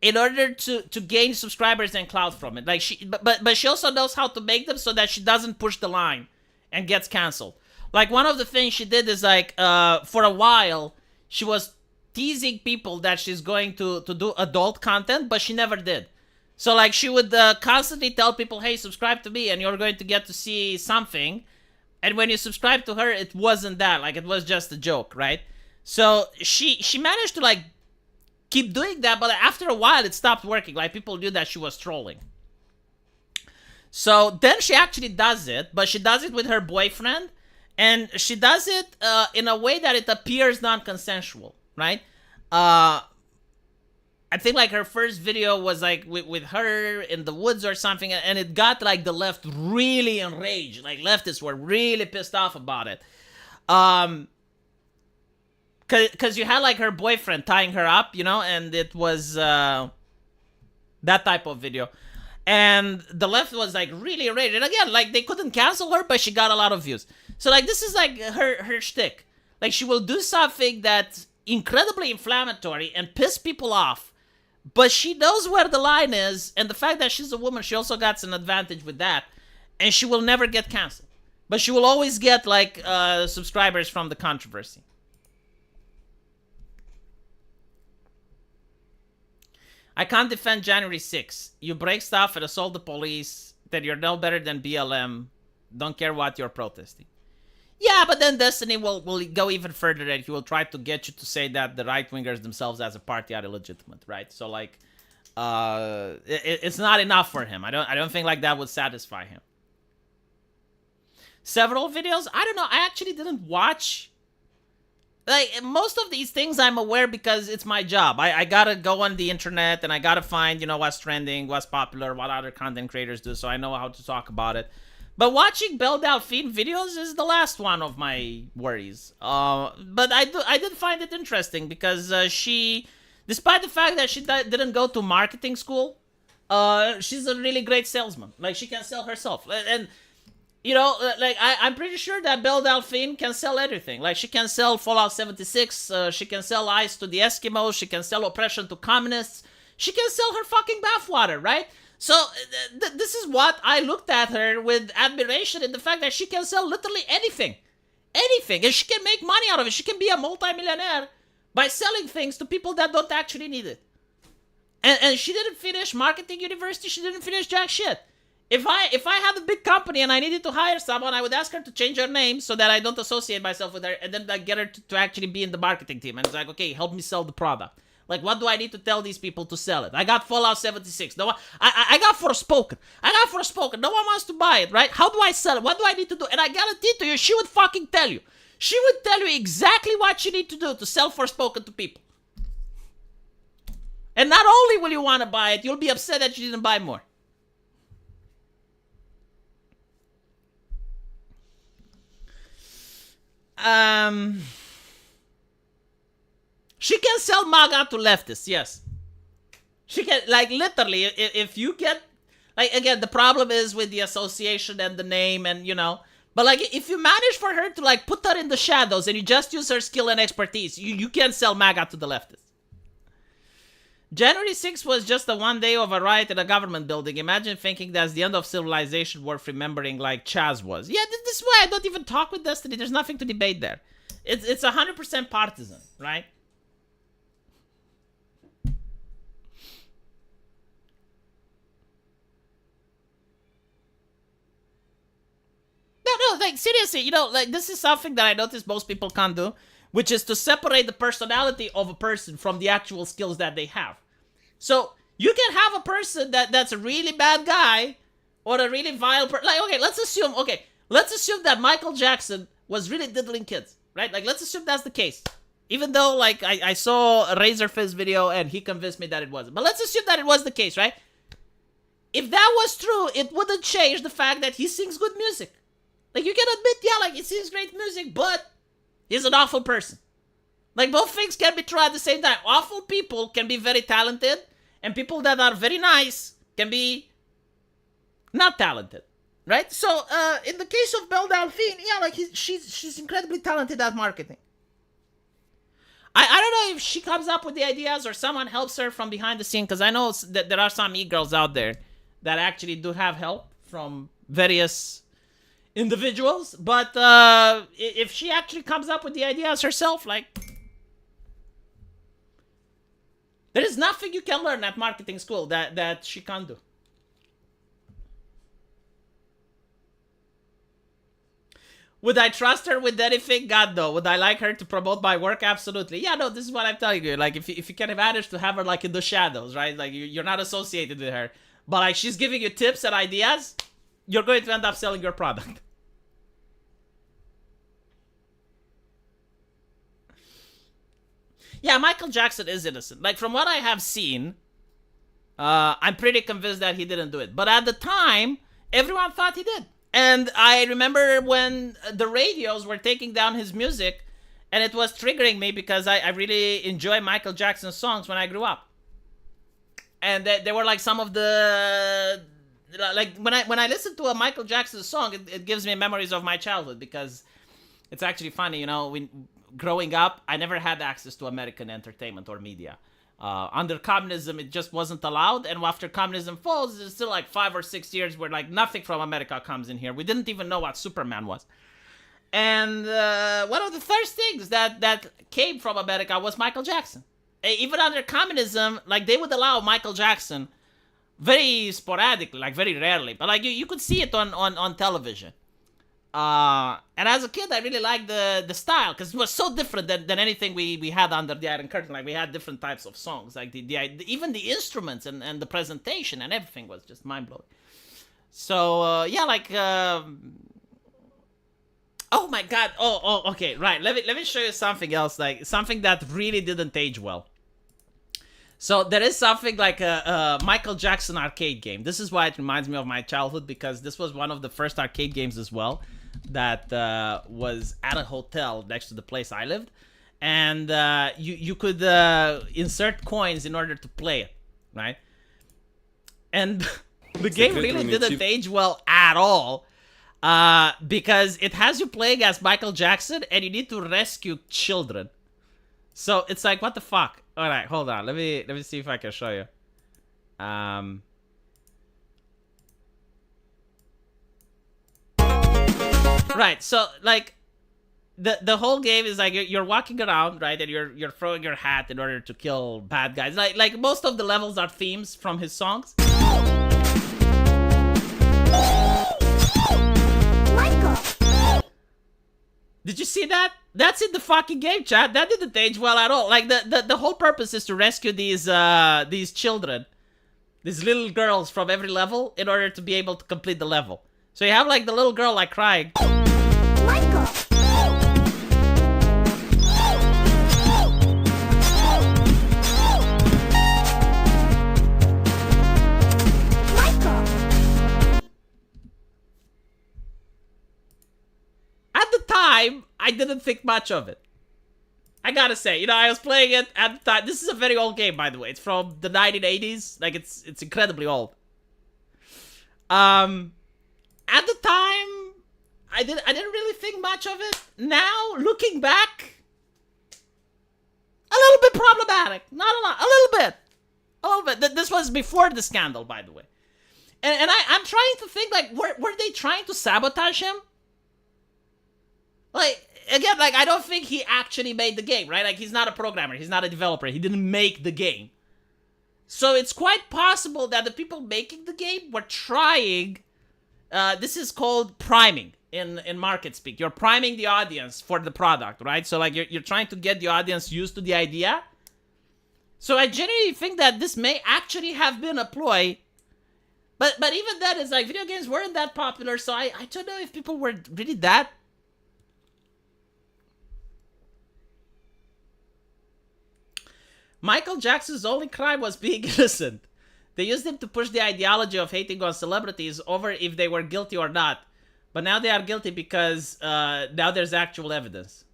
S1: in order to gain subscribers and clout from it. Like, but she also knows how to make them so that she doesn't push the line and gets canceled. Like, one of the things she did is, like, for a while, she was teasing people that she's going to do adult content, but she never did. So, like, she would constantly tell people, hey, subscribe to me and you're going to get to see something. And when you subscribe to her, it wasn't that. Like, it was just a joke, right? So she managed to, like, keep doing that, but after a while, it stopped working. Like, people knew that she was trolling. So then she actually does it, but she does it with her boyfriend, and she does it in a way that it appears non-consensual, right? I think, like, her first video was, like, with her in the woods or something, and it got, like, the left really enraged. Like, leftists were really pissed off about it. Because you had, like, her boyfriend tying her up, you know, and it was, That type of video. And the left was like really enraged. And again, like they couldn't cancel her, but she got a lot of views. So like this is like her shtick. Like she will do something that's incredibly inflammatory and piss people off, but she knows where the line is, and the fact that she's a woman, she also got an advantage with that, and she will never get canceled. But she will always get like subscribers from the controversy. I can't defend January 6th. You break stuff and assault the police, that you're no better than BLM. Don't care what you're protesting. Yeah, but then Destiny will go even further, and he will try to get you to say that the right-wingers themselves as a party are illegitimate, right? So, like, it's not enough for him. I don't think, like, that would satisfy him. Several videos? I don't know. I actually didn't watch. Like, most of these things I'm aware because it's my job. I gotta go on the internet, and I gotta find, you know, what's trending, what's popular, what other content creators do, so I know how to talk about it. But watching Belle Delphine videos is the last one of my worries. But I did find it interesting because she, despite the fact that she didn't go to marketing school, she's a really great salesman. Like, she can sell herself. And you know, like, I'm pretty sure that Belle Delphine can sell everything. Like, she can sell Fallout 76, she can sell ice to the Eskimos, she can sell oppression to communists, she can sell her fucking bathwater, right? So, this is what I looked at her with admiration, in the fact that she can sell literally anything. Anything. And she can make money out of it. She can be a multimillionaire by selling things to people that don't actually need it. And she didn't finish marketing university, she didn't finish jack shit. If I had a big company and I needed to hire someone, I would ask her to change her name so that I don't associate myself with her, and then like, get her to actually be in the marketing team. And it's like, okay, help me sell the product. Like, what do I need to tell these people to sell it? I got Fallout 76. No one, I got Forspoken. No one wants to buy it, right? How do I sell it? What do I need to do? And I guarantee to you, she would fucking tell you. She would tell you exactly what you need to do to sell Forspoken to people. And not only will you want to buy it, you'll be upset that you didn't buy more. She can sell Manga to leftists, yes. She can, like, literally, if you get, like, again, the problem is with the association and the name and, you know, but, like, if you manage for her to, like, put her in the shadows and you just use her skill and expertise, you can sell Manga to the leftists. January 6th was just a one day of a riot in a government building. Imagine thinking that's the end of civilization worth remembering, like Chaz was. Yeah, this is why I don't even talk with Destiny. There's nothing to debate there. It's 100% partisan, right? No, like, seriously, you know, like, this is something that I notice most people can't do, which is to separate the personality of a person from the actual skills that they have. So, you can have a person that's a really bad guy, or a really vile person. Like, okay, let's assume that Michael Jackson was really diddling kids, right? Like, let's assume that's the case. Even though, like, I saw a Razor Fist video and he convinced me that it wasn't. But let's assume that it was the case, right? If that was true, it wouldn't change the fact that he sings good music. Like, you can admit, yeah, like, he sings great music, but he's an awful person. Like, both things can be true at the same time. Awful people can be very talented, and people that are very nice can be not talented, right? So, in the case of Belle Delphine, yeah, like, she's incredibly talented at marketing. I don't know if she comes up with the ideas or someone helps her from behind the scene, because I know that there are some e-girls out there that actually do have help from various individuals, but if she actually comes up with the ideas herself, like, there is nothing you can learn at marketing school that she can't do. Would I trust her with anything? God, no. Would I like her to promote my work? Absolutely. Yeah, no, this is what I'm telling you. Like, if you can manage to have her, like, in the shadows, right? Like, you're not associated with her, but, like, she's giving you tips and ideas, you're going to end up selling your product. Yeah, Michael Jackson is innocent. Like, from what I have seen, I'm pretty convinced that he didn't do it. But at the time, everyone thought he did. And I remember when the radios were taking down his music, and it was triggering me because I really enjoy Michael Jackson's songs when I grew up. And they were like some of the, like when I listen to a Michael Jackson song, it gives me memories of my childhood, because it's actually funny, you know, growing up, I never had access to American entertainment or media. Under communism, it just wasn't allowed, and after communism falls, there's still like 5 or 6 years where like nothing from America comes in here. We didn't even know what Superman was. And one of the first things that came from America was Michael Jackson. Even under communism, like, they would allow Michael Jackson very sporadically, like very rarely, but like you could see it on television. And as a kid, I really liked the style, because it was so different than anything we had under the Iron Curtain. Like, we had different types of songs, like even the instruments and the presentation and everything was just mind blowing. So yeah, like oh my god. Oh, okay, right. Let me show you something else, like something that really didn't age well. So there is something like a Michael Jackson arcade game. This is why it reminds me of my childhood, because this was one of the first arcade games as well that was at a hotel next to the place I lived. And you could insert coins in order to play it, right? And the game really didn't age well at all, because it has you playing as Michael Jackson and you need to rescue children. So it's like, what the fuck? All right, hold on. Let me see if I can show you. Right. So like the whole game is like you're walking around, right, and you're throwing your hat in order to kill bad guys. Like most of the levels are themes from his songs. Did you see that? That's in the fucking game, chat. That didn't age well at all. Like the whole purpose is to rescue these children, these little girls from every level, in order to be able to complete the level. So you have like the little girl like crying. Michael. At the time, I didn't think much of it. I gotta say, you know, I was playing it at the time. This is a very old game, by the way. It's from the 1980s. Like, it's incredibly old. At the time, I didn't really think much of it. Now, looking back, a little bit problematic. Not a lot. A little bit. This was before the scandal, by the way. And I'm trying to think, like, were they trying to sabotage him? Like, again, like, I don't think he actually made the game, right? Like, he's not a programmer. He's not a developer. He didn't make the game. So it's quite possible that the people making the game were trying... this is called priming in market speak. You're priming the audience for the product, right? So, like, you're trying to get the audience used to the idea. So I genuinely think that this may actually have been a ploy. But even then, it's like, video games weren't that popular, so I don't know if people were really that... Michael Jackson's only crime was being innocent. They used him to push the ideology of hating on celebrities over if they were guilty or not. But now they are guilty because now there's actual evidence.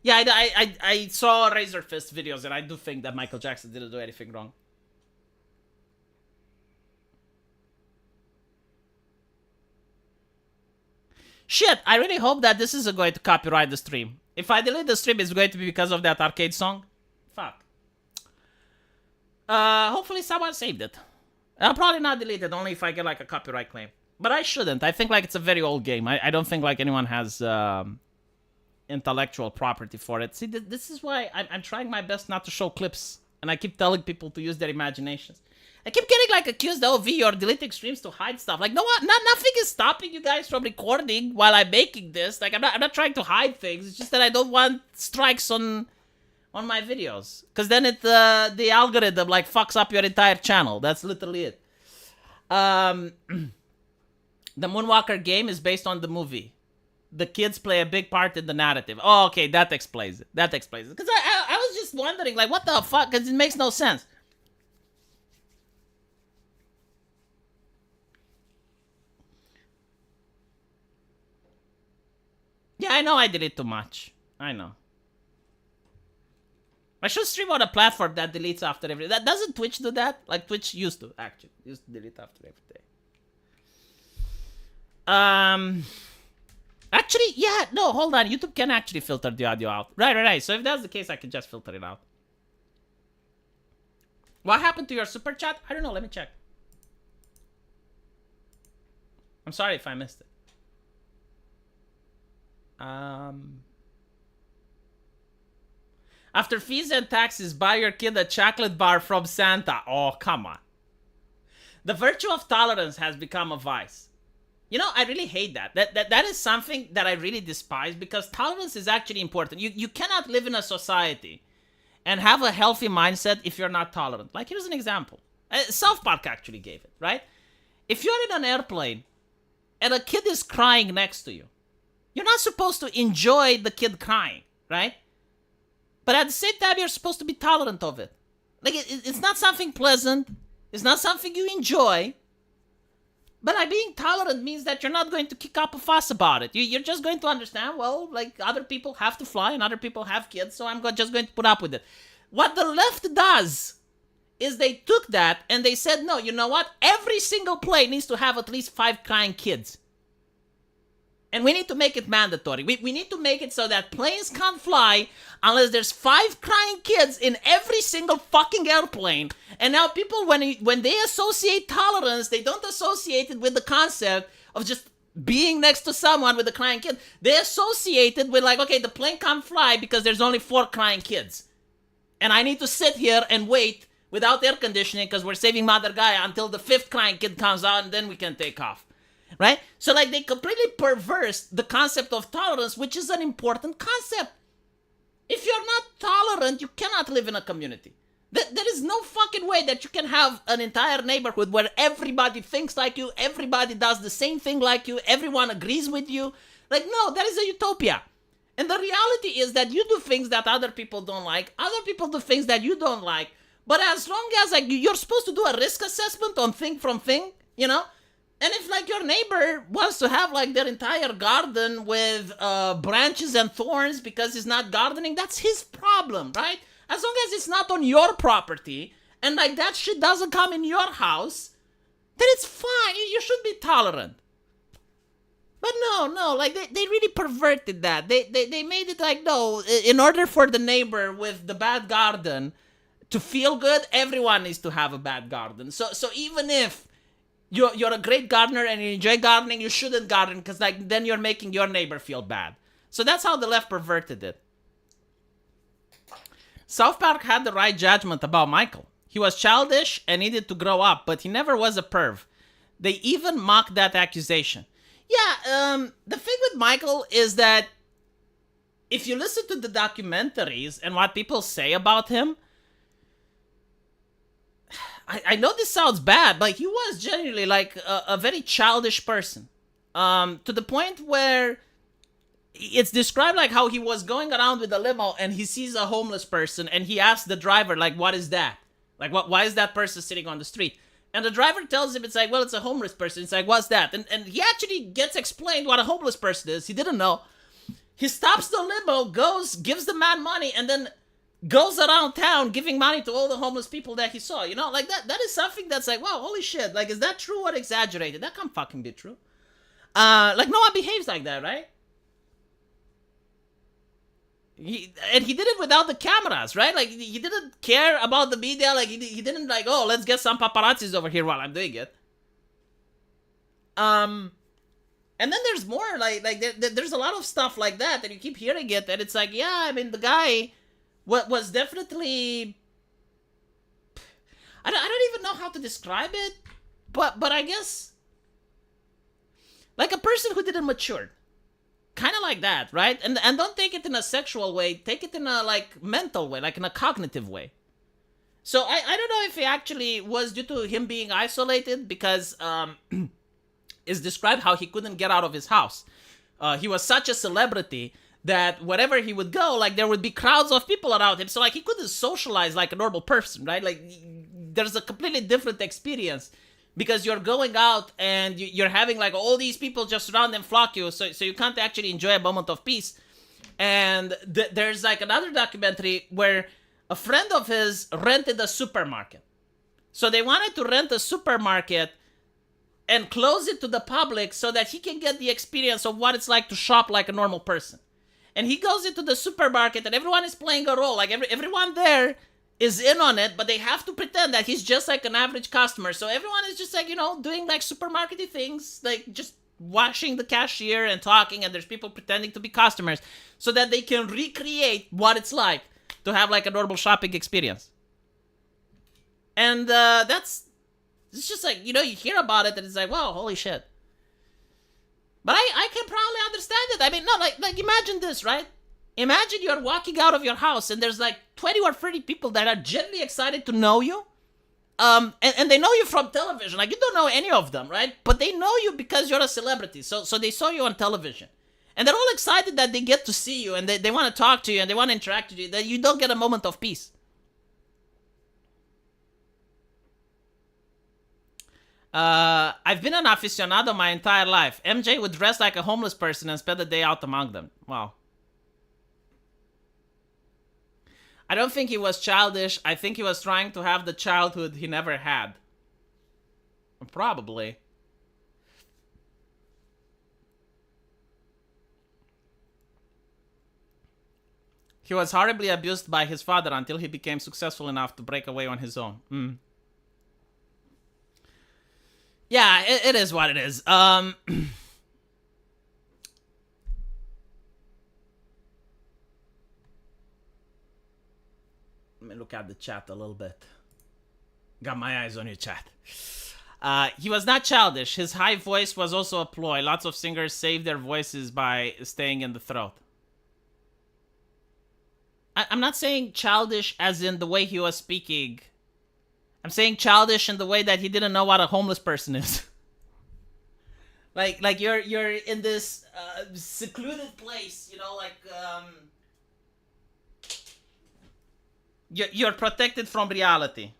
S1: Yeah, I saw Razor Fist videos, and I do think that Michael Jackson didn't do anything wrong. Shit, I really hope that this isn't going to copyright the stream. If I delete the stream, it's going to be because of that arcade song. Fuck. Hopefully someone saved it. I'll probably not delete it, only if I get like a copyright claim. But I shouldn't. I think like it's a very old game. I don't think like anyone has intellectual property for it. See, this is why I'm trying my best not to show clips. And I keep telling people to use their imaginations. I keep getting like accused, oh, V, you're deleting streams to hide stuff. Like, no, nothing is stopping you guys from recording while I'm making this. Like, I'm not trying to hide things. It's just that I don't want strikes on my videos, because then the algorithm like fucks up your entire channel. That's literally it. The Moonwalker game is based on the movie. The kids play a big part in the narrative. Oh, okay, that explains it. Because I was just wondering, like, what the fuck? Because it makes no sense. Yeah, I know I did it too much. I know. I should stream on a platform that deletes after every. That doesn't Twitch do that? Like Twitch used to delete after every day. Actually, yeah, no, hold on. YouTube can actually filter the audio out. Right. So if that's the case, I can just filter it out. What happened to your super chat? I don't know. Let me check. I'm sorry if I missed it. After fees and taxes, buy your kid a chocolate bar from Santa. Oh, come on. The virtue of tolerance has become a vice. You know, I really hate that. That is something that I really despise, because tolerance is actually important. You cannot live in a society and have a healthy mindset if you're not tolerant. Like, here's an example. South Park actually gave it, right? If you're in an airplane and a kid is crying next to you, you're not supposed to enjoy the kid crying, right? But at the same time, you're supposed to be tolerant of it. Like, it's not something pleasant. It's not something you enjoy. But like, being tolerant means that you're not going to kick up a fuss about it. You're just going to understand, well, like, other people have to fly and other people have kids, so I'm just going to put up with it. What the left does is they took that and they said, no, you know what? Every single plane needs to have at least 5 crying kids. And we need to make it mandatory. We need to make it so that planes can't fly unless there's 5 crying kids in every single fucking airplane. And now people, when they associate tolerance, they don't associate it with the concept of just being next to someone with a crying kid. They associate it with, like, okay, the plane can't fly because there's only 4 crying kids. And I need to sit here and wait without air conditioning because we're saving Mother Gaia until the 5th crying kid comes out, and then we can take off. Right? So, like, they completely perverse the concept of tolerance, which is an important concept. If you're not tolerant, you cannot live in a community. There is no fucking way that you can have an entire neighborhood where everybody thinks like you, everybody does the same thing like you, everyone agrees with you. Like, no, that is a utopia. And the reality is that you do things that other people don't like, other people do things that you don't like, but as long as, like, you're supposed to do a risk assessment on thing from thing, you know? And if, like, your neighbor wants to have, like, their entire garden with branches and thorns because he's not gardening, that's his problem, right? As long as it's not on your property and, like, that shit doesn't come in your house, then it's fine. You should be tolerant. But no, like, they really perverted that. They made it like, no, in order for the neighbor with the bad garden to feel good, everyone needs to have a bad garden. So even if you're a great gardener and you enjoy gardening, you shouldn't garden because, like, then you're making your neighbor feel bad. So that's how the left perverted it. South Park had the right judgment about Michael. He was childish and needed to grow up, but he never was a perv. They even mocked that accusation. Yeah, the thing with Michael is that if you listen to the documentaries and what people say about him, I know this sounds bad, but he was genuinely, like, a very childish person. To the point where it's described like how he was going around with a limo and he sees a homeless person and he asks the driver, like, what is that? Like, why is that person sitting on the street? And the driver tells him, it's like, well, it's a homeless person. It's like, what's that? And he actually gets explained what a homeless person is. He didn't know. He stops the limo, goes, gives the man money, and then goes around town giving money to all the homeless people that he saw. You know, like, that is something that's like, wow, holy shit. Like, is that true or exaggerated? That can't fucking be true. Like, no one behaves like that, right? He did it without the cameras, right? Like, he didn't care about the media. Like, he didn't, like, oh, let's get some paparazzis over here while I'm doing it. And then there's more, there's a lot of stuff like that, and you keep hearing it, and it's like, yeah, I mean, the guy was definitely, I don't even know how to describe it, but I guess, like, a person who didn't mature. Kind of like that, right? And don't take it in a sexual way. Take it in a, like, mental way, like in a cognitive way. So I don't know if it actually was due to him being isolated, because it's described how he couldn't get out of his house. He was such a celebrity that wherever he would go, like, there would be crowds of people around him. So, like, he couldn't socialize like a normal person, right? Like, there's a completely different experience. Because you're going out and you're having, like, all these people just surround and flock you, so you can't actually enjoy a moment of peace. And there's, like, another documentary where a friend of his rented a supermarket. So they wanted to rent a supermarket and close it to the public so that he can get the experience of what it's like to shop like a normal person. And he goes into the supermarket and everyone is playing a role. Like everyone there is in on it, but they have to pretend that he's just like an average customer. So everyone is just like, doing like supermarket-y things, like just washing the cashier and talking, and there's people pretending to be customers so that they can recreate what it's like to have like a normal shopping experience. And it's just like, you hear about it and it's like, wow, holy shit. But I can probably understand it. I mean, no, like imagine this, right? Imagine you're walking out of your house and there's like 20 or 30 people that are genuinely excited to know you. And they know you from television. Like, you don't know any of them, right? But they know you because you're a celebrity. So they saw you on television. And they're all excited that they get to see you and they want to talk to you and they want to interact with you. That you don't get a moment of peace. I've been an aficionado my entire life. MJ would dress like a homeless person and spend the day out among them. Wow. I don't think he was childish. I think he was trying to have the childhood he never had. Probably. He was horribly abused by his father until he became successful enough to break away on his own. Yeah, it is what it is. Let me look at the chat a little bit. Got my eyes on your chat. He was not childish. His high voice was also a ploy. Lots of singers save their voices by staying in the throat. I'm not saying childish as in the way he was speaking. I'm saying childish in the way that he didn't know what a homeless person is. like you're in this secluded place, you're protected from reality.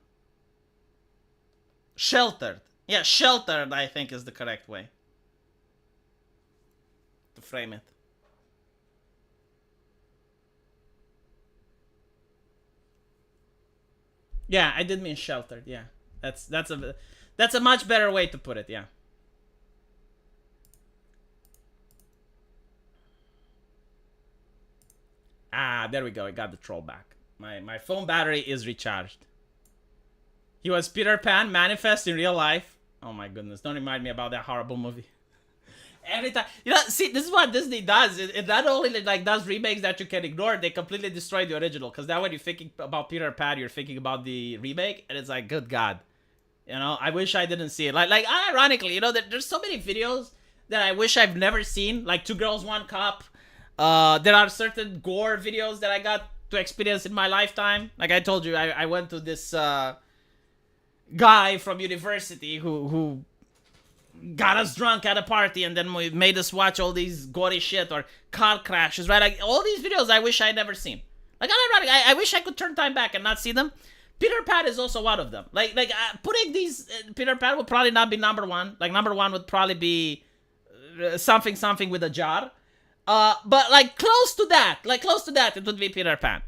S1: Sheltered. Yeah, sheltered, I think, is the correct way to frame it. Yeah, I did mean sheltered. Yeah, that's a much better way to put it. Yeah. Ah, there we go. I got the troll back. My phone battery is recharged. He was Peter Pan manifest in real life. Oh my goodness! Don't remind me about that horrible movie. Every time, see, this is what Disney does. It not only does remakes that you can ignore, they completely destroy the original. Because now when you're thinking about Peter Pan, you're thinking about the remake, and it's like, good God, I wish I didn't see it. Like ironically, there's so many videos that I wish I've never seen. Like Two Girls, One Cup. There are certain gore videos that I got to experience in my lifetime. Like I told you, I went to this guy from university who got us drunk at a party and then made us watch all these gory shit or car crashes, right? Like all these videos I wish I'd never seen. Like I wish I could turn time back and not see them. Peter Pan is also one of them. Like putting these Peter Pan would probably not be number one. Like number one would probably be something with a jar. But like close to that it would be Peter Pan.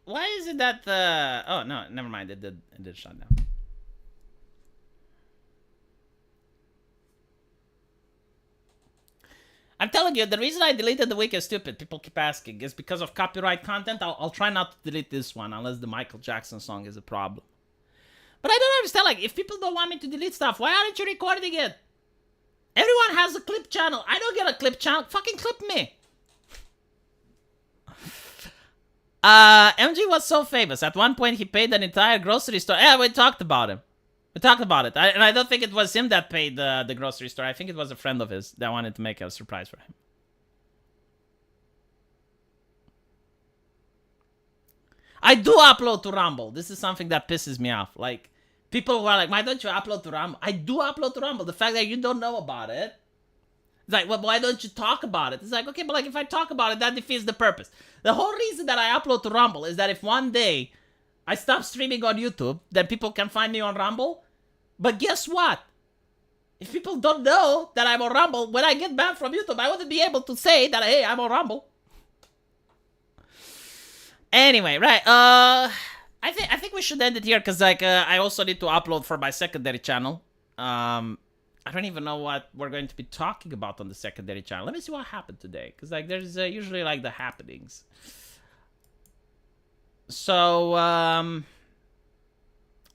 S1: Why is it that oh no, never mind, it did shut down. I'm telling you, the reason I deleted The Week is Stupid, people keep asking, is because of copyright content. I'll try not to delete this one unless the Michael Jackson song is a problem. But I don't understand, like, if people don't want me to delete stuff, why aren't you recording it? Everyone has a clip channel. I don't get a clip channel. Fucking clip me. MG was so famous. At one point, he paid an entire grocery store. Yeah, we talked about him. We talked about it. And I don't think it was him that paid the grocery store. I think it was a friend of his that wanted to make a surprise for him. I do upload to Rumble. This is something that pisses me off. Like, people who are like, why don't you upload to Rumble? I do upload to Rumble. The fact that you don't know about it, it's like, well, why don't you talk about it? It's like, okay, but like if I talk about it, that defeats the purpose. The whole reason that I upload to Rumble is that if one day I stop streaming on YouTube, then people can find me on Rumble. But guess what? If people don't know that I'm on Rumble, when I get banned from YouTube, I wouldn't be able to say that, hey, I'm on Rumble. Anyway, right. I think we should end it here because I also need to upload for my secondary channel. I don't even know what we're going to be talking about on the secondary channel. Let me see what happened today, because there's usually the happenings. So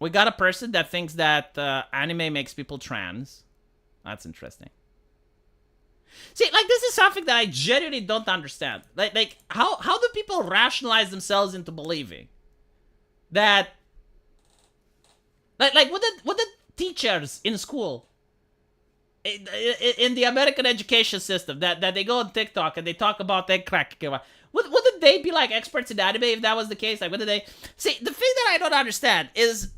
S1: we got a person that thinks that anime makes people trans. That's interesting. See, this is something that I genuinely don't understand. How do people rationalize themselves into believing that, would the teachers in school, in the American education system, that they go on TikTok and they talk about egg cracking, wouldn't they be experts in anime if that was the case? Wouldn't they? See, the thing that I don't understand is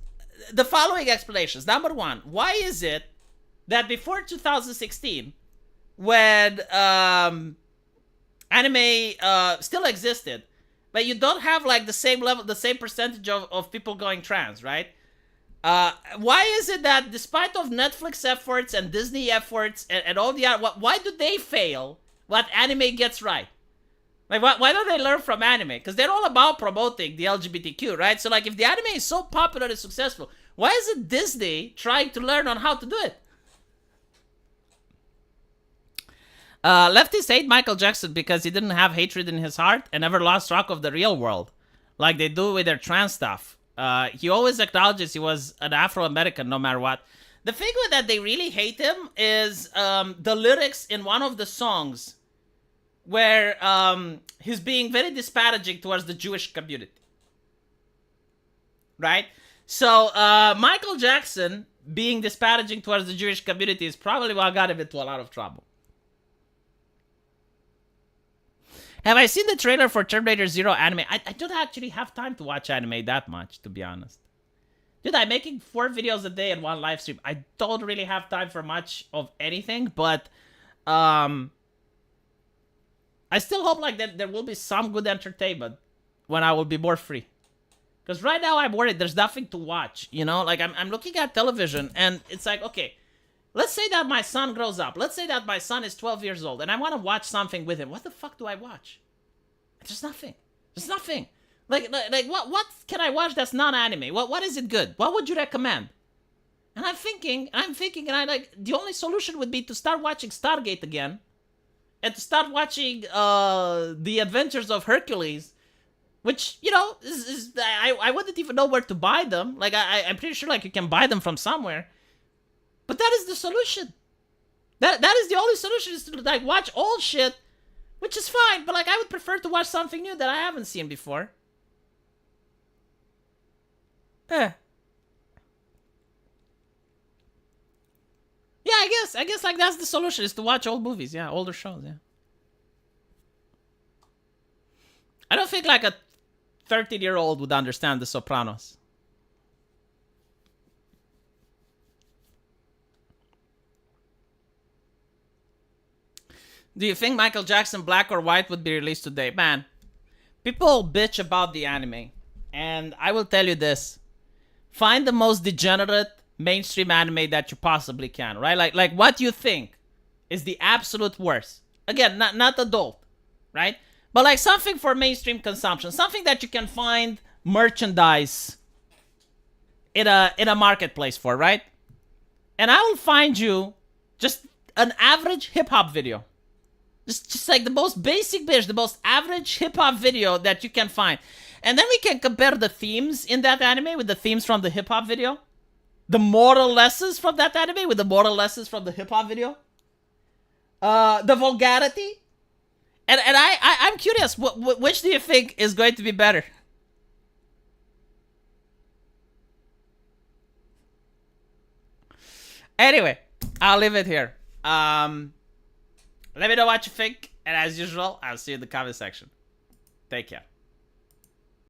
S1: the following explanations. Number one, why is it that before 2016, when anime still existed, but you don't have the same level, the same percentage of people going trans, right? Why is it that despite of Netflix efforts and Disney efforts and all the other, why do they fail what anime gets right? Why don't they learn from anime? Because they're all about promoting the LGBTQ, right? So if the anime is so popular and successful, why isn't Disney trying to learn on how to do it? Leftists hate Michael Jackson because he didn't have hatred in his heart and never lost track of the real world, like they do with their trans stuff. He always acknowledges he was an Afro-American no matter what. The thing with that they really hate him is the lyrics in one of the songs where he's being very disparaging towards the Jewish community. Right? So Michael Jackson being disparaging towards the Jewish community is probably what got him into a lot of trouble. Have I seen the trailer for Terminator Zero anime? I don't actually have time to watch anime that much, to be honest. Dude, I'm making 4 videos a day and 1 live stream. I don't really have time for much of anything, but I still hope that there will be some good entertainment when I will be more free. Because right now I'm worried there's nothing to watch, you know? I'm looking at television and it's okay, let's say that my son grows up. Let's say that my son is 12 years old and I want to watch something with him. What the fuck do I watch? There's nothing. There's nothing. What can I watch that's not anime? What is it good? What would you recommend? And I'm thinking, the only solution would be to start watching Stargate again. And to start watching The Adventures of Hercules. Which, you know, I wouldn't even know where to buy them. I'm pretty sure you can buy them from somewhere. But that is the solution. That is the only solution, is to watch old shit, which is fine, but I would prefer to watch something new that I haven't seen before. Yeah, I guess that's the solution, is to watch old movies, yeah, older shows, yeah. I don't think a 13-year-old would understand The Sopranos. Do you think Michael Jackson Black or White would be released today? Man, people bitch about the anime. And I will tell you this. Find the most degenerate mainstream anime that you possibly can, right? What you think is the absolute worst. Again, not adult, right? But something for mainstream consumption. Something that you can find merchandise in a marketplace for, right? And I will find you just an average hip-hop video. Just the most basic bitch, the most average hip-hop video that you can find. And then we can compare the themes in that anime with the themes from the hip-hop video. The moral lessons from that anime with the moral lessons from the hip-hop video. The vulgarity. And I'm curious, which do you think is going to be better? Anyway, I'll leave it here. Let me know what you think, and as usual, I'll see you in the comment section. Take care.